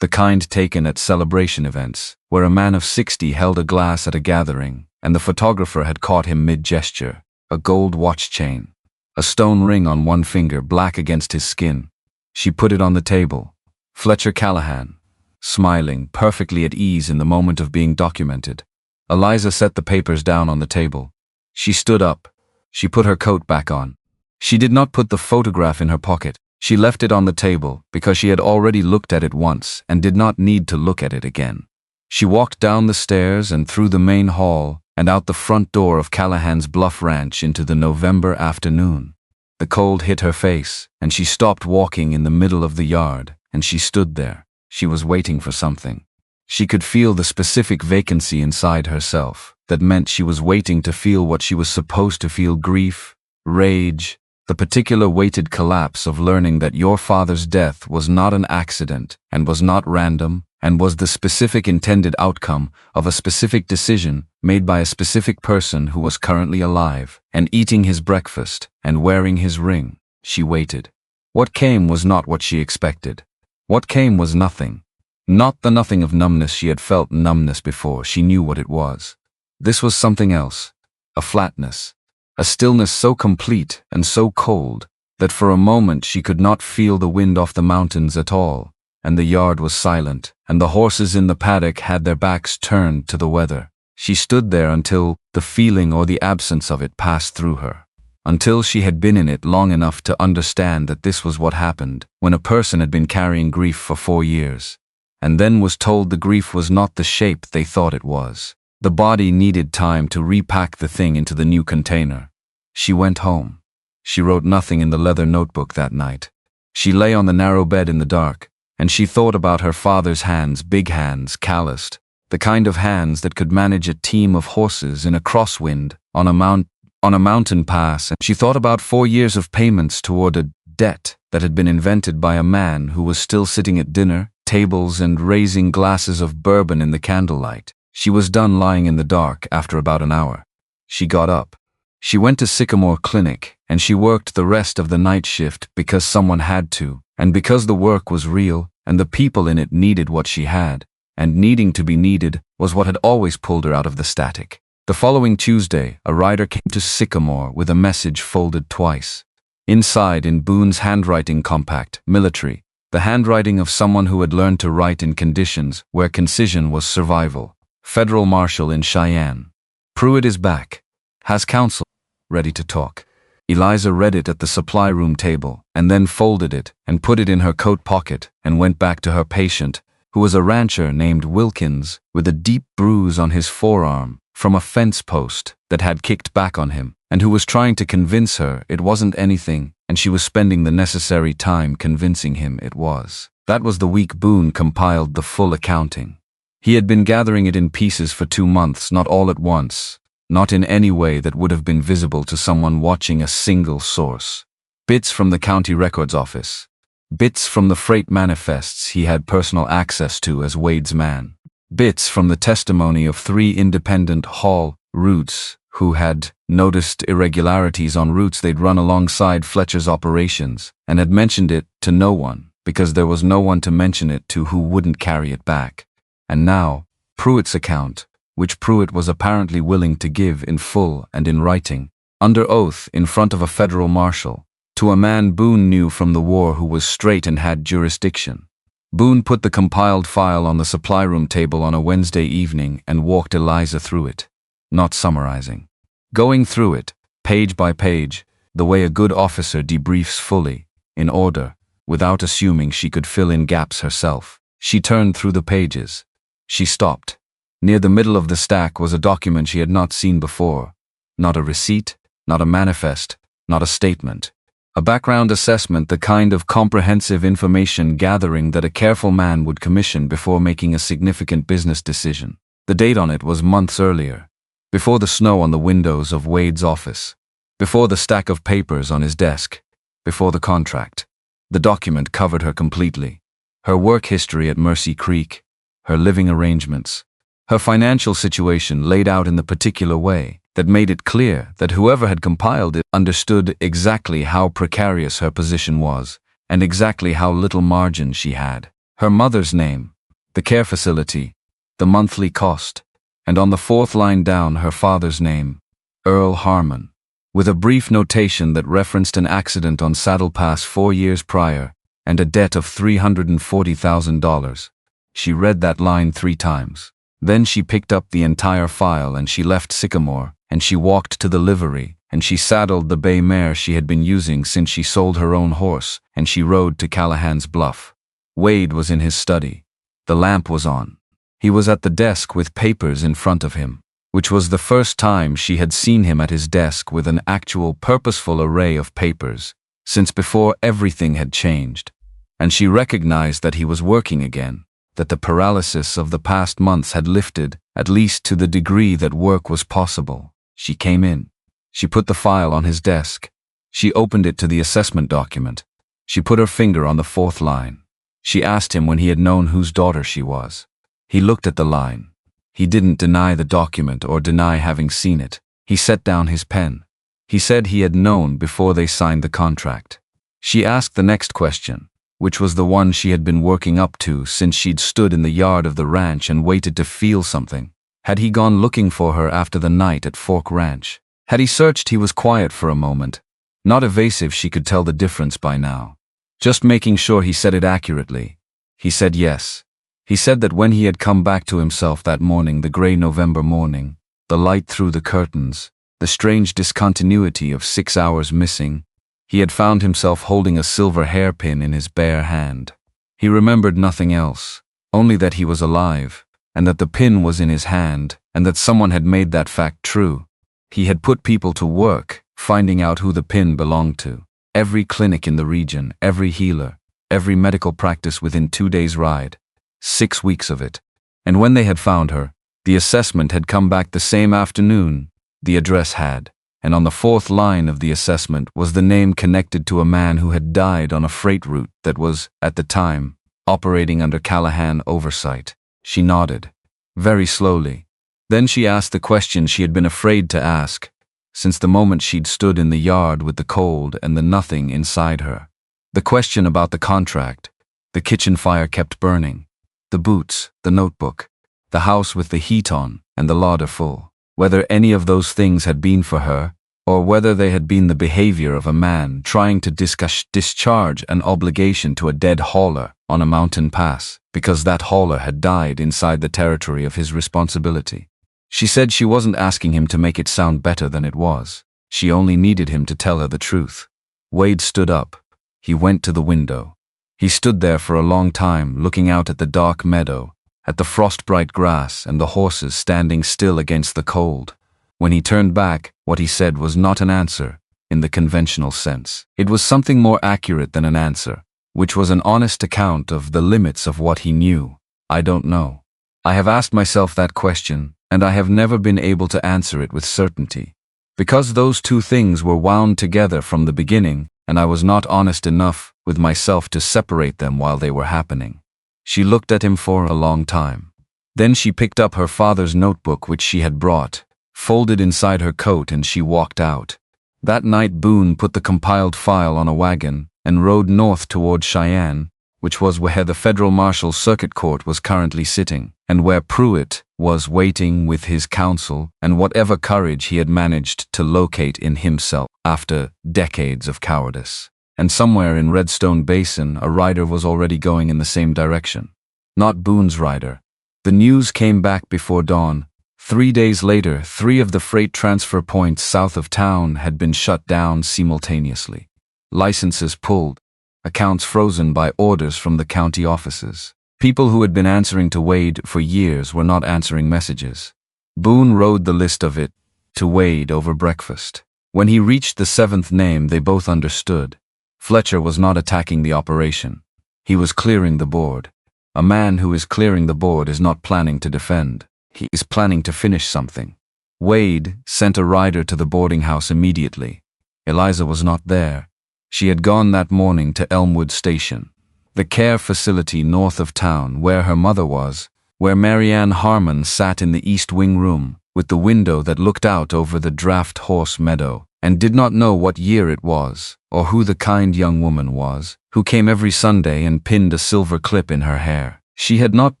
the kind taken at celebration events, where a man of 60 held a glass at a gathering, and the photographer had caught him mid-gesture, a gold watch chain, a stone ring on one finger black against his skin. She put it on the table. Fletcher Callahan, smiling, perfectly at ease in the moment of being documented. Eliza set the papers down on the table. She stood up. She put her coat back on. She did not put the photograph in her pocket. She left it on the table because she had already looked at it once and did not need to look at it again. She walked down the stairs and through the main hall and out the front door of Callahan's Bluff Ranch into the November afternoon. The cold hit her face, and she stopped walking in the middle of the yard, and she stood there. She was waiting for something. She could feel the specific vacancy inside herself that meant she was waiting to feel what she was supposed to feel: grief, rage, the particular weighted collapse of learning that your father's death was not an accident and was not random and was the specific intended outcome of a specific decision made by a specific person who was currently alive and eating his breakfast and wearing his ring. She waited. What came was not what she expected. What came was nothing. Not the nothing of numbness. She had felt numbness before. She knew what it was. This was something else. A flatness. A stillness so complete and so cold that for a moment she could not feel the wind off the mountains at all, and the yard was silent, and the horses in the paddock had their backs turned to the weather. She stood there until the feeling or the absence of it passed through her, until she had been in it long enough to understand that this was what happened when a person had been carrying grief for 4 years, and then was told the grief was not the shape they thought it was. The body needed time to repack the thing into the new container. She went home. She wrote nothing in the leather notebook that night. She lay on the narrow bed in the dark, and she thought about her father's hands, big hands, calloused, the kind of hands that could manage a team of horses in a crosswind on a mountain pass. And she thought about 4 years of payments toward a debt that had been invented by a man who was still sitting at dinner tables and raising glasses of bourbon in the candlelight. She was done lying in the dark after about an hour. She got up. She went to Sycamore Clinic, and she worked the rest of the night shift because someone had to, and because the work was real, and the people in it needed what she had, and needing to be needed was what had always pulled her out of the static. The following Tuesday, a rider came to Sycamore with a message folded twice. Inside, in Boone's handwriting, compact, military, the handwriting of someone who had learned to write in conditions where concision was survival. Federal Marshal in Cheyenne. Pruitt is back. Has counsel. Ready to talk. Eliza read it at the supply room table, and then folded it and put it in her coat pocket and went back to her patient, who was a rancher named Wilkins with a deep bruise on his forearm from a fence post that had kicked back on him, and who was trying to convince her it wasn't anything, and she was spending the necessary time convincing him it was. That was the week Boone compiled the full accounting. He had been gathering it in pieces for 2 months, not all at once, not in any way that would have been visible to someone watching a single source. Bits from the county records office. Bits from the freight manifests he had personal access to as Wade's man. Bits from the testimony of 3 independent haul routes who had noticed irregularities on routes they'd run alongside Fletcher's operations and had mentioned it to no one. because there was no one to mention it to who wouldn't carry it back. And now, Pruitt's account, which Pruitt was apparently willing to give in full and in writing, under oath in front of a federal marshal, to a man Boone knew from the war who was straight and had jurisdiction. Boone put the compiled file on the supply room table on a Wednesday evening and walked Eliza through it, not summarizing. Going through it, page by page, the way a good officer debriefs fully, in order, without assuming she could fill in gaps herself. She turned through the pages. She stopped. Near the middle of the stack was a document she had not seen before. Not a receipt, not a manifest, not a statement. A background assessment, the kind of comprehensive information gathering that a careful man would commission before making a significant business decision. The date on it was months earlier, before the snow on the windows of Wade's office, before the stack of papers on his desk, before the contract. The document covered her completely. Her work history at Mercy Creek, her living arrangements, her financial situation laid out in the particular way that made it clear that whoever had compiled it understood exactly how precarious her position was and exactly how little margin she had. Her mother's name, the care facility, the monthly cost, and on the fourth line down her father's name, Earl Harmon, with a brief notation that referenced an accident on Saddle Pass 4 years prior and a debt of $340,000. She read that line 3 times. Then she picked up the entire file and she left Sycamore, and she walked to the livery, and she saddled the bay mare she had been using since she sold her own horse, and she rode to Callahan's Bluff. Wade was in his study. The lamp was on. He was at the desk with papers in front of him, which was the first time she had seen him at his desk with an actual purposeful array of papers, since before everything had changed. And she recognized that he was working again, that the paralysis of the past months had lifted, at least to the degree that work was possible. She came in. She put the file on his desk. She opened it to the assessment document. She put her finger on the 4th line. She asked him when he had known whose daughter she was. He looked at the line. He didn't deny the document or deny having seen it. He set down his pen. He said he had known before they signed the contract. She asked the next question, which was the one she had been working up to since she'd stood in the yard of the ranch and waited to feel something. Had he gone looking for her after the night at Fork Ranch? Had he searched? He was quiet for a moment. Not evasive, she could tell the difference by now. Just making sure he said it accurately. He said yes. He said that when he had come back to himself that morning, the gray November morning, the light through the curtains, the strange discontinuity of 6 hours missing, he had found himself holding a silver hairpin in his bare hand. He remembered nothing else, only that he was alive, and that the pin was in his hand, and that someone had made that fact true. He had put people to work, finding out who the pin belonged to. Every clinic in the region, every healer, every medical practice within 2 days' ride. 6 weeks of it. And when they had found her, the assessment had come back the same afternoon. The address had, and on the 4th line of the assessment was the name connected to a man who had died on a freight route that was, at the time, operating under Callahan oversight. She nodded, very slowly. Then she asked the question she had been afraid to ask, since the moment she'd stood in the yard with the cold and the nothing inside her. The question about the contract. The kitchen fire kept burning. The boots, the notebook, the house with the heat on and the larder full. Whether any of those things had been for her, or whether they had been the behavior of a man trying to discharge an obligation to a dead hauler on a mountain pass, because that hauler had died inside the territory of his responsibility. She said she wasn't asking him to make it sound better than it was. She only needed him to tell her the truth. Wade stood up. He went to the window. He stood there for a long time, looking out at the dark meadow, at the frost-bright grass and the horses standing still against the cold. When he turned back, what he said was not an answer, in the conventional sense. It was something more accurate than an answer, which was an honest account of the limits of what he knew. I don't know. I have asked myself that question, and I have never been able to answer it with certainty. Because those two things were wound together from the beginning, and I was not honest enough with myself to separate them while they were happening. She looked at him for a long time. Then she picked up her father's notebook which she had brought, folded inside her coat, and she walked out. That night Boone put the compiled file on a wagon and rode north toward Cheyenne, which was where the Federal Marshal's Circuit Court was currently sitting, and where Pruitt was waiting with his counsel and whatever courage he had managed to locate in himself after decades of cowardice. And somewhere in Redstone Basin, a rider was already going in the same direction. Not Boone's rider. The news came back before dawn. 3 days later, 3 of the freight transfer points south of town had been shut down simultaneously. Licenses pulled, accounts frozen by orders from the county offices. People who had been answering to Wade for years were not answering messages. Boone wrote the list of it to Wade over breakfast. When he reached the 7th name, they both understood. Fletcher was not attacking the operation. He was clearing the board. A man who is clearing the board is not planning to defend. He is planning to finish something. Wade sent a rider to the boarding house immediately. Eliza was not there. She had gone that morning to Elmwood Station, the care facility north of town where her mother was, where Marianne Harmon sat in the East Wing room with the window that looked out over the Draft Horse Meadow, and did not know what year it was, or who the kind young woman was, who came every Sunday and pinned a silver clip in her hair. She had not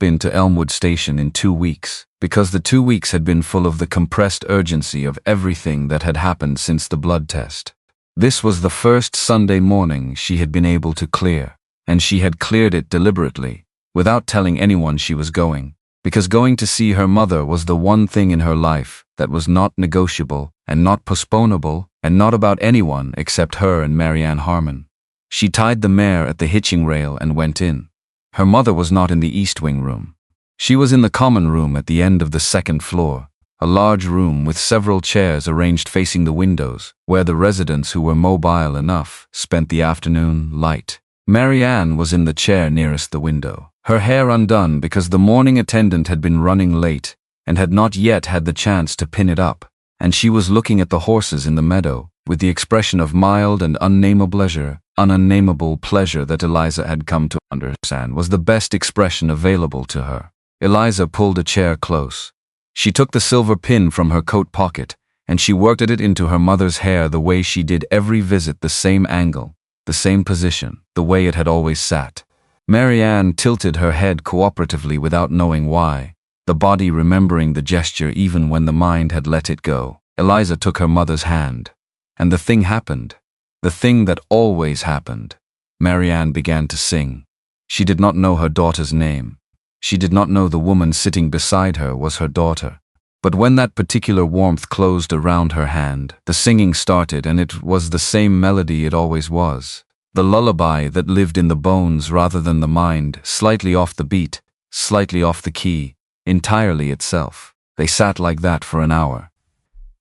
been to Elmwood Station in 2 weeks, because the 2 weeks had been full of the compressed urgency of everything that had happened since the blood test. This was the first Sunday morning she had been able to clear, and she had cleared it deliberately, without telling anyone she was going, because going to see her mother was the one thing in her life that was not negotiable and not postponable and not about anyone except her and Marianne Harmon. She tied the mare at the hitching rail and went in. Her mother was not in the East Wing room. She was in the common room at the end of the 2nd floor, a large room with several chairs arranged facing the windows, where the residents who were mobile enough spent the afternoon light. Marianne was in the chair nearest the window, her hair undone because the morning attendant had been running late and had not yet had the chance to pin it up, and she was looking at the horses in the meadow with the expression of mild and unnameable pleasure that Eliza had come to understand was the best expression available to her. Eliza pulled a chair close. She took the silver pin from her coat pocket, and she worked at it into her mother's hair the way she did every visit, the same angle, the same position, the way it had always sat. Marianne tilted her head cooperatively without knowing why, the body remembering the gesture even when the mind had let it go. Eliza took her mother's hand, and the thing happened, the thing that always happened. Marianne began to sing. She did not know her daughter's name. She did not know the woman sitting beside her was her daughter. But when that particular warmth closed around her hand, the singing started, and it was the same melody it always was. The lullaby that lived in the bones rather than the mind, slightly off the beat, slightly off the key, entirely itself. They sat like that for an hour.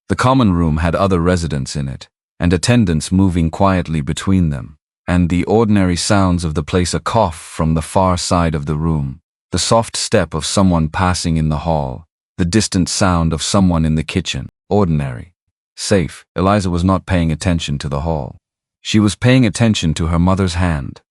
The common room had other residents in it, and attendants moving quietly between them, and the ordinary sounds of the place, a cough from the far side of the room, the soft step of someone passing in the hall, the distant sound of someone in the kitchen. Ordinary. Safe. Eliza was not paying attention to the hall. She was paying attention to her mother's hand,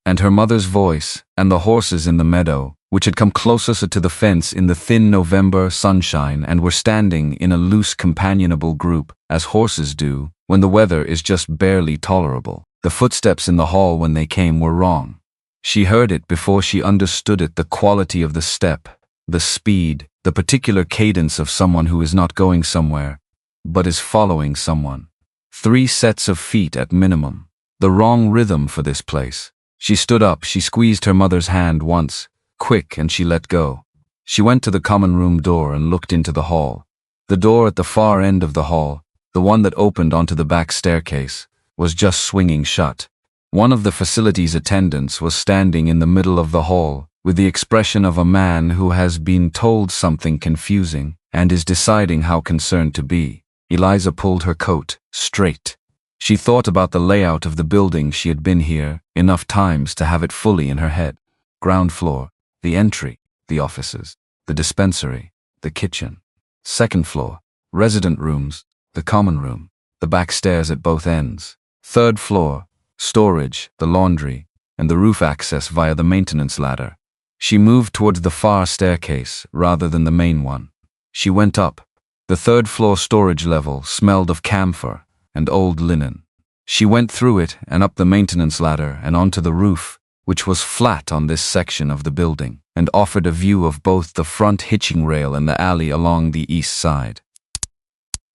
and her mother's voice, and the horses in the meadow, which had come closer to the fence in the thin November sunshine and were standing in a loose companionable group, as horses do, when the weather is just barely tolerable. The footsteps in the hall when they came were wrong. She heard it before she understood it, the quality of the step, the speed, the particular cadence of someone who is not going somewhere, but is following someone. 3 sets of feet at minimum. The wrong rhythm for this place. She stood up, she squeezed her mother's hand once, quick, and she let go. She went to the common room door and looked into the hall. The door at the far end of the hall, the one that opened onto the back staircase, was just swinging shut. One of the facility's attendants was standing in the middle of the hall, with the expression of a man who has been told something confusing and is deciding how concerned to be. Eliza pulled her coat straight. She thought about the layout of the building. She had been here enough times to have it fully in her head. Ground floor, the entry, the offices, the dispensary, the kitchen. 2nd floor, resident rooms, the common room, the back stairs at both ends. 3rd floor, storage, the laundry, and the roof access via the maintenance ladder. She moved towards the far staircase rather than the main one. She went up. The 3rd floor storage level smelled of camphor and old linen. She went through it and up the maintenance ladder and onto the roof, which was flat on this section of the building, and offered a view of both the front hitching rail and the alley along the east side.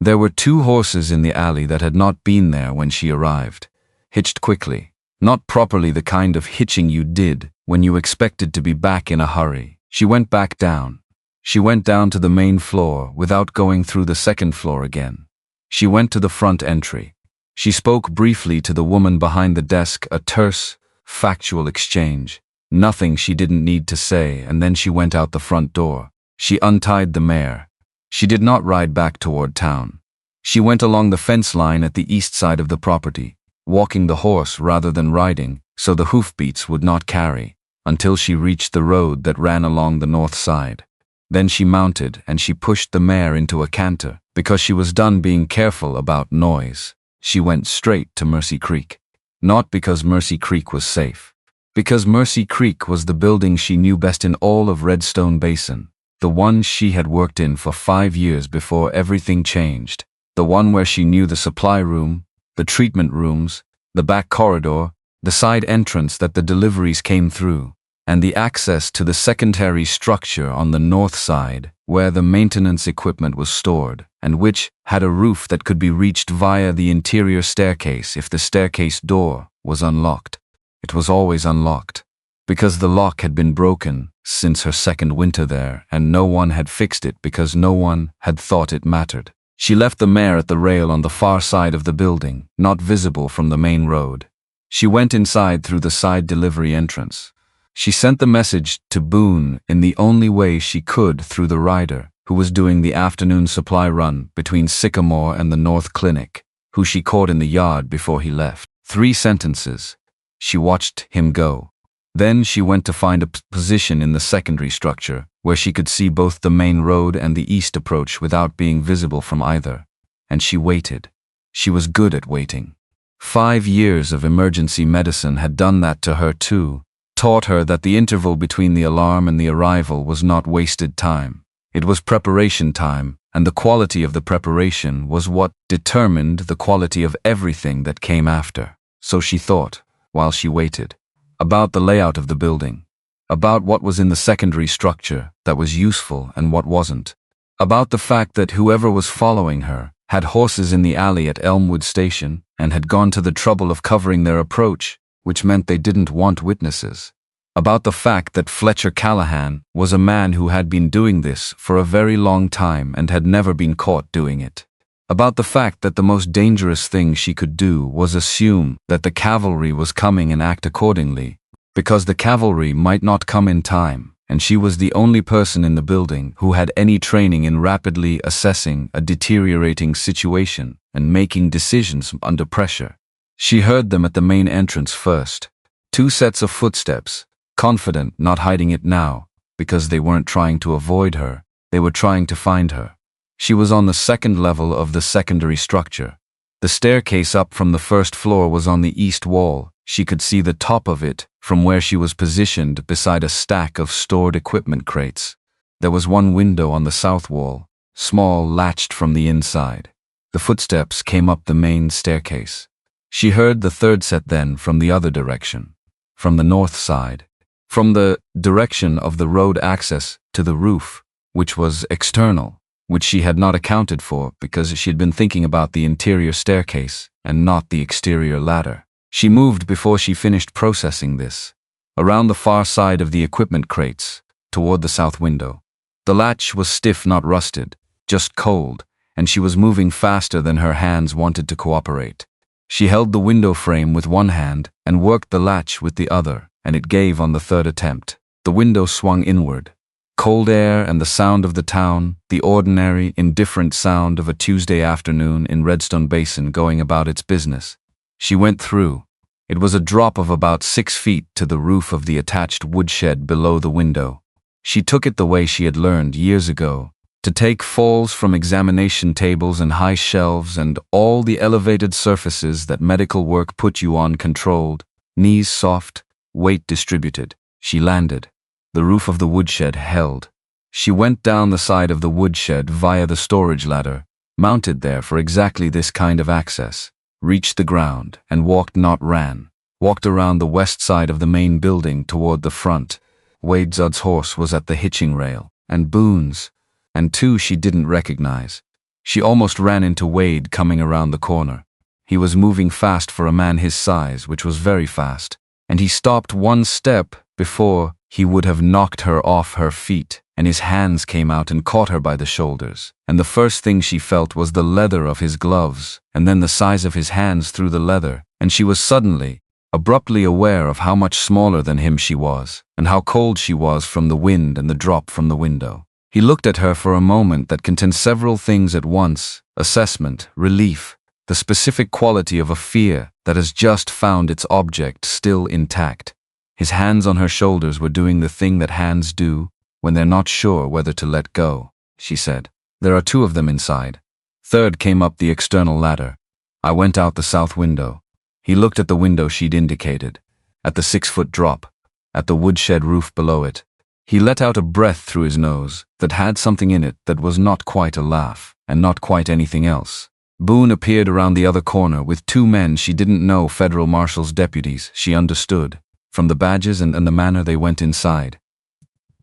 There were 2 horses in the alley that had not been there when she arrived, hitched quickly, not properly the kind of hitching you did when you expected to be back in a hurry. She went back down. She went down to the main floor without going through the second floor again. She went to the front entry. She spoke briefly to the woman behind the desk, a terse, factual exchange. Nothing she didn't need to say, and then she went out the front door. She untied the mare. She did not ride back toward town. She went along the fence line at the east side of the property, walking the horse rather than riding, so the hoofbeats would not carry, until she reached the road that ran along the north side. Then she mounted and she pushed the mare into a canter, because she was done being careful about noise. She went straight to Mercy Creek. Not because Mercy Creek was safe. Because Mercy Creek was the building she knew best in all of Redstone Basin. The one she had worked in for 5 years before everything changed. The one where she knew the supply room, the treatment rooms, the back corridor, the side entrance that the deliveries came through, and the access to the secondary structure on the north side where the maintenance equipment was stored, and which had a roof that could be reached via the interior staircase if the staircase door was unlocked. It was always unlocked, because the lock had been broken since her second winter there, and no one had fixed it because no one had thought it mattered. She left the mare at the rail on the far side of the building, not visible from the main road. She went inside through the side delivery entrance. She sent the message to Boone in the only way she could through the rider, who was doing the afternoon supply run between Sycamore and the North Clinic, who she caught in the yard before he left. 3 sentences. She watched him go. Then she went to find a position in the secondary structure, where she could see both the main road and the east approach without being visible from either. And she waited. She was good at waiting. 5 years of emergency medicine had done that to her too, taught her that the interval between the alarm and the arrival was not wasted time. It was preparation time, and the quality of the preparation was what determined the quality of everything that came after. So she thought, while she waited, about the layout of the building, about what was in the secondary structure that was useful and what wasn't, about the fact that whoever was following her had horses in the alley at Elmwood Station and had gone to the trouble of covering their approach, which meant they didn't want witnesses, about the fact that Fletcher Callahan was a man who had been doing this for a very long time and had never been caught doing it, about the fact that the most dangerous thing she could do was assume that the cavalry was coming and act accordingly, because the cavalry might not come in time, and she was the only person in the building who had any training in rapidly assessing a deteriorating situation and making decisions under pressure. She heard them at the main entrance first. 2 sets of footsteps, confident, not hiding it now, because they weren't trying to avoid her, they were trying to find her. She was on the second level of the secondary structure. The staircase up from the first floor was on the east wall. She could see the top of it from where she was positioned beside a stack of stored equipment crates. There was one window on the south wall, small, latched from the inside. The footsteps came up the main staircase. She heard the third set then from the other direction, from the north side, from the direction of the road access to the roof, which was external, which she had not accounted for because she had been thinking about the interior staircase and not the exterior ladder. She moved before she finished processing this, around the far side of the equipment crates, toward the south window. The latch was stiff, not rusted, just cold, and she was moving faster than her hands wanted to cooperate. She held the window frame with one hand and worked the latch with the other, and it gave on the third attempt. The window swung inward. Cold air and the sound of the town, the ordinary, indifferent sound of a Tuesday afternoon in Redstone Basin going about its business. She went through. It was a drop of about 6 feet to the roof of the attached woodshed below the window. She took it the way she had learned years ago, to take falls from examination tables and high shelves and all the elevated surfaces that medical work put you on controlled, knees soft, weight distributed. She landed. The roof of the woodshed held. She went down the side of the woodshed via the storage ladder, mounted there for exactly this kind of access, reached the ground, and walked, not ran. walked around the west side of the main building toward the front. Wade Zudd's horse was at the hitching rail, and Boone's, and two she didn't recognize. She almost ran into Wade coming around the corner. He was moving fast for a man his size, which was very fast, and he stopped one step before he would have knocked her off her feet, and his hands came out and caught her by the shoulders, and the first thing she felt was the leather of his gloves, and then the size of his hands through the leather, and she was suddenly, abruptly aware of how much smaller than him she was, and how cold she was from the wind and the drop from the window. He looked at her for a moment that contained several things at once: assessment, relief, the specific quality of a fear that has just found its object still intact. His hands on her shoulders were doing the thing that hands do when they're not sure whether to let go, she said. There are two of them inside. Third came up the external ladder. I went out the south window. He looked at the window she'd indicated, at the 6-foot drop, at the woodshed roof below it. He let out a breath through his nose that had something in it that was not quite a laugh, and not quite anything else. Boone appeared around the other corner with two men she didn't know, federal marshal's deputies, she understood, from the badges and the manner they went inside.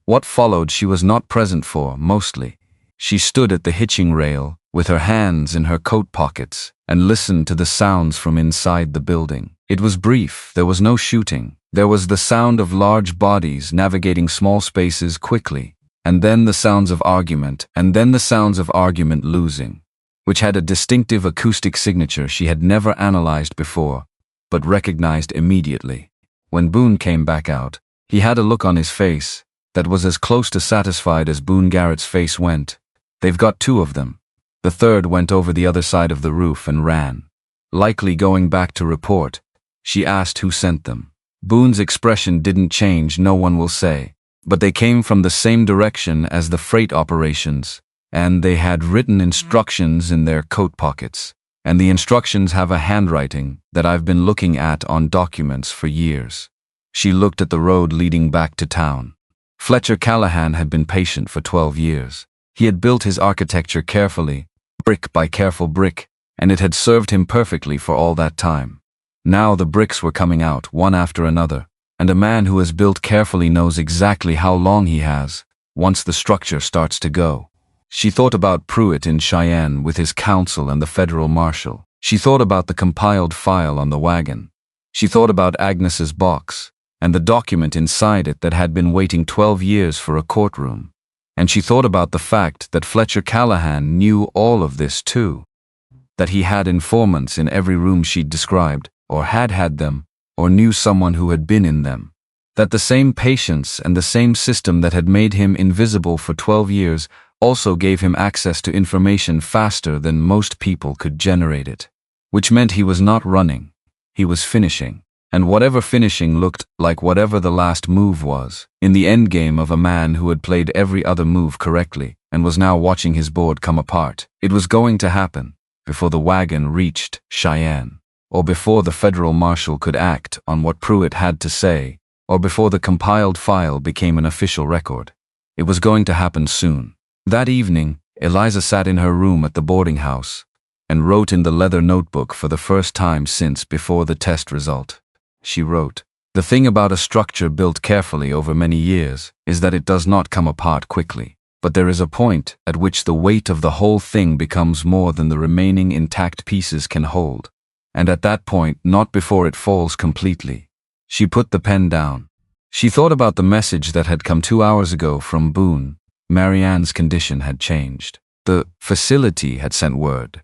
What followed she was not present for, mostly. She stood at the hitching rail, with her hands in her coat pockets, and listened to the sounds from inside the building. It was brief, there was no shooting. There was the sound of large bodies navigating small spaces quickly, and then the sounds of argument, and then the sounds of argument losing, which had a distinctive acoustic signature she had never analyzed before, but recognized immediately. When Boone came back out, he had a look on his face that was as close to satisfied as Boone Garrett's face went. They've got two of them. The third went over the other side of the roof and ran. Likely going back to report. She asked who sent them. Boone's expression didn't change, no one will say, but they came from the same direction as the freight operations, and they had written instructions in their coat pockets, and the instructions have a handwriting that I've been looking at on documents for years. She looked at the road leading back to town. Fletcher Callahan had been patient for 12 years. He had built his architecture carefully, brick by careful brick, and it had served him perfectly for all that time. Now the bricks were coming out, one after another, and a man who has built carefully knows exactly how long he has, once the structure starts to go. She thought about Pruitt in Cheyenne with his counsel and the federal marshal. She thought about the compiled file on the wagon. She thought about Agnes's box, and the document inside it that had been waiting 12 years for a courtroom. And she thought about the fact that Fletcher Callahan knew all of this too, that he had informants in every room she'd described, or had had them, or knew someone who had been in them. That the same patience and the same system that had made him invisible for 12 years also gave him access to information faster than most people could generate it. Which meant he was not running, he was finishing. And whatever finishing looked like whatever the last move was, in the endgame of a man who had played every other move correctly, and was now watching his board come apart. It was going to happen, before the wagon reached Cheyenne, or before the federal marshal could act on what Pruitt had to say, or before the compiled file became an official record. It was going to happen soon. That evening, Eliza sat in her room at the boarding house and wrote in the leather notebook for the first time since before the test result. She wrote, "The thing about a structure built carefully over many years is that it does not come apart quickly, but there is a point at which the weight of the whole thing becomes more than the remaining intact pieces can hold. And at that point, not before it falls completely." She put the pen down. She thought about the message that had come 2 hours ago from Boone. Marianne's condition had changed. The facility had sent word.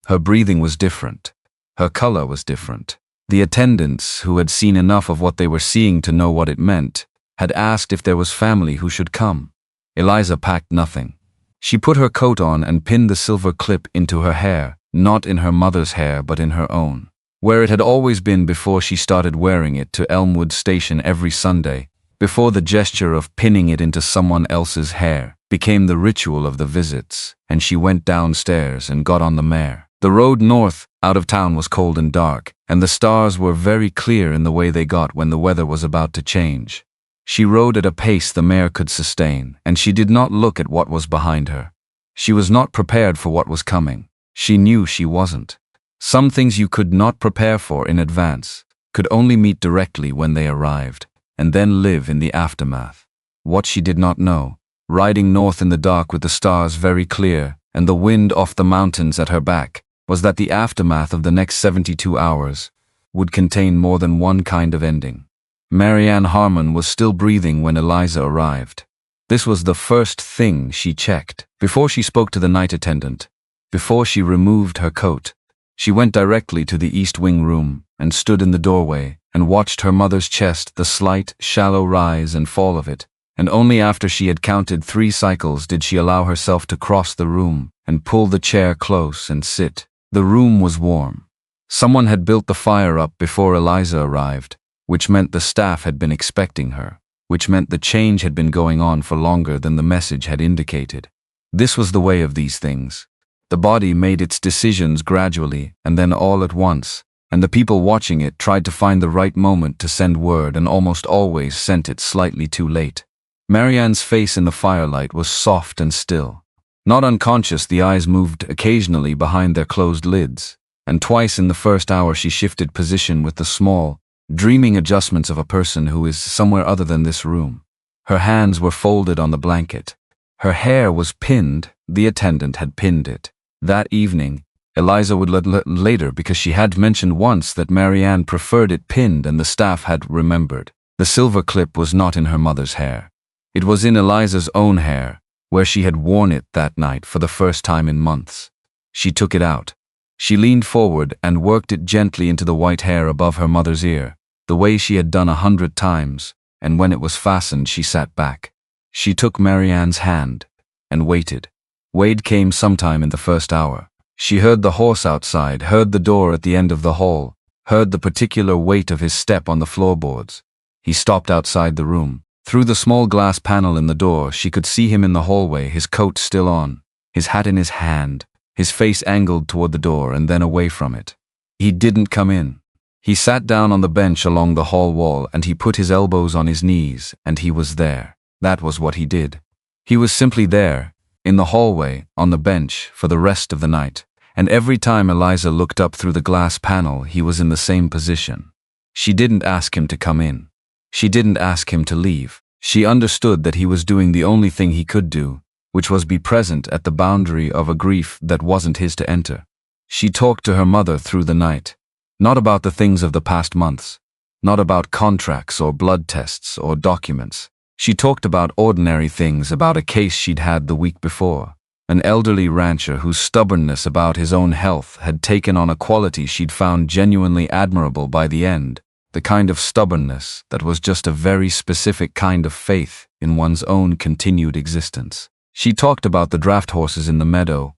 Her breathing was different. Her color was different. The attendants, who had seen enough of what they were seeing to know what it meant, had asked if there was family who should come. Eliza packed nothing. She put her coat on and pinned the silver clip into her hair, not in her mother's hair but in her own, where it had always been before she started wearing it to Elmwood Station every Sunday, before the gesture of pinning it into someone else's hair became the ritual of the visits, and she went downstairs and got on the mare. The road north, out of town, was cold and dark, and the stars were very clear in the way they got when the weather was about to change. She rode at a pace the mare could sustain, and she did not look at what was behind her. She was not prepared for what was coming. She knew she wasn't. Some things you could not prepare for in advance. could only meet directly when they arrived, and then live in the aftermath. What she did not know, riding north in the dark with the stars very clear and the wind off the mountains at her back, was that the aftermath of the next 72 hours would contain more than one kind of ending. Marianne Harmon was still breathing when Eliza arrived. This was the first thing she checked. Before she spoke to the night attendant, before she removed her coat, she went directly to the East Wing room and stood in the doorway and watched her mother's chest, the slight, shallow rise and fall of it, and only after she had counted 3 cycles did she allow herself to cross the room and pull the chair close and sit. The room was warm. Someone had built the fire up before Eliza arrived, which meant the staff had been expecting her, which meant the change had been going on for longer than the message had indicated. This was the way of these things. The body made its decisions gradually and then all at once, and the people watching it tried to find the right moment to send word and almost always sent it slightly too late. Marianne's face in the firelight was soft and still. Not unconscious, the eyes moved occasionally behind their closed lids, and twice in the first hour she shifted position with the small, dreaming adjustments of a person who is somewhere other than this room. Her hands were folded on the blanket. Her hair was pinned. The attendant had pinned it. That evening, Eliza would later because she had mentioned once that Marianne preferred it pinned and the staff had remembered. The silver clip was not in her mother's hair. It was in Eliza's own hair, where she had worn it that night for the first time in months. She took it out. She leaned forward and worked it gently into the white hair above her mother's ear, the way she had done 100 times, and when it was fastened she sat back. She took Marianne's hand and waited. Wade came sometime in the first hour. She heard the horse outside, heard the door at the end of the hall, heard the particular weight of his step on the floorboards. He stopped outside the room. Through the small glass panel in the door, she could see him in the hallway, his coat still on, his hat in his hand, his face angled toward the door and then away from it. He didn't come in. He sat down on the bench along the hall wall and he put his elbows on his knees, and he was there. That was what he did. He was simply there, in the hallway, on the bench, for the rest of the night, and every time Eliza looked up through the glass panel, he was in the same position. She didn't ask him to come in. She didn't ask him to leave. She understood that he was doing the only thing he could do, which was be present at the boundary of a grief that wasn't his to enter. She talked to her mother through the night, not about the things of the past months, not about contracts or blood tests or documents. She talked about ordinary things, about a case she'd had the week before. An elderly rancher whose stubbornness about his own health had taken on a quality she'd found genuinely admirable by the end, the kind of stubbornness that was just a very specific kind of faith in one's own continued existence. She talked about the draft horses in the meadow,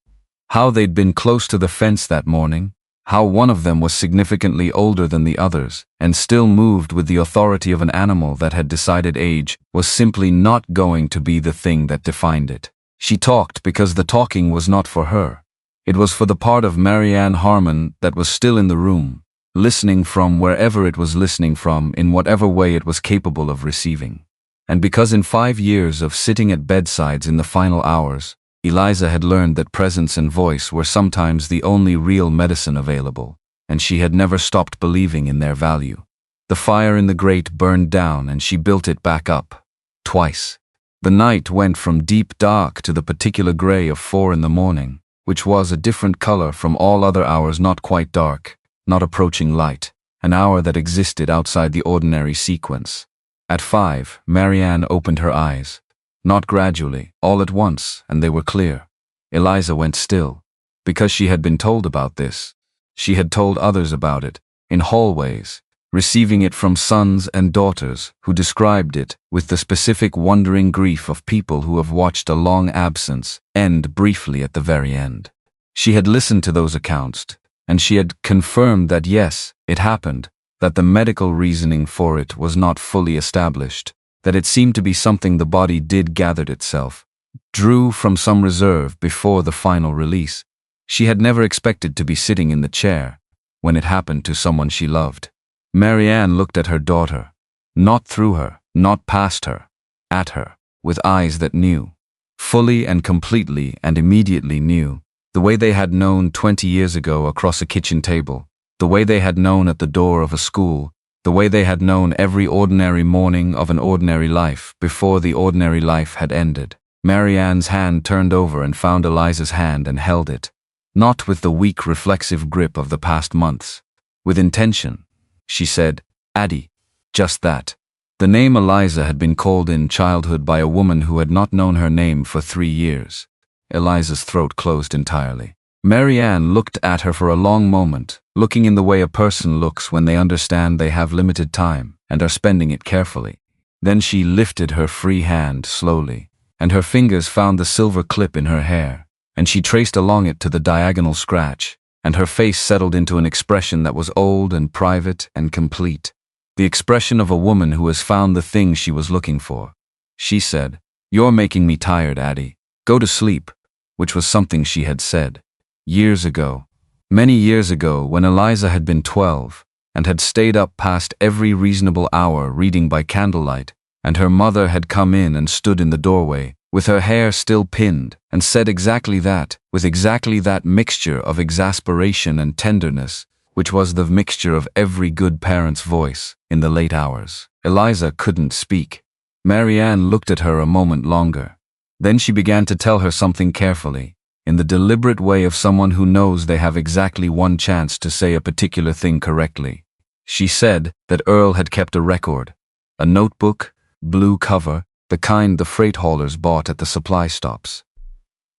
how they'd been close to the fence that morning, how one of them was significantly older than the others, and still moved with the authority of an animal that had decided age was simply not going to be the thing that defined it. She talked because the talking was not for her. It was for the part of Marianne Harmon that was still in the room, listening from wherever it was listening from in whatever way it was capable of receiving. And because in 5 years of sitting at bedsides in the final hours, Eliza had learned that presence and voice were sometimes the only real medicine available, and she had never stopped believing in their value. The fire in the grate burned down and she built it back up. Twice. The night went from deep dark to the particular gray of 4 in the morning, which was a different color from all other hours, not quite dark, not approaching light, an hour that existed outside the ordinary sequence. At 5, Marianne opened her eyes. Not gradually, all at once, and they were clear. Eliza went still, because she had been told about this. She had told others about it, in hallways, receiving it from sons and daughters who described it with the specific wondering grief of people who have watched a long absence end briefly at the very end. She had listened to those accounts, and she had confirmed that yes, it happened, that the medical reasoning for it was not fully established, that it seemed to be something the body did gathered itself, drew from some reserve before the final release. She had never expected to be sitting in the chair when it happened to someone she loved. Marianne looked at her daughter, not through her, not past her, at her, with eyes that knew, fully and completely and immediately knew, the way they had known 20 years ago across a kitchen table, the way they had known at the door of a school, the way they had known every ordinary morning of an ordinary life before the ordinary life had ended. Marianne's hand turned over and found Eliza's hand and held it, not with the weak, reflexive grip of the past months. With intention, she said, "Addie." Just that. The name Eliza had been called in childhood by a woman who had not known her name for 3 years. Eliza's throat closed entirely. Marianne looked at her for a long moment, looking in the way a person looks when they understand they have limited time and are spending it carefully. Then she lifted her free hand slowly, and her fingers found the silver clip in her hair, and she traced along it to the diagonal scratch, and her face settled into an expression that was old and private and complete. The expression of a woman who has found the thing she was looking for. She said, "You're making me tired, Addie. Go to sleep," which was something she had said. Years ago, many years ago, when Eliza had been 12 and had stayed up past every reasonable hour reading by candlelight, and her mother had come in and stood in the doorway, with her hair still pinned, and said exactly that, with exactly that mixture of exasperation and tenderness, which was the mixture of every good parent's voice, in the late hours. Eliza couldn't speak. Marianne looked at her a moment longer. Then she began to tell her something carefully, in the deliberate way of someone who knows they have exactly one chance to say a particular thing correctly. She said that Earl had kept a record, a notebook, blue cover, the kind the freight haulers bought at the supply stops.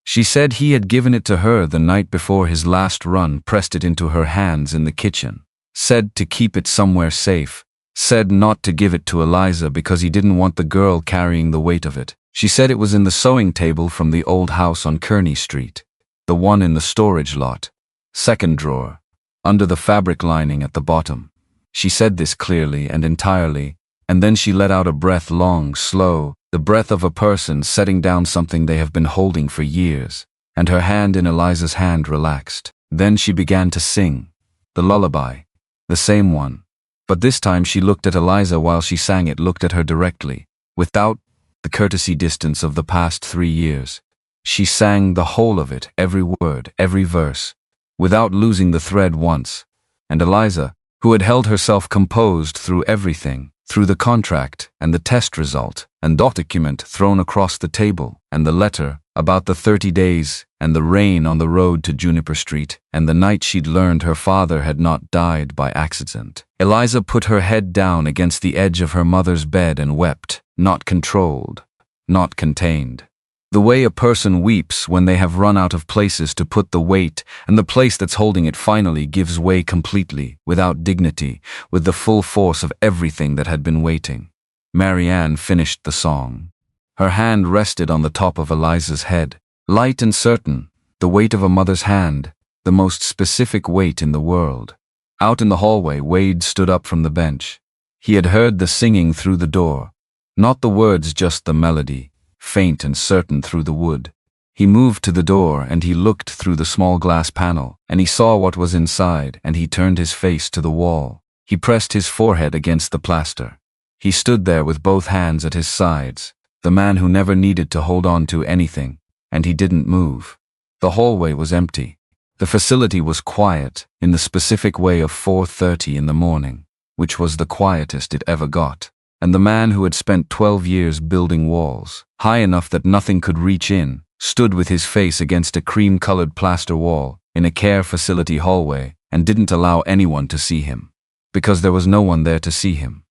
She said he had given it to her the night before his last run, pressed it into her hands in the kitchen, said to keep it somewhere safe, said not to give it to Eliza because he didn't want the girl carrying the weight of it. She said it was in the sewing table from the old house on Kearney Street, the one in the storage lot, second drawer, under the fabric lining at the bottom. She said this clearly and entirely, and then she let out a breath, long, slow, the breath of a person setting down something they have been holding for years, and her hand in Eliza's hand relaxed. Then she began to sing, the lullaby, the same one. But this time she looked at Eliza while she sang it, looked at her directly, without the courtesy distance of the past 3 years. She sang the whole of it, every word, every verse, without losing the thread once. And Eliza, who had held herself composed through everything, through the contract and the test result and document thrown across the table and the letter about the 30 days and the rain on the road to Juniper Street and the night she'd learned her father had not died by accident. Eliza put her head down against the edge of her mother's bed and wept, not controlled, not contained. The way a person weeps when they have run out of places to put the weight, and the place that's holding it finally gives way completely, without dignity, with the full force of everything that had been waiting. Marianne finished the song. Her hand rested on the top of Eliza's head, light and certain, the weight of a mother's hand, the most specific weight in the world. Out in the hallway, Wade stood up from the bench. He had heard the singing through the door. Not the words, just the melody, faint and certain through the wood. He moved to the door and he looked through the small glass panel, and he saw what was inside, and he turned his face to the wall. He pressed his forehead against the plaster. He stood there with both hands at his sides, the man who never needed to hold on to anything, and he didn't move. The hallway was empty. The facility was quiet, in the specific way of 4:30 in the morning, which was the quietest it ever got. And the man who had spent 12 years building walls, high enough that nothing could reach in, stood with his face against a cream-colored plaster wall, in a care facility hallway, and didn't allow anyone to see him. Because there was no one there to see him.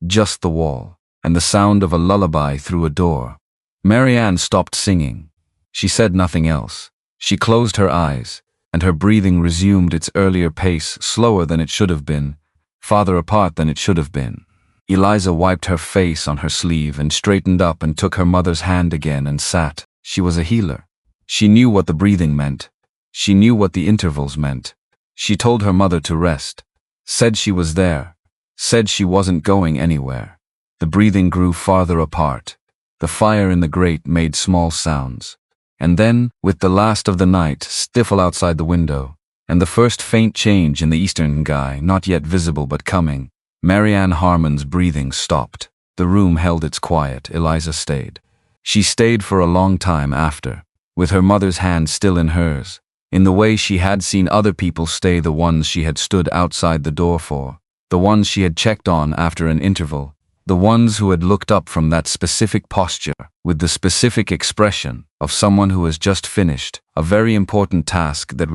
Just the wall, and the sound of a lullaby through a door. Marianne stopped singing. She said nothing else. She closed her eyes, and her breathing resumed its earlier pace, slower than it should have been, farther apart than it should have been. Eliza wiped her face on her sleeve and straightened up and took her mother's hand again and sat. She was a healer. She knew what the breathing meant. She knew what the intervals meant. She told her mother to rest. Said she was there. Said she wasn't going anywhere. The breathing grew farther apart. The fire in the grate made small sounds. And then, with the last of the night still outside the window, and the first faint change in the eastern sky, not yet visible but coming, Marianne Harmon's breathing stopped. The room held its quiet. Eliza stayed. She stayed for a long time after, with her mother's hand still in hers, in the way she had seen other people stay, the ones she had stood outside the door for, the ones she had checked on after an interval, the ones who had looked up from that specific posture, with the specific expression of someone who has just finished a very important task that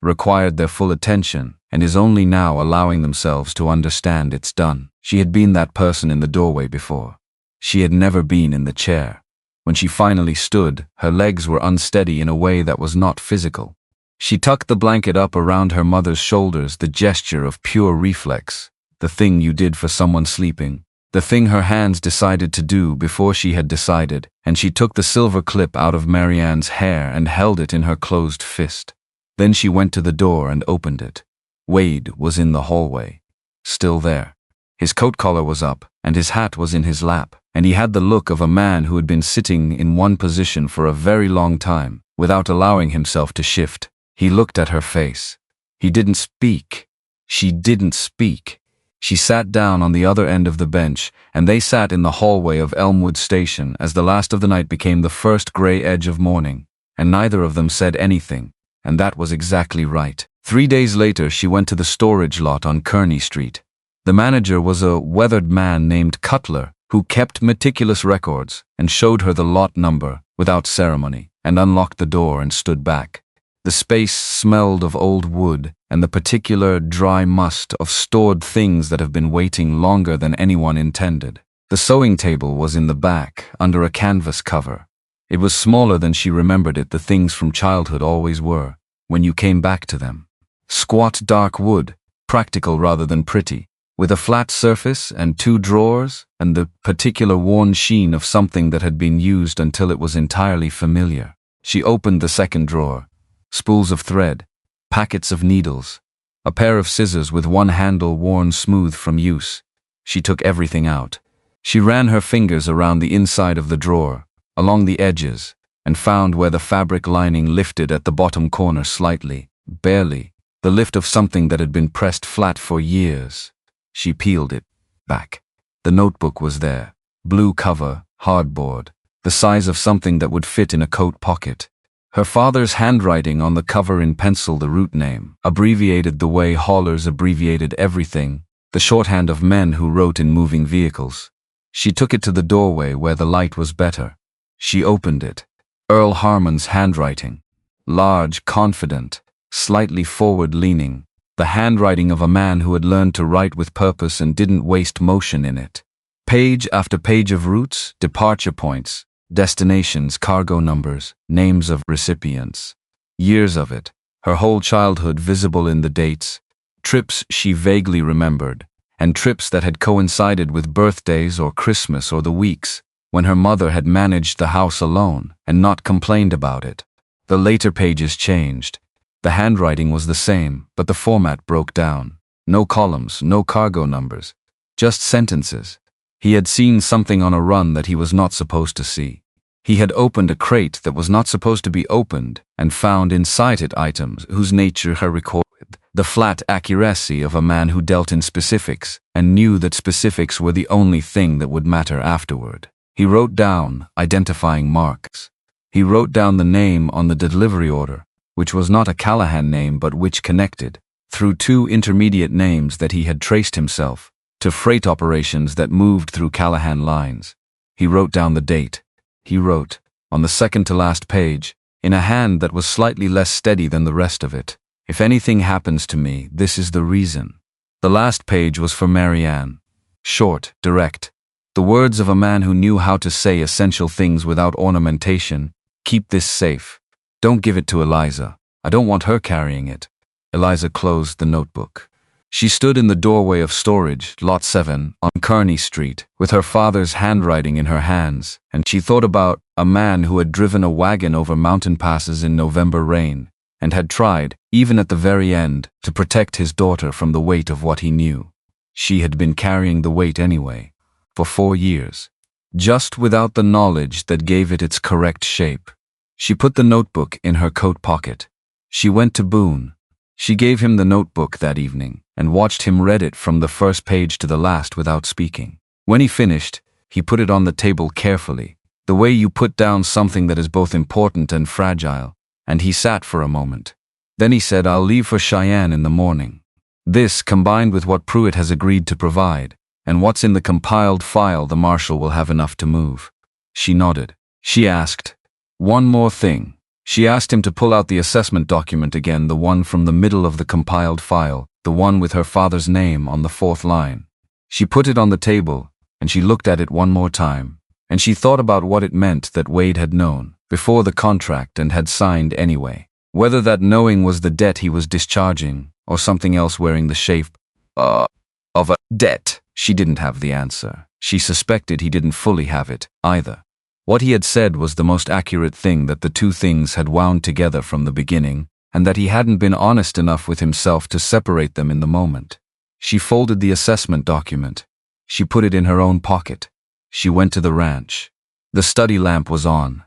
required their full attention and is only now allowing themselves to understand it's done. She had been that person in the doorway before. She had never been in the chair. When she finally stood, her legs were unsteady in a way that was not physical. She tucked the blanket up around her mother's shoulders, the gesture of pure reflex, the thing you did for someone sleeping, the thing her hands decided to do before she had decided, and she took the silver clip out of Marianne's hair and held it in her closed fist. Then she went to the door and opened it. Wade was in the hallway, still there. His coat collar was up, and his hat was in his lap, and he had the look of a man who had been sitting in one position for a very long time, without allowing himself to shift. He looked at her face. He didn't speak. She didn't speak. She sat down on the other end of the bench, and they sat in the hallway of Elmwood Station as the last of the night became the first grey edge of morning, and neither of them said anything, and that was exactly right. 3 days later, she went to the storage lot on Kearney Street. The manager was a weathered man named Cutler, who kept meticulous records and showed her the lot number without ceremony, and unlocked the door and stood back. The space smelled of old wood and the particular dry must of stored things that have been waiting longer than anyone intended. The sewing table was in the back, under a canvas cover. It was smaller than she remembered it, the things from childhood always were, when you came back to them. Squat dark wood, practical rather than pretty, with a flat surface and 2 drawers and the particular worn sheen of something that had been used until it was entirely familiar. She opened the second drawer. Spools of thread, packets of needles, a pair of scissors with one handle worn smooth from use. She took everything out. She ran her fingers around the inside of the drawer, along the edges, and found where the fabric lining lifted at the bottom corner slightly, barely, the lift of something that had been pressed flat for years. She peeled it back. The notebook was there, blue cover, hardboard, the size of something that would fit in a coat pocket. Her father's handwriting on the cover in pencil, the route name, abbreviated the way haulers abbreviated everything, the shorthand of men who wrote in moving vehicles. She took it to the doorway where the light was better. She opened it. Earl Harmon's handwriting. Large, confident, slightly forward-leaning, the handwriting of a man who had learned to write with purpose and didn't waste motion in it. Page after page of routes, departure points, destinations, cargo numbers, names of recipients. Years of it, her whole childhood visible in the dates, trips she vaguely remembered, and trips that had coincided with birthdays or Christmas or the weeks when her mother had managed the house alone and not complained about it. The later pages changed. The handwriting was the same, but the format broke down. No columns, no cargo numbers, just sentences. He had seen something on a run that he was not supposed to see. He had opened a crate that was not supposed to be opened and found inside it items whose nature her recorded. The flat accuracy of a man who dealt in specifics and knew that specifics were the only thing that would matter afterward. He wrote down identifying marks. He wrote down the name on the delivery order, which was not a Callahan name but which connected, through 2 intermediate names that he had traced himself, to freight operations that moved through Callahan lines. He wrote down the date. He wrote, on the second-to-last page, in a hand that was slightly less steady than the rest of it, "If anything happens to me, this is the reason." The last page was for Marianne. Short, direct. The words of a man who knew how to say essential things without ornamentation. "Keep this safe. Don't give it to Eliza. I don't want her carrying it." Eliza closed the notebook. She stood in the doorway of storage, Lot 7, on Kearney Street, with her father's handwriting in her hands, and she thought about a man who had driven a wagon over mountain passes in November rain, and had tried, even at the very end, to protect his daughter from the weight of what he knew. She had been carrying the weight anyway, for 4 years, just without the knowledge that gave it its correct shape. She put the notebook in her coat pocket. She went to Boone. She gave him the notebook that evening and watched him read it from the first page to the last without speaking. When he finished, he put it on the table carefully, the way you put down something that is both important and fragile, and he sat for a moment. Then he said, "I'll leave for Cheyenne in the morning." This, combined with what Pruitt has agreed to provide, and what's in the compiled file, the marshal will have enough to move. She nodded. She asked, "One more thing." She asked him to pull out the assessment document again, the one from the middle of the compiled file, the one with her father's name on the 4th line. She put it on the table, and she looked at it one more time, and she thought about what it meant that Wade had known before the contract and had signed anyway. Whether that knowing was the debt he was discharging, or something else wearing the shape of a debt. She didn't have the answer. She suspected he didn't fully have it, either. What he had said was the most accurate thing, that the two things had wound together from the beginning, and that he hadn't been honest enough with himself to separate them in the moment. She folded the assessment document. She put it in her own pocket. She went to the ranch. The study lamp was on.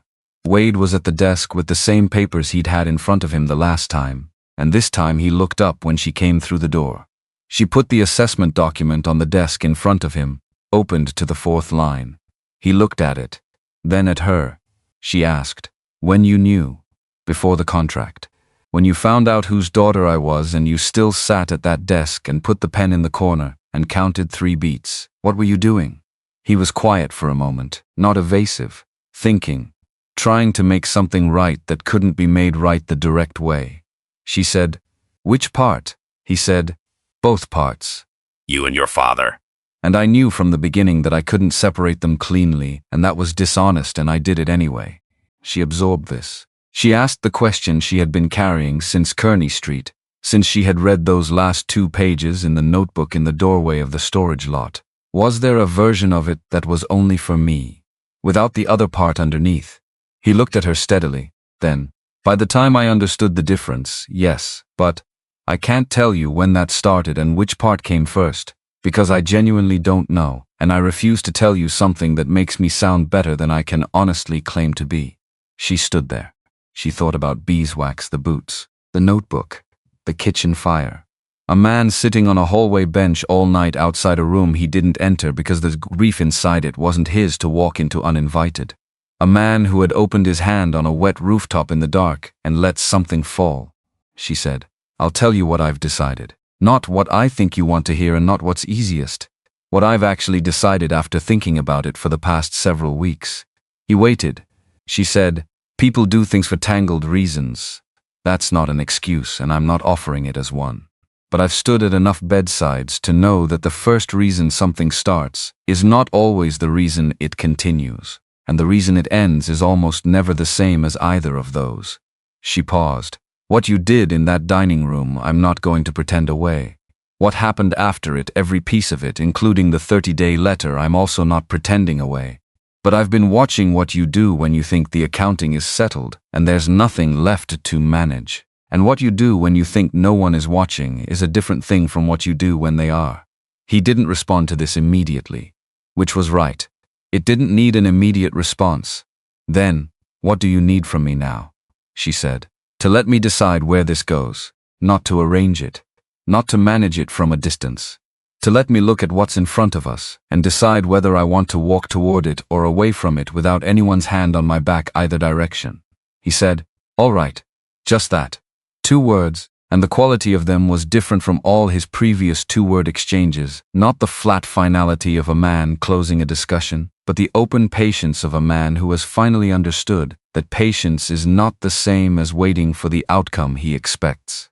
Wade was at the desk with the same papers he'd had in front of him the last time, and this time he looked up when she came through the door. She put the assessment document on the desk in front of him, opened to the 4th line. He looked at it, then at her. She asked, "When you knew, before the contract, when you found out whose daughter I was and you still sat at that desk and put the pen in the corner and counted 3 beats, what were you doing?" He was quiet for a moment, not evasive, thinking, trying to make something right that couldn't be made right the direct way. She said, "Which part?" He said, "Both parts." "You and your father." And I knew from the beginning that I couldn't separate them cleanly, and that was dishonest, and I did it anyway. She absorbed this. She asked the question she had been carrying since Kearney Street, since she had read those last 2 pages in the notebook in the doorway of the storage lot. Was there a version of it that was only for me, without the other part underneath? He looked at her steadily. Then, "By the time I understood the difference, yes, but I can't tell you when that started and which part came first, because I genuinely don't know, and I refuse to tell you something that makes me sound better than I can honestly claim to be." She stood there. She thought about beeswax, the boots, the notebook, the kitchen fire. A man sitting on a hallway bench all night outside a room he didn't enter because the grief inside it wasn't his to walk into uninvited. A man who had opened his hand on a wet rooftop in the dark and let something fall. She said, "I'll tell you what I've decided. Not what I think you want to hear and not what's easiest. What I've actually decided after thinking about it for the past several weeks." He waited. She said, "People do things for tangled reasons. That's not an excuse, and I'm not offering it as one. But I've stood at enough bedsides to know that the first reason something starts is not always the reason it continues, and the reason it ends is almost never the same as either of those." She paused. "What you did in that dining room, I'm not going to pretend away. What happened after it, every piece of it, including the 30-day letter, I'm also not pretending away. But I've been watching what you do when you think the accounting is settled and there's nothing left to manage. And what you do when you think no one is watching is a different thing from what you do when they are." He didn't respond to this immediately, which was right. It didn't need an immediate response. "Then, what do you need from me now?" she said. "To let me decide where this goes, not to arrange it, not to manage it from a distance. To let me look at what's in front of us and decide whether I want to walk toward it or away from it without anyone's hand on my back either direction." He said, "All right, just that." 2 words, and the quality of them was different from all his previous 2-word exchanges, not the flat finality of a man closing a discussion, but the open patience of a man who has finally understood that patience is not the same as waiting for the outcome he expects.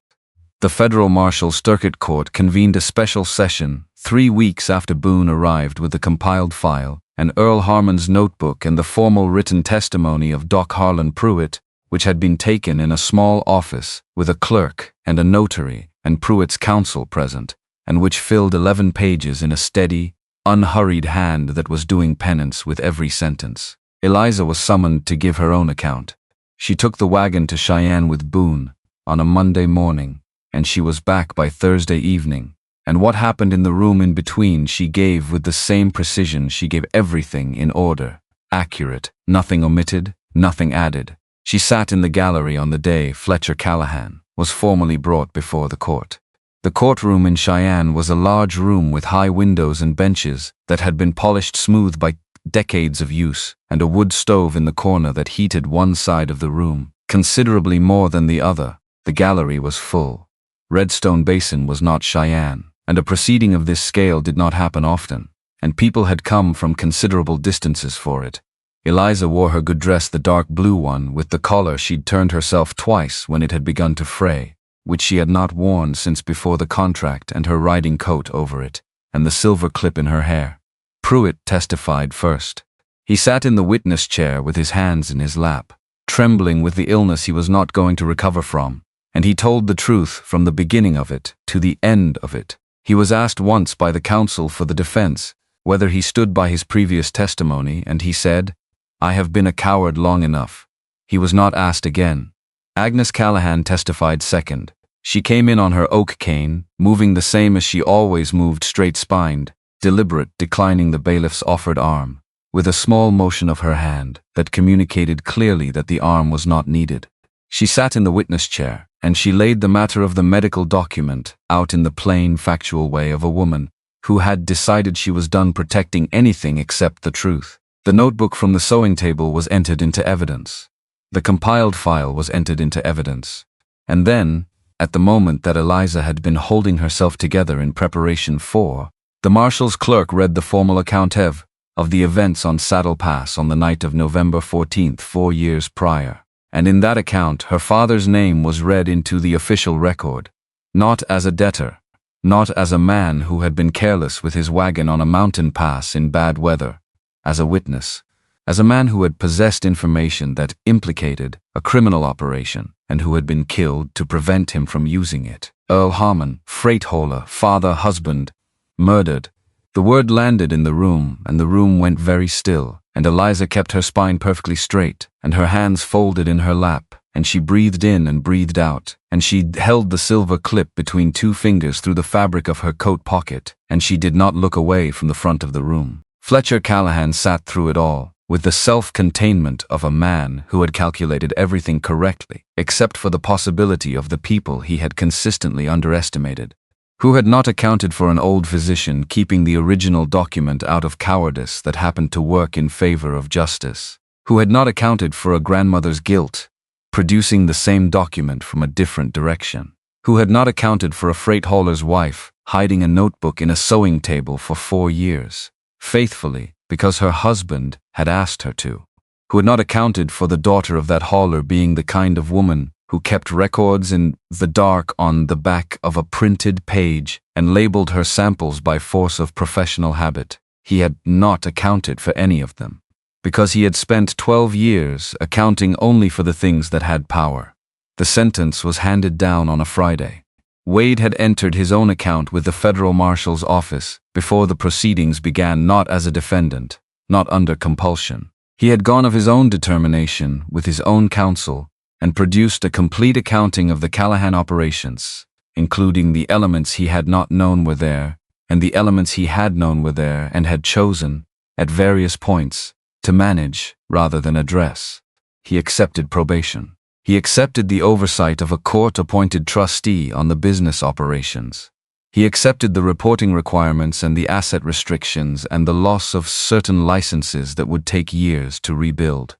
The Federal Marshal Circuit Court convened a special session 3 weeks after Boone arrived with the compiled file, and Earl Harmon's notebook and the formal written testimony of Doc Harlan Pruitt, which had been taken in a small office with a clerk and a notary and Pruitt's counsel present, and which filled 11 pages in a steady, unhurried hand that was doing penance with every sentence. Eliza was summoned to give her own account. She took the wagon to Cheyenne with Boone on a Monday morning, and she was back by Thursday evening. And what happened in the room in between she gave with the same precision she gave everything in order, accurate, nothing omitted, nothing added. She sat in the gallery on the day Fletcher Callahan was formally brought before the court. The courtroom in Cheyenne was a large room with high windows and benches that had been polished smooth by decades of use, and a wood stove in the corner that heated one side of the room considerably more than the other. The gallery was full. Redstone Basin was not Cheyenne, and a proceeding of this scale did not happen often, and people had come from considerable distances for it. Eliza wore her good dress, the dark blue one, with the collar she'd turned herself twice when it had begun to fray, which she had not worn since before the contract, and her riding coat over it, and the silver clip in her hair. Pruitt testified first. He sat in the witness chair with his hands in his lap, trembling with the illness he was not going to recover from, and he told the truth from the beginning of it to the end of it. He was asked once by the counsel for the defense whether he stood by his previous testimony, and he said, "I have been a coward long enough." He was not asked again. Agnes Callahan testified second. She came in on her oak cane, moving the same as she always moved, straight-spined, deliberate, declining the bailiff's offered arm, with a small motion of her hand that communicated clearly that the arm was not needed. She sat in the witness chair, and she laid the matter of the medical document out in the plain, factual way of a woman who had decided she was done protecting anything except the truth. The notebook from the sewing table was entered into evidence. The compiled file was entered into evidence. And then, at the moment that Eliza had been holding herself together in preparation for, the marshal's clerk read the formal account of the events on Saddle Pass on the night of November 14th, 4 years prior. And in that account, her father's name was read into the official record, not as a debtor, not as a man who had been careless with his wagon on a mountain pass in bad weather, as a witness, as a man who had possessed information that implicated a criminal operation and who had been killed to prevent him from using it. Earl Harmon, freight hauler, father, husband, murdered. The word landed in the room, and the room went very still, and Eliza kept her spine perfectly straight, and her hands folded in her lap, and she breathed in and breathed out, and she held the silver clip between 2 fingers through the fabric of her coat pocket, and she did not look away from the front of the room. Fletcher Callahan sat through it all, with the self-containment of a man who had calculated everything correctly, except for the possibility of the people he had consistently underestimated, who had not accounted for an old physician keeping the original document out of cowardice that happened to work in favor of justice, who had not accounted for a grandmother's guilt, producing the same document from a different direction, who had not accounted for a freight hauler's wife hiding a notebook in a sewing table for 4 years, faithfully, because her husband had asked her to, who had not accounted for the daughter of that hauler being the kind of woman who kept records in the dark on the back of a printed page and labeled her samples by force of professional habit. He had not accounted for any of them, because he had spent 12 years accounting only for the things that had power. The sentence was handed down on a Friday. Wade had entered his own account with the federal marshal's office before the proceedings began, not as a defendant, not under compulsion. He had gone of his own determination with his own counsel and produced a complete accounting of the Callahan operations, including the elements he had not known were there and the elements he had known were there and had chosen, at various points, to manage rather than address. He accepted probation. He accepted the oversight of a court-appointed trustee on the business operations. He accepted the reporting requirements and the asset restrictions and the loss of certain licenses that would take years to rebuild.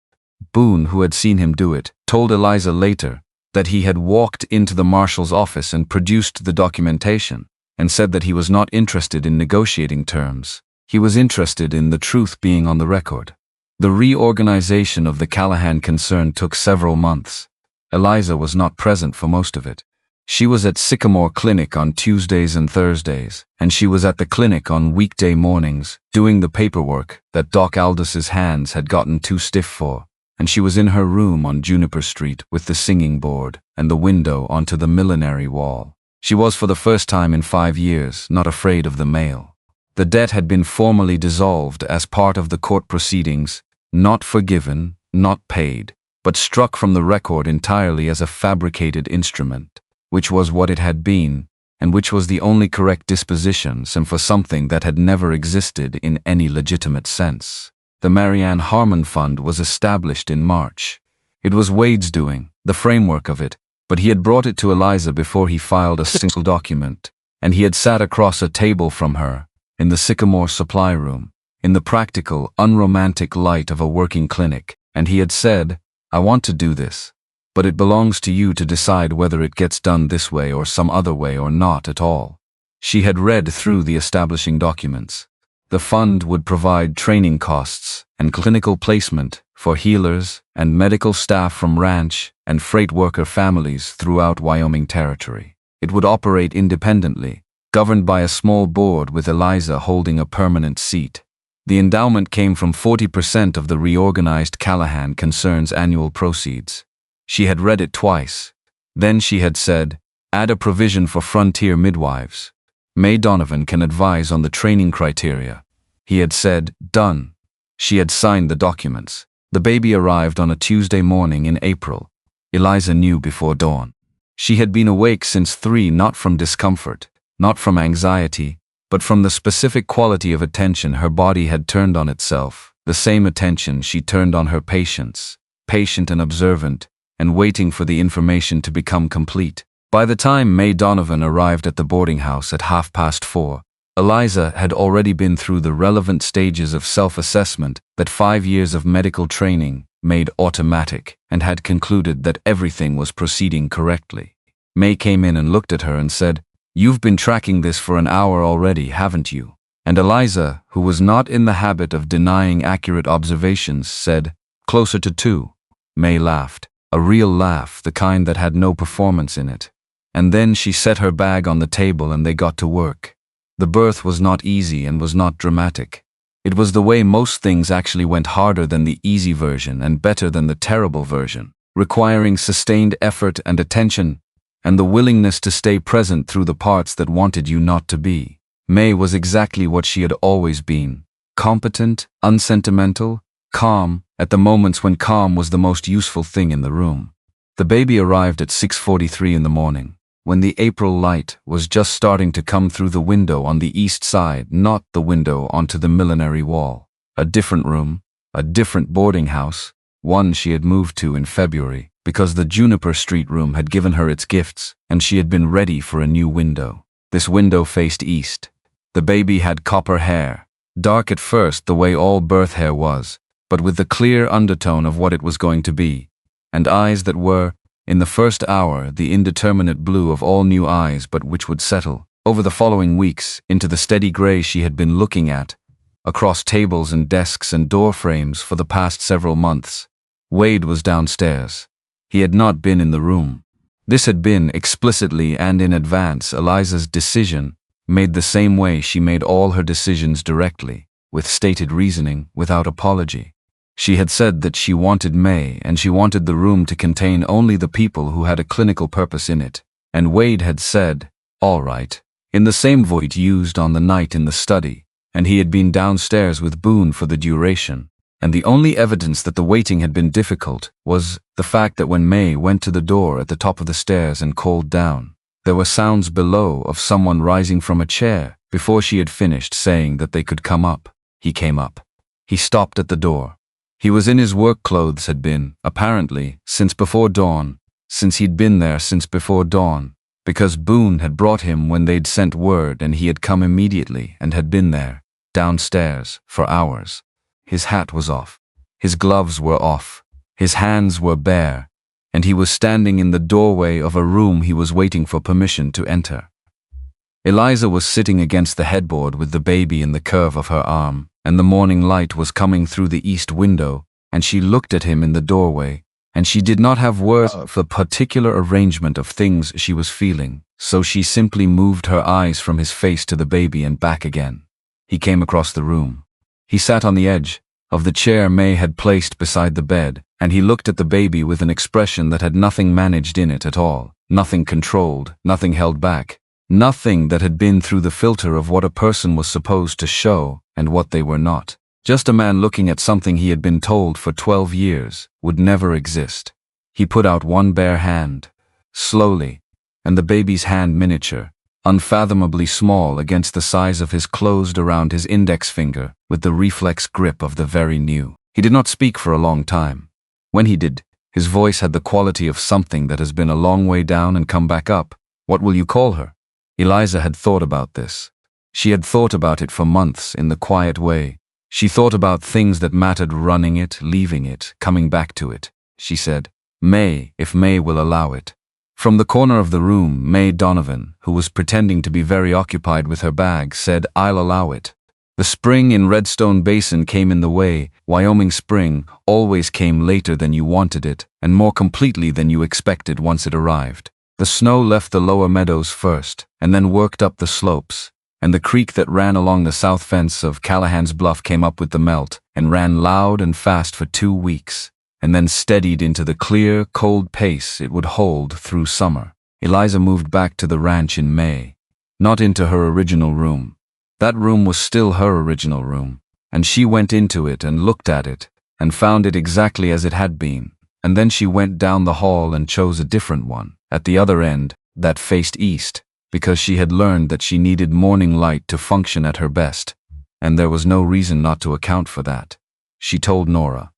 Boone, who had seen him do it, told Eliza later that he had walked into the marshal's office and produced the documentation and said that he was not interested in negotiating terms. He was interested in the truth being on the record. The reorganization of the Callahan concern took several months. Eliza was not present for most of it. She was at Sycamore Clinic on Tuesdays and Thursdays, and she was at the clinic on weekday mornings, doing the paperwork that Doc Aldis's hands had gotten too stiff for, and she was in her room on Juniper Street with the singing board and the window onto the millinery wall. She was, for the first time in 5 years, not afraid of the mail. The debt had been formally dissolved as part of the court proceedings, not forgiven, not paid, but struck from the record entirely as a fabricated instrument, which was what it had been, and which was the only correct disposition for something that had never existed in any legitimate sense. The Marianne Harmon Fund was established in March. It was Wade's doing, the framework of it, but he had brought it to Eliza before he filed a single document, and he had sat across a table from her, in the Sycamore supply room, in the practical, unromantic light of a working clinic, and he had said, "I want to do this, but it belongs to you to decide whether it gets done this way or some other way or not at all. She had read through the establishing documents. The fund would provide training costs and clinical placement for healers and medical staff from ranch and freight worker families throughout Wyoming Territory. It would operate independently, governed by a small board with Eliza holding a permanent seat. The endowment came from 40% of the reorganized Callahan concern's annual proceeds. She had read it twice. Then she had said, add a provision for frontier midwives. May Donovan can advise on the training criteria. He had said, done. She had signed the documents. The baby arrived on a Tuesday morning in April. Eliza knew before dawn. She had been awake since 3, not from discomfort, not from anxiety, but from the specific quality of attention her body had turned on itself, the same attention she turned on her patients, patient and observant, and waiting for the information to become complete. By the time May Donovan arrived at the boarding house at 4:30, Eliza had already been through the relevant stages of self-assessment that 5 years of medical training made automatic, and had concluded that everything was proceeding correctly. May came in and looked at her and said, "You've been tracking this for an hour already, haven't you?" And Eliza, who was not in the habit of denying accurate observations, said, "Closer to 2. May laughed, a real laugh, the kind that had no performance in it. And then she set her bag on the table and they got to work. The birth was not easy and was not dramatic. It was the way most things actually went, harder than the easy version and better than the terrible version, requiring sustained effort and attention, and the willingness to stay present through the parts that wanted you not to be. May was exactly what she had always been: competent, unsentimental, calm, at the moments when calm was the most useful thing in the room. The baby arrived at 6:43 in the morning, when the April light was just starting to come through the window on the east side, not the window onto the millinery wall. A different room, a different boarding house, one she had moved to in February, because the Juniper Street room had given her its gifts, and she had been ready for a new window. This window faced east. The baby had copper hair, dark at first the way all birth hair was, but with the clear undertone of what it was going to be, and eyes that were, in the first hour, the indeterminate blue of all new eyes, but which would settle, over the following weeks, into the steady gray she had been looking at, across tables and desks and door frames for the past several months. Wade was downstairs. He had not been in the room. This had been, explicitly and in advance, Eliza's decision, made the same way she made all her decisions, directly, with stated reasoning, without apology. She had said that she wanted May, and she wanted the room to contain only the people who had a clinical purpose in it. And Wade had said, all right, in the same voice used on the night in the study, and he had been downstairs with Boone for the duration. And the only evidence that the waiting had been difficult was the fact that when May went to the door at the top of the stairs and called down, there were sounds below of someone rising from a chair before she had finished saying that they could come up. He came up. He stopped at the door. He was in his work clothes, had been, apparently, since before dawn, since he'd been there since before dawn, because Boone had brought him when they'd sent word, and he had come immediately and had been there, downstairs, for hours. His hat was off. His gloves were off. His hands were bare, and he was standing in the doorway of a room he was waiting for permission to enter. Eliza was sitting against the headboard with the baby in the curve of her arm, and the morning light was coming through the east window, and she looked at him in the doorway, and she did not have words for the particular arrangement of things she was feeling, so she simply moved her eyes from his face to the baby and back again. He came across the room. He sat on the edge of the chair May had placed beside the bed, and he looked at the baby with an expression that had nothing managed in it at all, nothing controlled, nothing held back, nothing that had been through the filter of what a person was supposed to show and what they were not. Just a man looking at something he had been told for 12 years would never exist. He put out one bare hand, slowly, and the baby's hand, miniature, unfathomably small against the size of his, closed around his index finger with the reflex grip of the very new. He did not speak for a long time. When he did, his voice had the quality of something that has been a long way down and come back up. "What will you call her?" Eliza had thought about this. She had thought about it for months in the quiet way. She thought about things that mattered, running it, leaving it, coming back to it. She said, May, if May will allow it. From the corner of the room, May Donovan, who was pretending to be very occupied with her bag, said, "I'll allow it." The spring in Redstone Basin came in the way. Wyoming spring always came later than you wanted it, and more completely than you expected once it arrived. The snow left the lower meadows first, and then worked up the slopes, and the creek that ran along the south fence of Callahan's Bluff came up with the melt, and ran loud and fast for 2 weeks, and then steadied into the clear, cold pace it would hold through summer. Eliza moved back to the ranch in May, not into her original room. That room was still her original room, and she went into it and looked at it, and found it exactly as it had been, and then she went down the hall and chose a different one, at the other end, that faced east, because she had learned that she needed morning light to function at her best, and there was no reason not to account for that. She told Nora.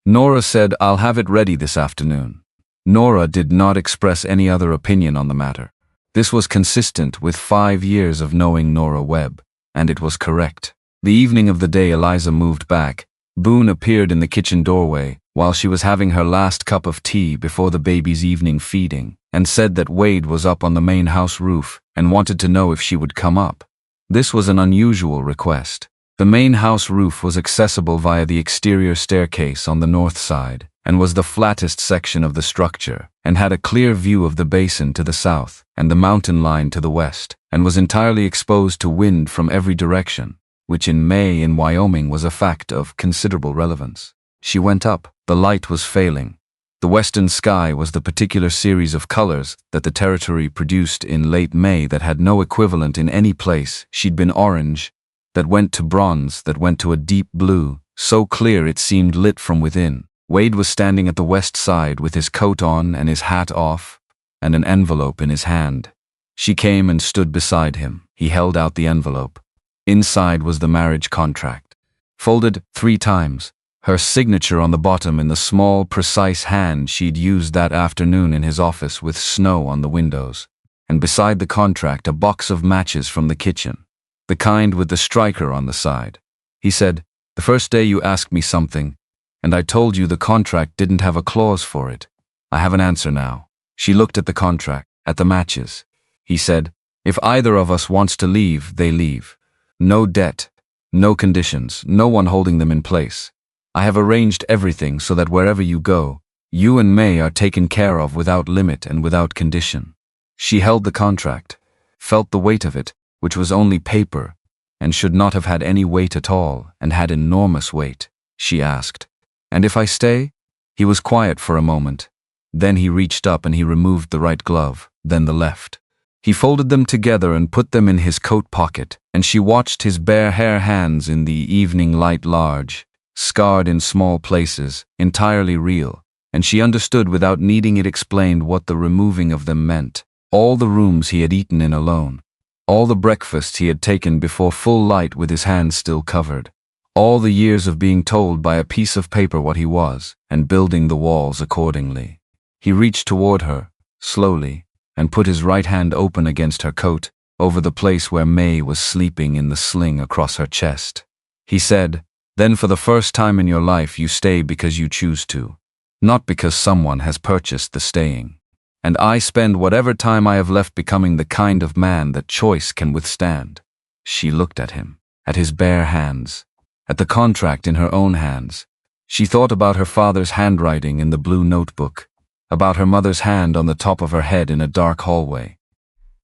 Nora said, "I'll have it ready this afternoon." Nora did not express any other opinion on the matter. This was consistent with 5 years of knowing Nora Webb, and it was correct. The evening of the day Eliza moved back, Boone appeared in the kitchen doorway while she was having her last cup of tea before the baby's evening feeding, and said that Wade was up on the main house roof and wanted to know if she would come up. This was an unusual request. The main house roof was accessible via the exterior staircase on the north side, and was the flattest section of the structure, and had a clear view of the basin to the south and the mountain line to the west, and was entirely exposed to wind from every direction, which in May in Wyoming was a fact of considerable relevance. She went up. The light was failing. The western sky was the particular series of colors that the territory produced in late May that had no equivalent in any place. She'd been orange, that went to bronze, that went to a deep blue, so clear it seemed lit from within. Wade was standing at the west side with his coat on and his hat off, and an envelope in his hand. She came and stood beside him. He held out the envelope. Inside was the marriage contract, folded 3 times, her signature on the bottom in the small, precise hand she'd used that afternoon in his office with snow on the windows, and beside the contract a box of matches from the kitchen, the kind with the striker on the side. He said, "The first day you asked me something, and I told you the contract didn't have a clause for it. I have an answer now." She looked at the contract, at the matches. He said, "If either of us wants to leave, they leave. No debt, no conditions, no one holding them in place. I have arranged everything so that wherever you go, you and May are taken care of without limit and without condition." She held the contract, felt the weight of it, which was only paper, and should not have had any weight at all, and had enormous weight. She asked, "And if I stay?" He was quiet for a moment. Then he reached up and he removed the right glove, then the left. He folded them together and put them in his coat pocket, and she watched his bare hair hands in the evening light, large, scarred in small places, entirely real, and she understood without needing it explained what the removing of them meant. All the rooms he had eaten in alone, all the breakfasts he had taken before full light with his hands still covered, all the years of being told by a piece of paper what he was, and building the walls accordingly. He reached toward her, slowly, and put his right hand open against her coat, over the place where May was sleeping in the sling across her chest. He said, "Then for the first time in your life you stay because you choose to, not because someone has purchased the staying. And I spend whatever time I have left becoming the kind of man that choice can withstand." She looked at him, at his bare hands, at the contract in her own hands. She thought about her father's handwriting in the blue notebook, about her mother's hand on the top of her head in a dark hallway,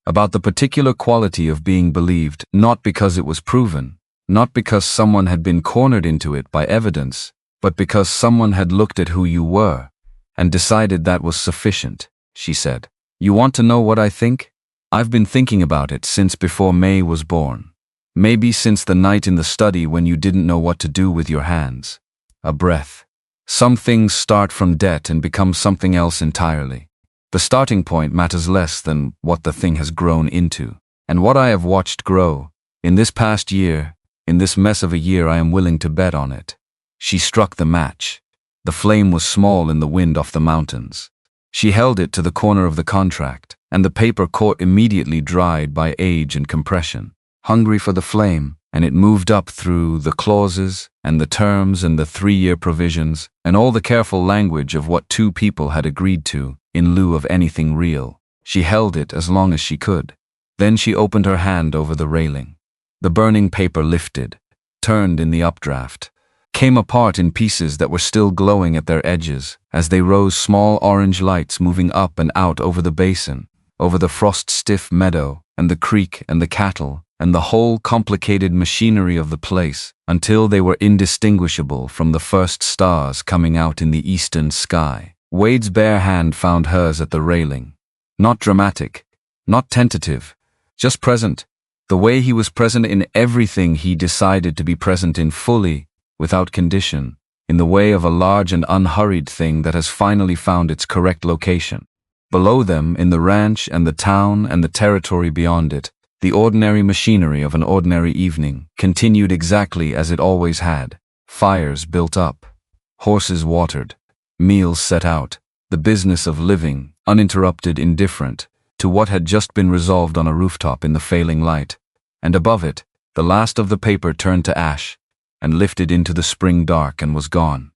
about the particular quality of being believed, not because it was proven, not because someone had been cornered into it by evidence, but because someone had looked at who you were and decided that was sufficient. She said, "You want to know what I think? I've been thinking about it since before May was born. Maybe since the night in the study when you didn't know what to do with your hands. A breath. Some things start from debt and become something else entirely. The starting point matters less than what the thing has grown into. And what I have watched grow, in this past year, in this mess of a year, I am willing to bet on it." She struck the match. The flame was small in the wind off the mountains. She held it to the corner of the contract, and the paper caught immediately, dried by age and compression. Hungry for the flame, and it moved up through the clauses and the terms and the 3-year provisions and all the careful language of what two people had agreed to in lieu of anything real. She held it as long as she could. Then she opened her hand over the railing. The burning paper lifted, turned in the updraft, came apart in pieces that were still glowing at their edges as they rose, small orange lights moving up and out over the basin, over the frost-stiff meadow and the creek and the cattle and the whole complicated machinery of the place, until they were indistinguishable from the first stars coming out in the eastern sky. Wade's bare hand found hers at the railing. Not dramatic, not tentative, just present, the way he was present in everything he decided to be present in, fully, without condition, in the way of a large and unhurried thing that has finally found its correct location. Below them, in the ranch and the town and the territory beyond it, the ordinary machinery of an ordinary evening continued exactly as it always had. Fires built up, horses watered, meals set out, the business of living, uninterrupted, indifferent, to what had just been resolved on a rooftop in the failing light, and above it, the last of the paper turned to ash, and lifted into the spring dark and was gone.